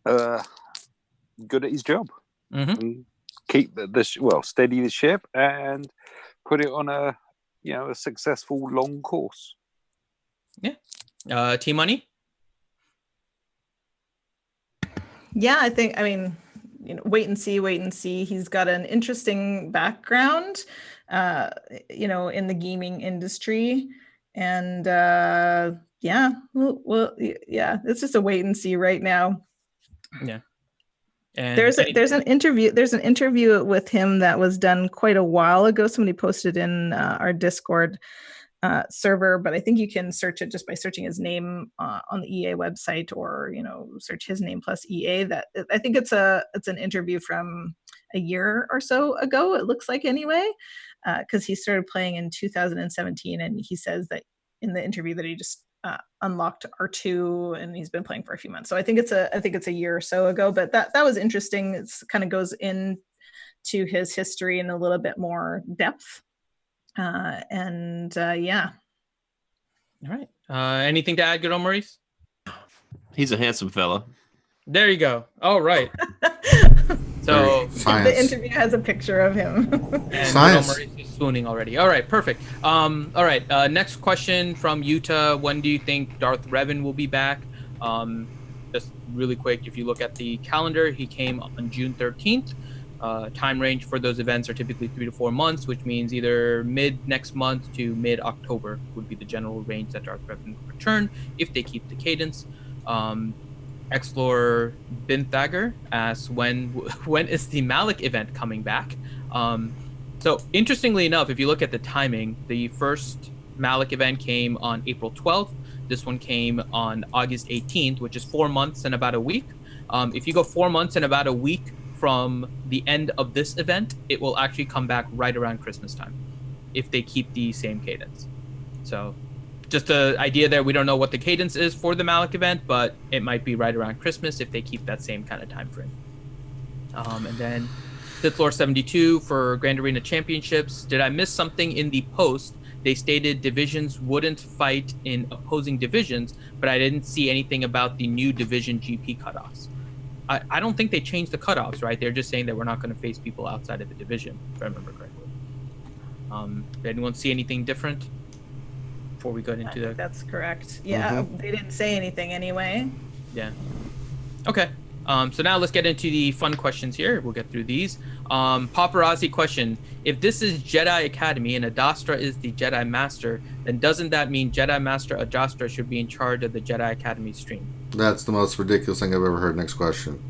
Speaker 4: good at his job and keep steady the ship and put it on a successful long course.
Speaker 2: Yeah. T-Money?
Speaker 6: Yeah, I mean, wait and see. He's got an interesting background, in the gaming industry. And yeah, it's just a wait and see right now.
Speaker 2: Yeah. And
Speaker 6: there's an interview with him that was done quite a while ago. Somebody posted in our Discord server, but I think you can search it just by searching his name on the EA website, or search his name plus EA. That I think it's an interview from a year or so ago, it looks like, anyway, because he started playing in 2017, and he says that in the interview that he just unlocked R2 and he's been playing for a few months. So I think it's a year or so ago, but that was interesting. It's kind of goes into his history in a little bit more depth. Yeah.
Speaker 2: All right. Anything to add, good old Maurice?
Speaker 7: He's a handsome fella.
Speaker 2: There you go. All right. So
Speaker 6: the interview has a picture of him.
Speaker 2: And Science. Maurice is swooning already. All right, perfect. All right. Next question from Utah. When do you think Darth Revan will be back? Just really quick, if you look at the calendar, he came on June 13th. Time range for those events are typically 3 to 4 months, which means either mid next month to mid October would be the general range that Darth Revan will return if they keep the cadence. Explore Binthager asks when is the Malik event coming back? So interestingly enough, if you look at the timing, the first Malik event came on April 12th. This one came on August 18th, which is 4 months and about a week. If you go 4 months and about a week from the end of this event, it will actually come back right around Christmas time if they keep the same cadence. So just the idea there, we don't know what the cadence is for the Malik event, but it might be right around Christmas if they keep that same kind of time frame. And then Sith Lord 72 for Grand Arena Championships. Did I miss something in the post? They stated divisions wouldn't fight in opposing divisions, but I didn't see anything about the new division GP cutoffs. I don't think they changed the cutoffs, right? They're just saying that we're not going to face people outside of the division, if I remember correctly. Did anyone see anything different before we got into that?
Speaker 6: That's correct. Yeah, They didn't say anything anyway.
Speaker 2: Yeah. Okay. So now let's get into the fun questions here. We'll get through these. Paparazzi question. If this is Jedi Academy and Adastra is the Jedi Master, then doesn't that mean Jedi Master Adastra should be in charge of the Jedi Academy stream?
Speaker 1: That's the most ridiculous thing I've ever heard. Next question.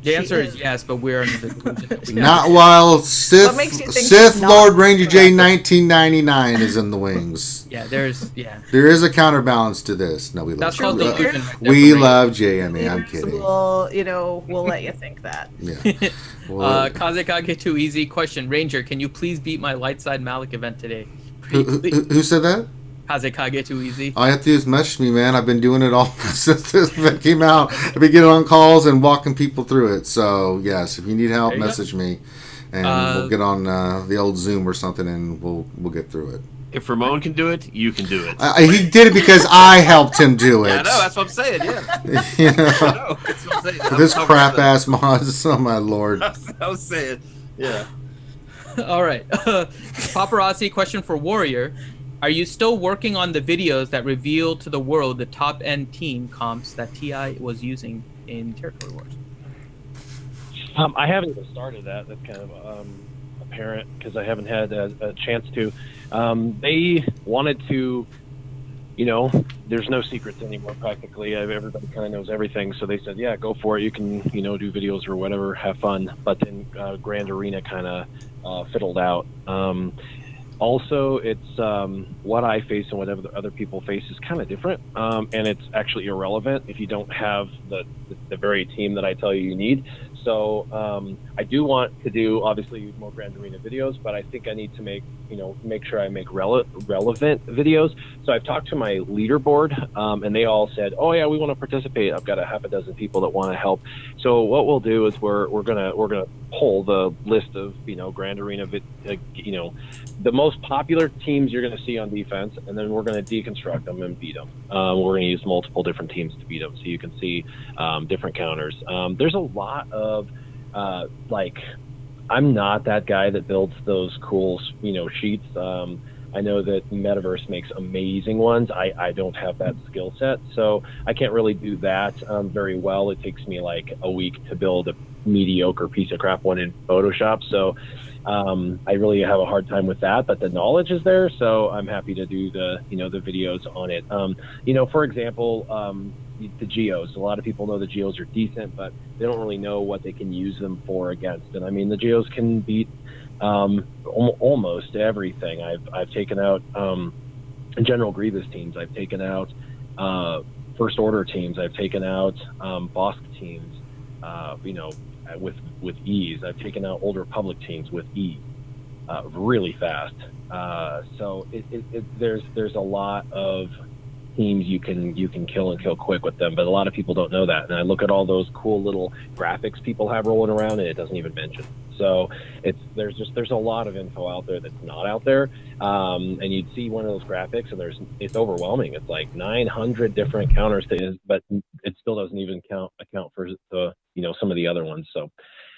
Speaker 2: The answer is yes, but we're under the delusion.
Speaker 1: Not while Sith Lord Ranger J 1999 is in the wings.
Speaker 2: Yeah, there is
Speaker 1: a counterbalance to this. No, we love
Speaker 2: delusion.
Speaker 1: We love JMA. I'm kidding.
Speaker 6: We'll let you think that.
Speaker 1: Yeah.
Speaker 2: Kazekage Too Easy question. Ranger, can you please beat my light side Malik event today?
Speaker 1: Who said that?
Speaker 2: Kazekage Too Easy.
Speaker 1: All you have to do is message me, man. I've been doing it all since this event came out. I've been getting on calls and walking people through it. So, yes, if you need help, message me. And we'll get on the old Zoom or something, and we'll get through it.
Speaker 7: If Ramon can do it, you can do it.
Speaker 1: He did it because I helped him do it.
Speaker 7: Yeah, I know. That's what I'm saying, yeah.
Speaker 1: That's what I'm saying. This crap-ass mods. Oh, my Lord.
Speaker 7: I was saying, yeah.
Speaker 2: All right. Paparazzi question for Warrior. Are you still working on the videos that reveal to the world the top-end team comps that TI was using in Territory Wars?
Speaker 8: I haven't even started that. That's kind of apparent because I haven't had a chance to. They wanted to, there's no secrets anymore practically. Everybody kind of knows everything. So they said, yeah, go for it. You can, do videos or whatever, have fun. But then Grand Arena kind of fiddled out. Also, it's what I face and whatever the other people face is kind of different, and it's actually irrelevant if you don't have the very team that I tell you need. So I do want to do obviously more Grand Arena videos, but I think I need to make sure I make relevant videos. So I've talked to my leaderboard, and they all said, "Oh yeah, we want to participate." I've got a half a dozen people that want to help. So what we'll do is we're gonna pull the list of Grand Arena the most popular teams you're gonna see on defense, and then we're gonna deconstruct them and beat them. We're gonna use multiple different teams to beat them, so you can see different counters. There's a lot of I'm not that guy that builds those cool sheets. I know that Metaverse makes amazing ones. I don't have that skill set, so I can't really do that very well. It takes me like a week to build a mediocre piece of crap one in Photoshop, so I really have a hard time with that, but the knowledge is there, so I'm happy to do the videos on it. For example, the geos. A lot of people know the geos are decent, but they don't really know what they can use them for against. And I mean, the geos can beat almost everything. I've taken out General Grievous teams. I've taken out First Order teams. I've taken out Bosk teams. With ease. I've taken out Old Republic teams with ease, really fast. So there's a lot of teams you can kill quick with them, but a lot of people don't know that. And I look at all those cool little graphics people have rolling around, and it doesn't even mention. So there's a lot of info out there that's not out there, and you'd see one of those graphics, and it's overwhelming. It's like 900 different counters but it still doesn't even account for the some of the other ones. So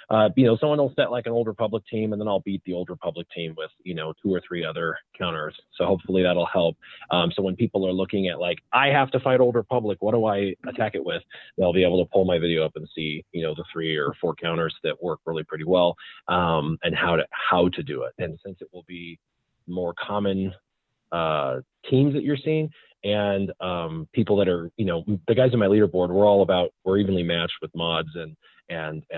Speaker 8: someone will set like an Old Republic team, and then I'll beat the Old Republic team with 2 or 3 other counters. So hopefully that'll help. So when people are looking at like, I have to fight Old Republic, what do I attack it with? They'll be able to pull my video up and see the 3 or 4 counters that work really pretty well, and how to do it. And since it will be more common teams that you're seeing, and people that are the guys in my leaderboard, we're evenly matched with mods and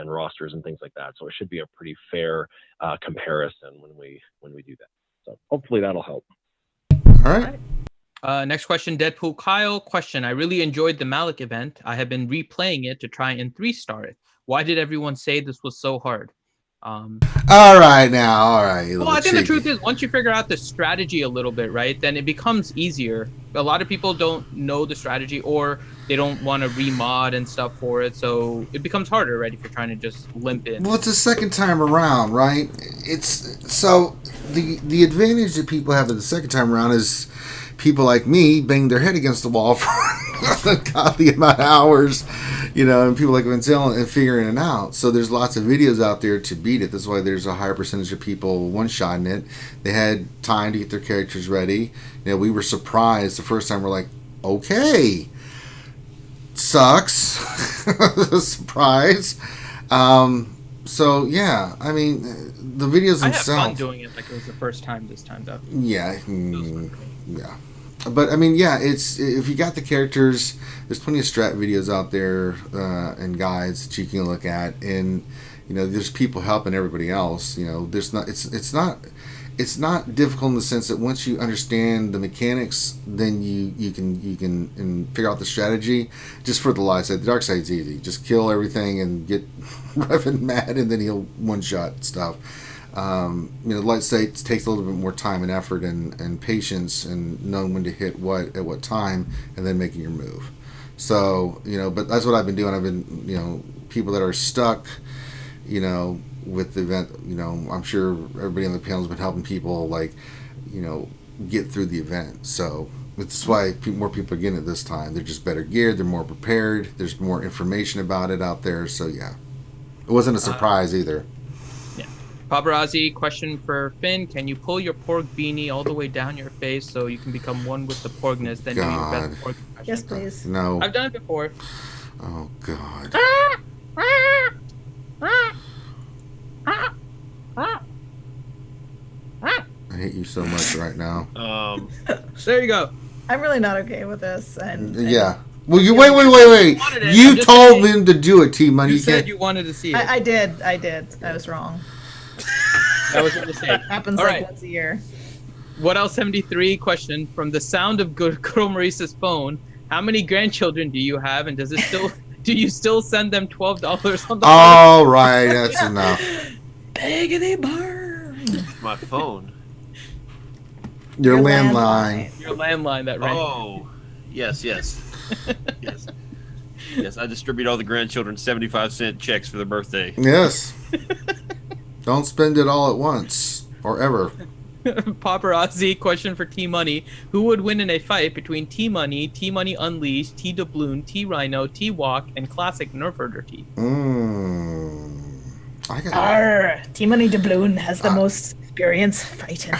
Speaker 8: rosters and things like that. So it should be a pretty fair comparison when we do that. So hopefully that'll help.
Speaker 1: All right.
Speaker 2: Next question, Deadpool Kyle. Question: I really enjoyed the Malik event. I have been replaying it to try and 3-star it. Why did everyone say this was so hard?
Speaker 1: All right.
Speaker 2: Well, I think the truth is, once you figure out the strategy a little bit, right, then it becomes easier. A lot of people don't know the strategy, or they don't want to remod and stuff for it, so it becomes harder, right, if you're trying to just limp in.
Speaker 1: Well, it's the second time around, right? It's so the advantage that people have the second time around is people like me bang their head against the wall for a godly amount of hours, and people like Vincel and figuring it out. So there's lots of videos out there to beat it. That's why there's a higher percentage of people one-shotting it. They had time to get their characters ready. We were surprised the first time. We're like, okay, sucks. Surprise. So yeah, I mean, the videos themselves.
Speaker 2: I had fun doing it like it was the first time this time, though.
Speaker 1: Yeah, yeah. But I mean, yeah, it's if you got the characters, there's plenty of strat videos out there and guides that you can look at, and there's people helping everybody else. There's not. It's not difficult in the sense that once you understand the mechanics, then you can figure out the strategy. Just for the light side, the dark side's easy. Just kill everything and get Revan mad, and then he'll one-shot stuff. The light side takes a little bit more time and effort and patience and knowing when to hit what at what time and then making your move. So but that's what I've been doing. I've been people that are stuck, with the event, I'm sure everybody on the panel's been helping people get through the event. So that's why more people are getting it this time. They're just better geared. They're more prepared. There's more information about it out there. So yeah, it wasn't a surprise either.
Speaker 2: Yeah. Paparazzi, question for Finn: can you pull your porg beanie all the way down your face so you can become one with the porgness? Then do your best porg impression?
Speaker 6: Yes, please.
Speaker 1: No.
Speaker 2: I've done it before.
Speaker 1: Oh God. I hate you so much right now.
Speaker 2: There you go.
Speaker 6: I'm really not okay with this. And
Speaker 1: yeah. Well, you wait. You told him to do it, T-Money.
Speaker 2: You said you wanted to see it.
Speaker 6: I did. I was wrong.
Speaker 2: That was a mistake.
Speaker 6: Happens
Speaker 2: All
Speaker 6: like
Speaker 2: right.
Speaker 6: once a year.
Speaker 2: What else? 73 question from the sound of Girl Maurice's phone. How many grandchildren do you have, and do you still send them $12 on the
Speaker 1: All right, that's enough.
Speaker 6: Biggity burn.
Speaker 7: My phone.
Speaker 1: Your landline.
Speaker 2: Your landline that rang.
Speaker 7: Oh, yes. Yes, I distribute all the grandchildren 75-cent checks for their birthday.
Speaker 1: Yes. Don't spend it all at once or ever.
Speaker 2: Paparazzi question for T-Money. Who would win in a fight between T-Money, T-Money Unleashed, T-Doubloon, T-Rhino, T-Walk, and Classic Nerfherder T?
Speaker 6: T-Money Doubloon has the most experience fighting.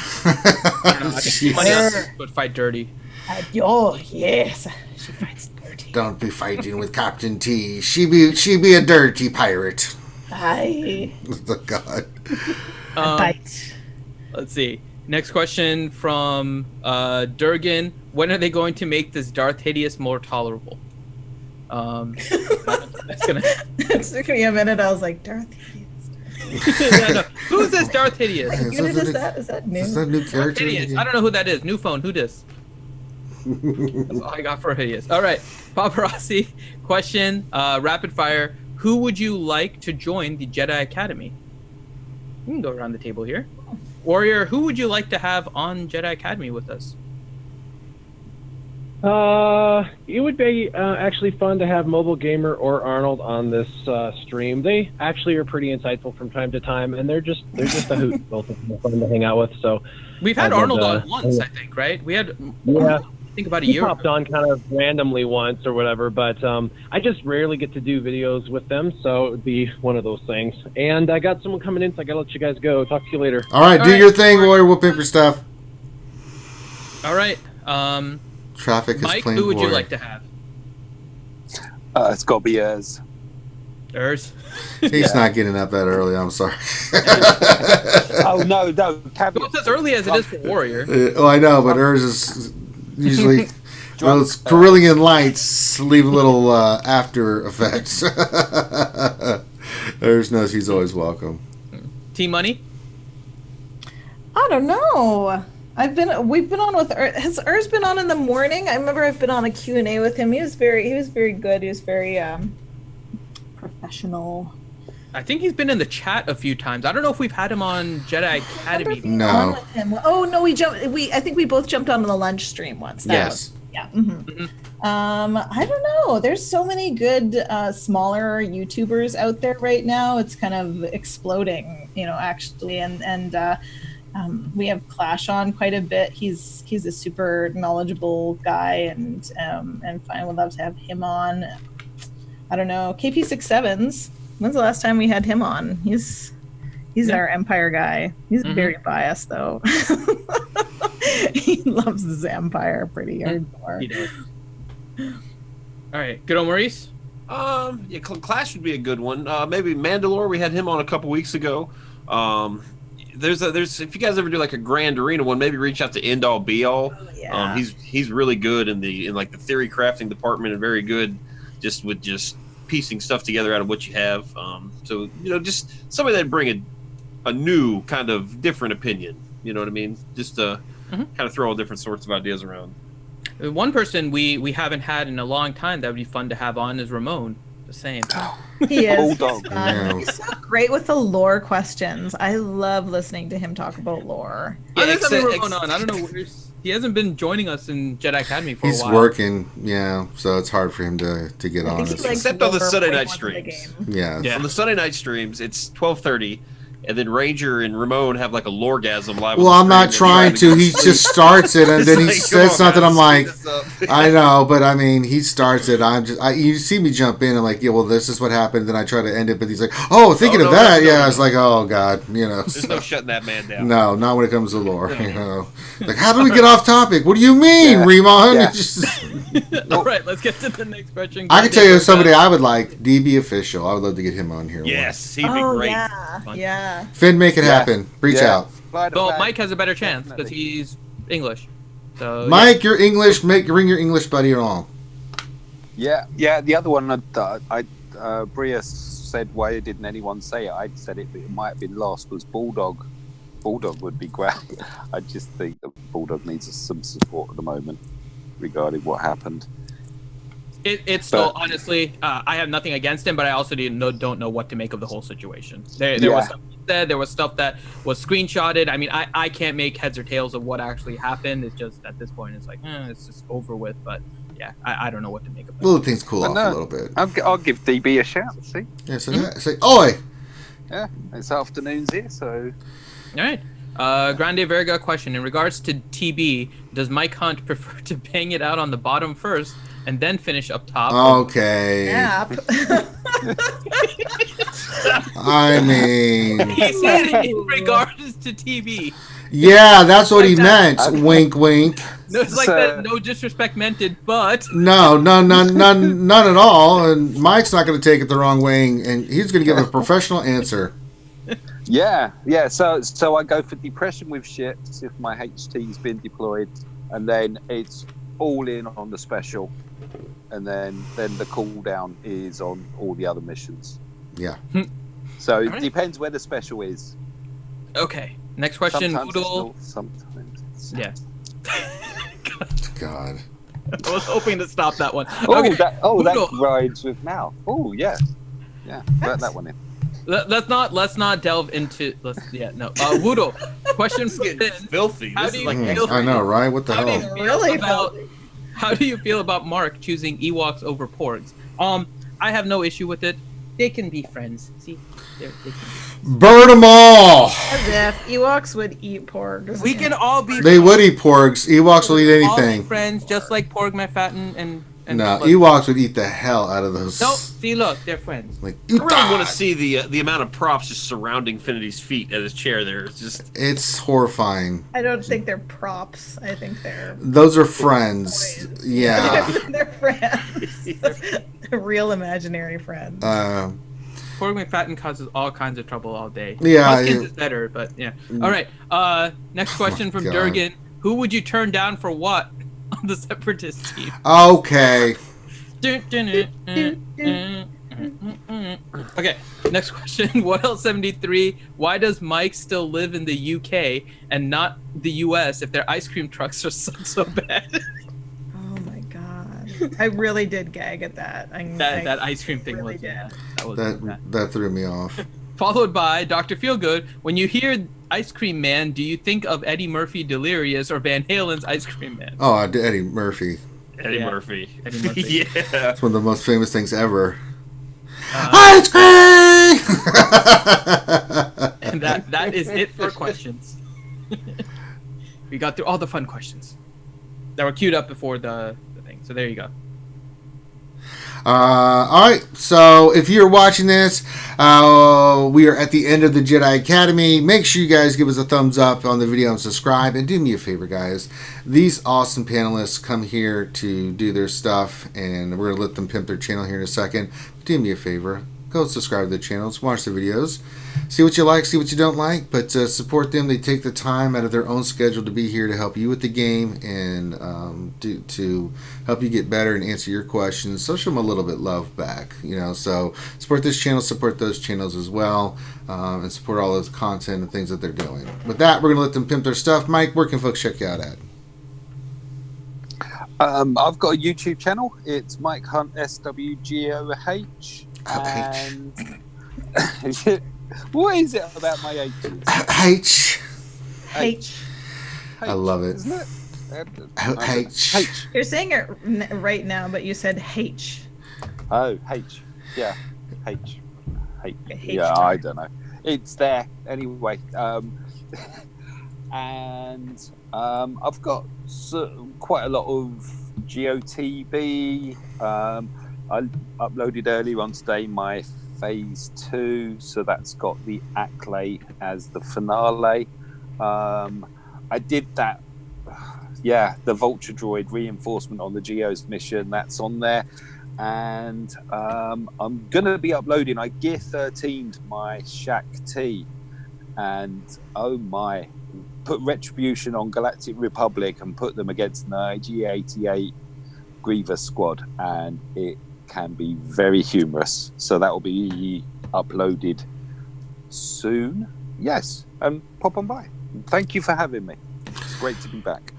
Speaker 2: T-Money would fight dirty.
Speaker 6: Oh, yes. She fights dirty.
Speaker 1: Don't be fighting with Captain T. She be a dirty pirate.
Speaker 6: Aye.
Speaker 1: Oh, God.
Speaker 6: Bite.
Speaker 2: Let's see. Next question from Durgan. When are they going to make this Darth Hideous more tolerable? That's gonna.
Speaker 6: It took me a minute. I was like, Darth Hideous.
Speaker 2: Yeah, no. Who's this Darth Hideous?
Speaker 6: Is that new?
Speaker 1: Is that new character?
Speaker 2: Hideous. I don't know who that is. New phone. Who this? That's all I got for Hideous. All right. Paparazzi question. Rapid fire. Who would you like to join the Jedi Academy? We can go around the table here. Warrior, who would you like to have on Jedi Academy with us?
Speaker 8: It would be actually fun to have Mobile Gamer or Arnold on this stream. They actually are pretty insightful from time to time, and they're just a hoot. Both of them are fun to hang out with. So
Speaker 2: we've had Arnold on once, I think, right? We had,
Speaker 8: yeah,
Speaker 2: I think about a
Speaker 8: he
Speaker 2: year.
Speaker 8: Popped on kind of randomly once or whatever, but I just rarely get to do videos with them, so it would be one of those things. And I got someone coming in, so I gotta let you guys go. Talk to you later.
Speaker 1: All right, do your thing, Warrior. We'll pimp your stuff.
Speaker 2: All right.
Speaker 1: Traffic is
Speaker 2: Mike,
Speaker 1: plain
Speaker 2: who would you
Speaker 1: Warrior.
Speaker 2: like to have?
Speaker 4: It's got to be Urs.
Speaker 2: Urs?
Speaker 1: He's not getting up that early. I'm sorry.
Speaker 4: Oh, no.
Speaker 2: Well, it's as early as it is for Warrior.
Speaker 1: Oh, I know, but Urs is usually those Carillion lights leave a little after effects. Urs knows he's always welcome.
Speaker 2: T-Money?
Speaker 6: I don't know. We've been on with Urs. Has Urs been on in the morning? I remember I've been on a Q&A with him. He was very good. He was very professional.
Speaker 2: I think he's been in the chat a few times. I don't know if we've had him on Jedi Academy.
Speaker 1: No.
Speaker 6: With him. Oh no, I think we both jumped on the lunch stream once.
Speaker 1: Yes.
Speaker 6: Yeah. Mm-hmm. I don't know. There's so many good smaller YouTubers out there right now. It's kind of exploding, actually. And we have Clash on quite a bit. He's a super knowledgeable guy, and fine. Would love to have him on. I don't know. KP67s. When's the last time we had him on? He's our Empire guy. He's very biased though. He loves his Empire pretty hardcore.
Speaker 2: He does. All right, good old Maurice.
Speaker 7: Yeah, Clash would be a good one. Maybe Mandalore. We had him on a couple weeks ago. There's if you guys ever do like a Grand Arena one, maybe reach out to End All Be All.
Speaker 6: Oh, yeah.
Speaker 7: He's really good in like the theory crafting department, and very good just piecing stuff together out of what you have. So just somebody that bring a new kind of different opinion. You know what I mean? Just kind of throw all different sorts of ideas around.
Speaker 2: One person we haven't had in a long time that would be fun to have on is Ramon. The same.
Speaker 6: He is.
Speaker 4: Bulldog.
Speaker 1: Yeah.
Speaker 6: He's so great with the lore questions. I love listening to him talk about lore.
Speaker 2: Yeah, let's have Ramon on. I don't know where he hasn't been joining us in Jedi Academy for a while.
Speaker 1: He's working, yeah, so it's hard for him to get on.
Speaker 7: Except on the Sunday night streams.
Speaker 1: Yeah.
Speaker 7: On the Sunday night streams, it's 12:30. And then Ranger and Ramon have like a loregasm live.
Speaker 1: Well, I'm not trying to. He just starts it, and then he says something. I'm like, I know, but I mean, he starts it. You see me jump in. I'm like, yeah, well, this is what happened. Then I try to end it, but he's like, oh, thinking of that. Yeah, I was like, oh God,
Speaker 7: There's no shutting that man down.
Speaker 1: No, not when it comes to lore. Like, how do we get off topic? What do you mean, Remon?
Speaker 2: Yeah. All right, let's get to the next question.
Speaker 1: I can tell you somebody I would like, DB Official. I would love to get him on here.
Speaker 7: Yes, he'd be great.
Speaker 6: Yeah.
Speaker 1: Finn, make it happen. Reach out.
Speaker 2: So Mike has a better chance because he's English. So
Speaker 1: Mike, you're English. Bring your English buddy along.
Speaker 4: Yeah. The other one, Bria said, why didn't anyone say it? I said it, but it might have been lost, was Bulldog. Bulldog would be great. I just think that Bulldog needs some support at the moment regarding what happened.
Speaker 2: It's still, honestly, I have nothing against him, but I also don't know what to make of the whole situation. There was stuff said, there was stuff that was screenshotted. I mean, I can't make heads or tails of what actually happened. It's just, at this point, it's like, it's just over with. But yeah, I don't know what to make of it.
Speaker 1: Little things cool off a little bit.
Speaker 4: I'll give DB a shout, see?
Speaker 1: Yeah, say, oi!
Speaker 4: Yeah, it's afternoon's here, so...
Speaker 2: All right. Grande Verga question. In regards to TB, does Mike Hunt prefer to bang it out on the bottom first and then finish up top?
Speaker 1: Okay.
Speaker 6: Nap.
Speaker 1: I mean...
Speaker 2: He said in regards to TB.
Speaker 1: Yeah, that's what he meant. Wink, wink.
Speaker 2: No, it's like that. No disrespect meant, but...
Speaker 1: No, none at all. And Mike's not going to take it the wrong way, and he's going to give a professional answer.
Speaker 4: Yeah. So I go for depression with ships if my HT's been deployed, and then it's all in on the special, and then the cooldown is on all the other missions.
Speaker 1: Yeah.
Speaker 4: So it depends where the special is.
Speaker 2: Okay. Next question.
Speaker 4: Sometimes
Speaker 2: Noodle.
Speaker 4: Sometimes.
Speaker 2: Yeah.
Speaker 1: God.
Speaker 2: I was hoping to stop that one.
Speaker 4: Oh,
Speaker 2: Okay.
Speaker 4: that rides with mouth. Oh, yeah. Let that one in.
Speaker 2: Let's not delve into. Woodle. Question for Finn.
Speaker 7: Filthy. This is like
Speaker 1: I know, right? What the hell?
Speaker 2: How do you feel about Mark choosing Ewoks over Porgs? I have no issue with it. They can be friends. See, they can be friends.
Speaker 1: Burn them all!
Speaker 6: As if Ewoks would eat porgs.
Speaker 2: We can all be.
Speaker 1: They would eat porgs. Ewoks will eat anything.
Speaker 2: All be friends, just like Porg McFatten and.
Speaker 1: No, Ewoks would eat the hell out of those.
Speaker 2: Nope. See, look, they're friends.
Speaker 1: Like,
Speaker 7: I really want to see the amount of props just surrounding Finity's feet at his chair there.
Speaker 1: It's horrifying.
Speaker 6: I don't think they're props. I think they're...
Speaker 1: Those are friends. Yeah.
Speaker 6: They're friends. They're real imaginary friends.
Speaker 2: Porg McFatten causes all kinds of trouble all day.
Speaker 1: Yeah.
Speaker 2: Muskins is better, but yeah. All right. Next question from Durgan. Who would you turn down for what on the Separatist team?
Speaker 1: Okay.
Speaker 2: Okay, next question. What else 73? Why does Mike still live in the UK and not the US if their ice cream trucks are so bad?
Speaker 6: Oh my god. I really did gag at that.
Speaker 2: That ice cream thing
Speaker 6: really
Speaker 2: was
Speaker 6: did.
Speaker 1: That threw me off.
Speaker 2: Followed by Dr. Feelgood. When you hear Ice Cream Man, do you think of Eddie Murphy Delirious or Van Halen's Ice Cream Man?
Speaker 1: Oh, Eddie Murphy.
Speaker 7: Eddie Murphy.
Speaker 2: Yeah.
Speaker 1: It's one of the most famous things ever. Ice cream!
Speaker 2: And that is it for questions. We got through all the fun questions that were queued up before the thing. So there you go.
Speaker 1: Alright, so if you're watching this, we are at the end of the Jedi Academy. Make sure you guys give us a thumbs up on the video and subscribe. And do me a favor, guys. These awesome panelists come here to do their stuff, and we're going to let them pimp their channel here in a second. Do me a favor. Go subscribe to the channels, watch the videos, see what you like, see what you don't like, but support them. They take the time out of their own schedule to be here to help you with the game and to help you get better and answer your questions. So show them a little bit love back, So support this channel, support those channels as well, and support all those content and things that they're doing. With that, we're going to let them pimp their stuff. Mike, where can folks check you out at?
Speaker 4: I've got a YouTube channel. It's Mike Hunt SWGOH. And what is it about my H?
Speaker 6: H.
Speaker 1: I love it.
Speaker 4: Isn't it?
Speaker 1: H.
Speaker 6: You're saying it right now, but you said H.
Speaker 4: Oh, H. Yeah. H.
Speaker 6: H.
Speaker 4: Yeah, I don't know. It's there anyway. And I've got quite a lot of GOTB. I uploaded earlier on today my phase 2, so that's got the Acolyte as the finale. I did that, the Vulture Droid reinforcement on the Geo's mission, that's on there. And I'm going to be uploading, I Gear 13'd my Shaq T, and oh my, put Retribution on Galactic Republic and put them against the G88 Grievous squad, and it can be very humorous. So that will be uploaded soon. Yes, pop on by. Thank you for having me. It's great to be back.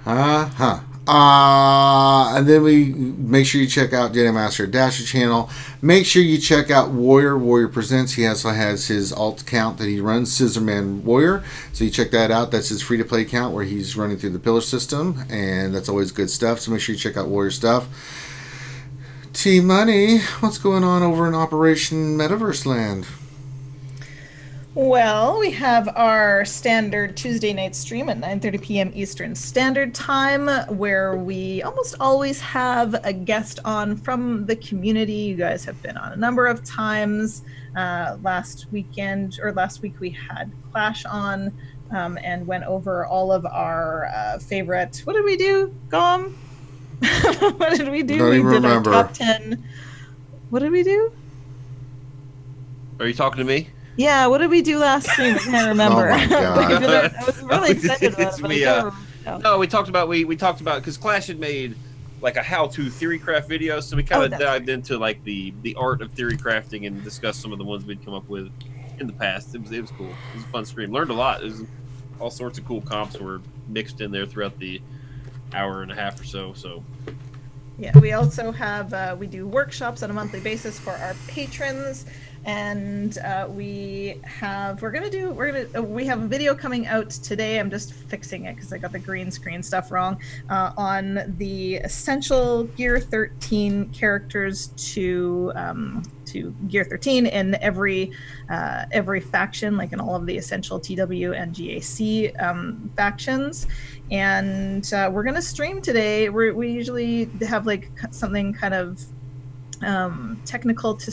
Speaker 1: And then we make sure you check out Jedi Master Dasher channel. Make sure you check out Warrior Presents. He also has his alt account that he runs, Scissorman Warrior. So you check that out. That's his free-to-play account where he's running through the pillar system, and that's always good stuff. So make sure you check out Warrior stuff. T-Money, what's going on over in Operation Metaverse Land?
Speaker 6: Well, we have our standard Tuesday night stream at 9:30 p.m. Eastern Standard Time, where we almost always have a guest on from the community. You guys have been on a number of times. Last week we had Clash on and went over all of our favorite. What did we do, Gom? What did we do?
Speaker 1: Don't even remember.
Speaker 6: Our top 10. What did we do?
Speaker 7: Are you talking to me?
Speaker 6: Yeah, what did we do last stream? I can't remember.
Speaker 1: Oh my God.
Speaker 6: I was really excited about it, but I can't remember.
Speaker 7: No, we talked about because Clash had made like a how-to theory craft video, so we kind of dived into like the art of theory crafting and discussed some of the ones we'd come up with in the past. It was cool. It was a fun stream. Learned a lot. It was all sorts of cool comps were mixed in there throughout the hour and a half or so. So
Speaker 6: yeah, we also have we do workshops on a monthly basis for our patrons. And we have a video coming out today. I'm just fixing it because I got the green screen stuff wrong on the essential Gear 13 characters to Gear 13 in every faction, like in all of the essential TW and GAC factions. And we're gonna stream today. We usually have like something kind of technical to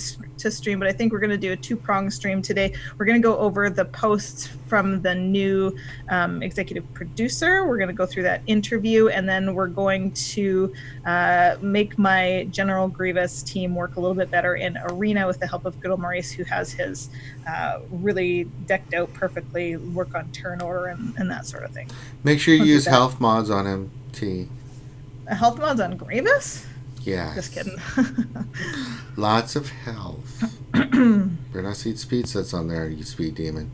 Speaker 6: stream, but I think we're going to do a two-pronged stream today. We're going to go over the posts from the new executive producer. We're going to go through that interview, and then we're going to make my General Grievous team work a little bit better in Arena with the help of good old Maurice, who has his really decked out perfectly, work on turn order and that sort of thing.
Speaker 1: Make sure you use health mods on him, T.
Speaker 6: Health mods on Grievous?
Speaker 1: Yeah.
Speaker 6: Just kidding.
Speaker 1: Lots of health. Better not see speed sets on there, you speed demon.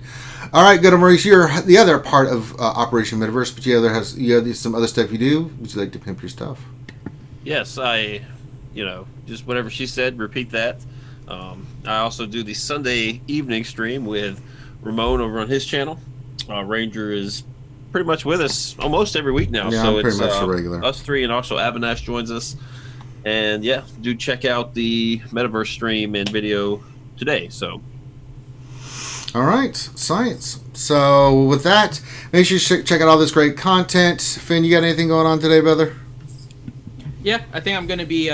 Speaker 1: All right, good, Maurice. You're the other part of Operation Metaverse, but you have some other stuff you do. Would you like to pimp your stuff?
Speaker 7: yes, I just whatever she said, repeat that. I also do the Sunday evening stream with Ramon over on his channel. Ranger is pretty much with us almost every week now.
Speaker 1: Yeah,
Speaker 7: so
Speaker 1: I'm pretty
Speaker 7: it's
Speaker 1: much a regular.
Speaker 7: Us three, and also Avinash joins us. And yeah, do check out the Metaverse stream and video today. So,
Speaker 1: all right, science. So with that, make sure you check out all this great content. Finn, you got anything going on today, brother?
Speaker 2: Yeah, I think I'm going to be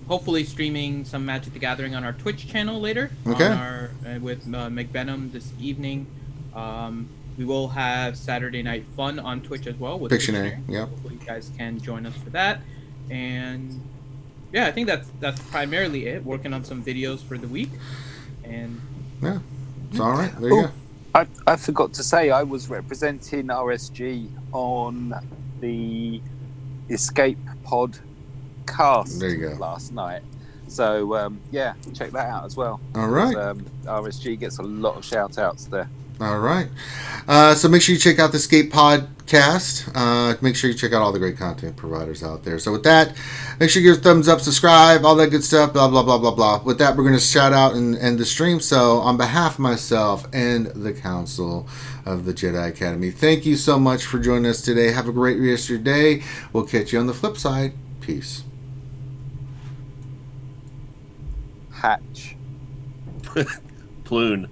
Speaker 2: hopefully streaming some Magic the Gathering on our Twitch channel later.
Speaker 1: Okay.
Speaker 2: On with McVenom this evening. We will have Saturday Night Fun on Twitch as well with
Speaker 1: Pictionary. Yeah.
Speaker 2: Hopefully you guys can join us for that. And yeah, I think that's primarily it. Working on some videos for the week. And
Speaker 1: yeah, it's all right. There you
Speaker 4: go. I forgot to say I was representing RSG on the Escape Pod cast
Speaker 1: there you go.
Speaker 4: last night. So yeah, check that out as well.
Speaker 1: All right.
Speaker 4: RSG gets a lot of shout outs there.
Speaker 1: All right. So make sure you check out the Escape Podcast. Make sure you check out all the great content providers out there. So with that, make sure you give a thumbs up, subscribe, all that good stuff, blah, blah, blah, blah, blah. With that, we're going to shout out and end the stream. So on behalf of myself and the Council of the Jedi Academy, thank you so much for joining us today. Have a great rest of your day. We'll catch you on the flip side. Peace.
Speaker 4: Hatch.
Speaker 7: Ploon.